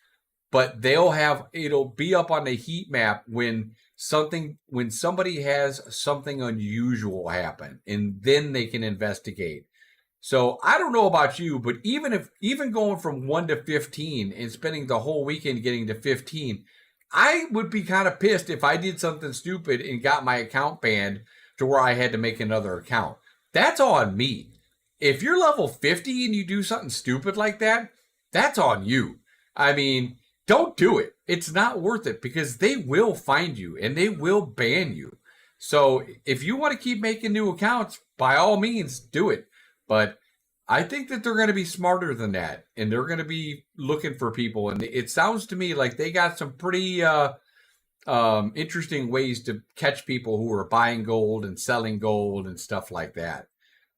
but it'll be up on the heat map when somebody has something unusual happen, and then they can investigate. So I don't know about you, but even going from 1 to 15 and spending the whole weekend getting to 15, I would be kind of pissed if I did something stupid and got my account banned to where I had to make another account. That's on me. If you're level 50 and you do something stupid like that, that's on you. I mean, don't do it. It's not worth it because they will find you and they will ban you. So if you want to keep making new accounts, by all means, do it. But I think that they're going to be smarter than that, and they're going to be looking for people. And it sounds to me like they got some pretty interesting ways to catch people who are buying gold and selling gold and stuff like that.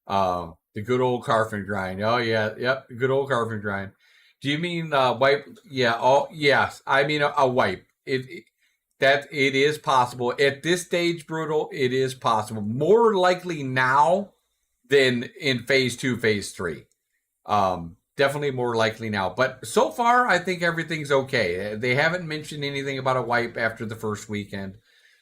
The good old carf and grind. Oh yeah, yep, good old carf and grind. Do you mean wipe? Yeah. Oh, yes. I mean a wipe. It is possible at this stage, brutal. It is possible. More likely now than in phase 2, phase 3. Definitely more likely now. But so far, I think everything's okay. They haven't mentioned anything about a wipe after the first weekend,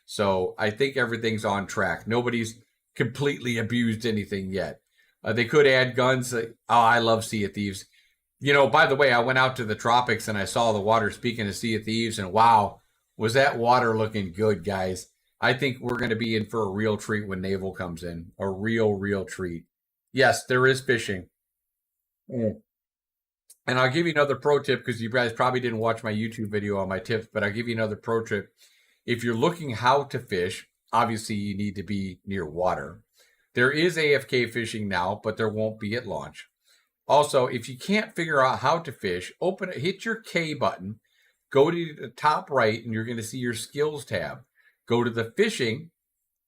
so I think everything's on track. Nobody's completely abused anything yet. They could add guns. I love Sea of Thieves. You know, by the way, I went out to the tropics and I saw the water, speaking of Sea of Thieves, and wow, was that water looking good, guys. I think we're going to be in for a real treat when Naval comes in. A real treat. Yes, there is fishing. Mm. And I'll give you another pro tip because you guys probably didn't watch my YouTube video on my tips, but I'll give you another pro tip. If you're looking how to fish, obviously you need to be near water. There is AFK fishing now, but there won't be at launch. Also, if you can't figure out how to fish, hit your K button, go to the top right, and you're going to see your skills tab. Go to the fishing,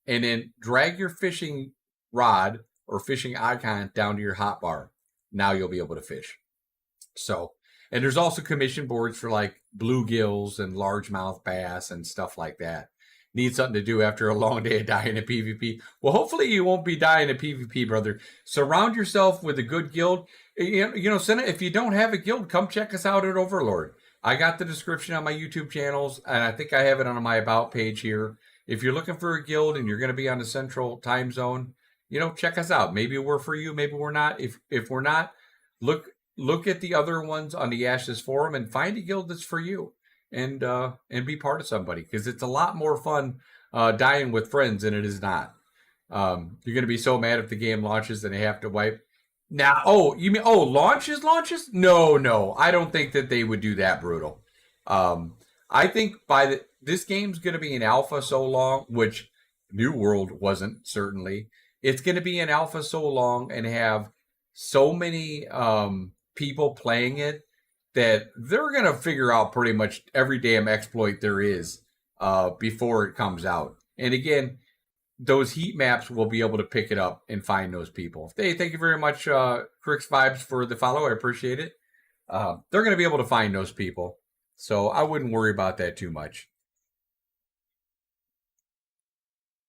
and then drag your fishing rod or fishing icon down to your hotbar. Now you'll be able to fish. So, and there's also commission boards for like bluegills and largemouth bass and stuff like that. Need something to do after a long day of dying in PvP. Well, hopefully you won't be dying in PvP, brother. Surround yourself with a good guild. You know, Senna, if you don't have a guild, come check us out at Overlord. I got the description on my YouTube channels, and I think I have it on my About page here. If you're looking for a guild and you're going to be on the Central Time Zone, you know, check us out. Maybe we're for you, maybe we're not. If we're not, look at the other ones on the Ashes Forum and find a guild that's for you. And be part of somebody, because it's a lot more fun dying with friends than it is not. You're gonna be so mad if the game launches and they have to wipe. Now, you mean launches? No, I don't think that they would do that, brutal. I think this game's gonna be in alpha so long, which New World wasn't certainly. It's gonna be in alpha so long and have so many people playing it that they're going to figure out pretty much every damn exploit there is before it comes out. And again, those heat maps will be able to pick it up and find those people. Hey, thank you very much, Crix Vibes, for the follow. I appreciate it. They're going to be able to find those people. So I wouldn't worry about that too much.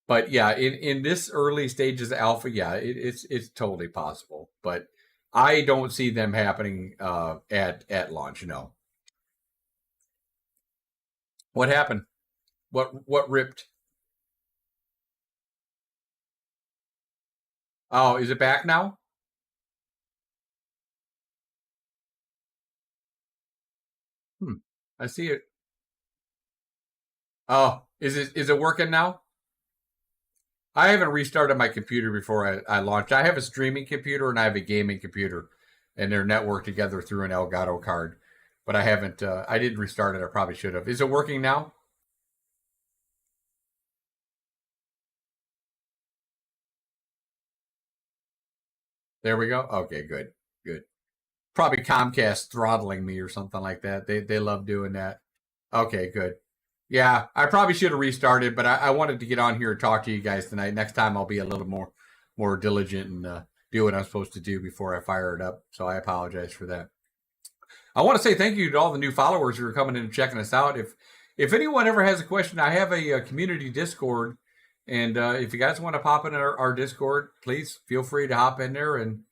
But yeah, in this early stages of alpha, yeah, it's totally possible. But I don't see them happening at launch. No. What happened? What ripped? Oh, is it back now? I see it. Oh, is it working now? I haven't restarted my computer before I launched. I have a streaming computer and I have a gaming computer, and they're networked together through an Elgato card. But I haven't. I didn't restart it. I probably should have. Is it working now? There we go. Okay, good, good. Probably Comcast throttling me or something like that. They love doing that. Okay, good. Yeah, I probably should have restarted, but I wanted to get on here and talk to you guys tonight. Next time I'll be a little more diligent and do what I'm supposed to do before I fire it up. So I apologize for that. I want to say thank you to all the new followers who are coming in and checking us out. If anyone ever has a question, I have a community Discord, and if you guys want to pop in our Discord, please feel free to hop in there and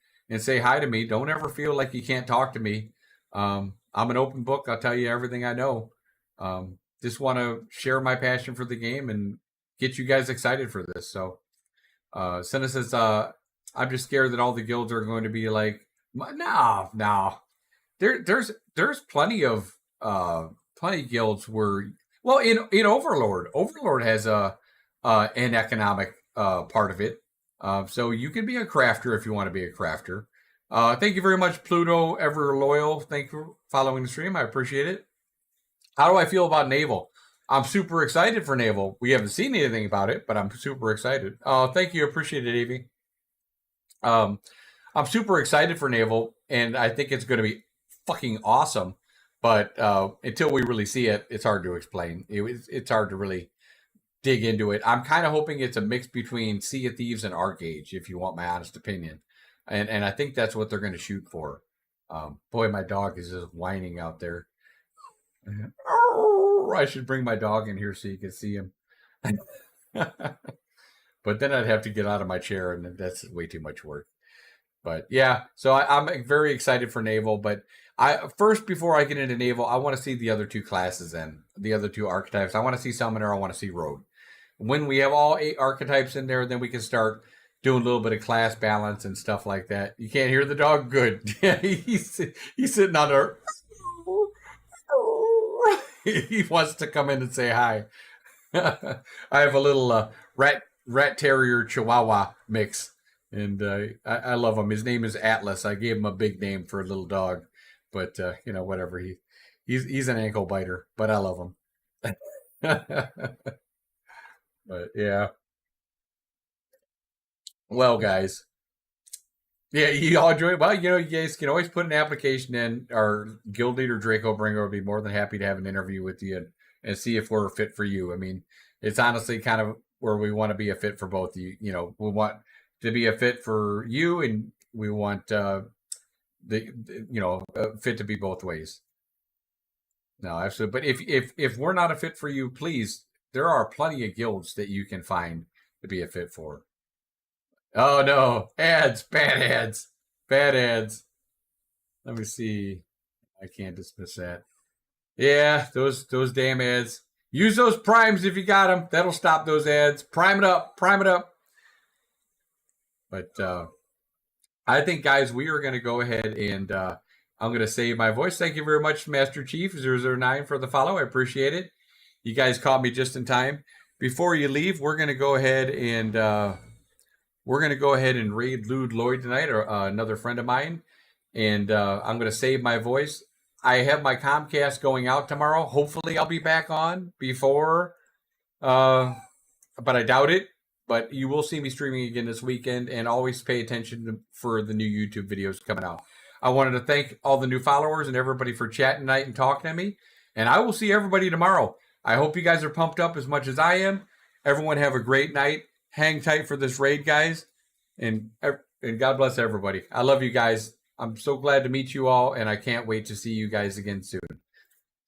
say hi to me. Don't ever feel like you can't talk to me. I'm an open book. I'll tell you everything I know. Just want to share my passion for the game and get you guys excited for this. So, Senna says, I'm just scared that all the guilds are going to be like, no. There's plenty guilds where, well, in Overlord has an economic part of it. So you can be a crafter if you want to be a crafter. Thank you very much, Pluto Ever Loyal. Thank you for following the stream. I appreciate it. How do I feel about Naval? I'm super excited for Naval. We haven't seen anything about it, but I'm super excited. Thank you. Appreciate it, Evie. I'm super excited for Naval, and I think it's going to be fucking awesome. But until we really see it, it's hard to explain. It's hard to really dig into it. I'm kind of hoping it's a mix between Sea of Thieves and Arcade, if you want my honest opinion. And I think that's what they're going to shoot for. Boy, my dog is just whining out there. I should bring my dog in here so you can see him. But then I'd have to get out of my chair, and that's way too much work. But yeah, so I'm very excited for Naval. But before I get into Naval, I want to see the other two classes and the other two archetypes. I want to see Summoner. I want to see Rogue. When we have all 8 archetypes in there, then we can start doing a little bit of class balance and stuff like that. You can't hear the dog? Good. Yeah, he's sitting on there. He wants to come in and say hi. I have a little rat terrier chihuahua mix, and I love him. His name is Atlas. I gave him a big name for a little dog, but whatever. He's an ankle biter, but I love him. But yeah. Well, guys. Yeah, you all enjoy it. Well, you guys can always put an application in. Our guild leader, Draco Bringer, will be more than happy to have an interview with you and see if we're a fit for you. I mean, it's honestly kind of where we want to be a fit for both of you. We want to be a fit for you, and we want a fit to be both ways. No, absolutely. But if we're not a fit for you, please, there are plenty of guilds that you can find to be a fit for. Oh no, bad ads. Let me see. I can't dismiss that. Yeah, those damn ads. Use those primes if you got them. That'll stop those ads. Prime it up. But I think, guys, we are going to go ahead and I'm going to save my voice. Thank you very much, Master Chief 009 for the follow. I appreciate it. You guys caught me just in time. Before you leave, we're going to go ahead and raid Lude Lloyd tonight, or another friend of mine. And I'm going to save my voice. I have my Comcast going out tomorrow. Hopefully I'll be back on before, but I doubt it. But you will see me streaming again this weekend, and always pay attention for the new YouTube videos coming out. I wanted to thank all the new followers and everybody for chatting tonight and talking to me. And I will see everybody tomorrow. I hope you guys are pumped up as much as I am. Everyone have a great night. Hang tight for this raid, guys. And God bless everybody. I love you guys. I'm so glad to meet you all, and I can't wait to see you guys again soon.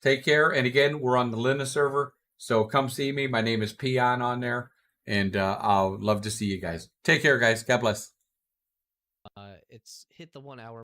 Take care. And again, we're on the Lyneth server, so come see me. My name is Peon on there, and I'll love to see you guys. Take care, guys. God bless. It's hit the 1 hour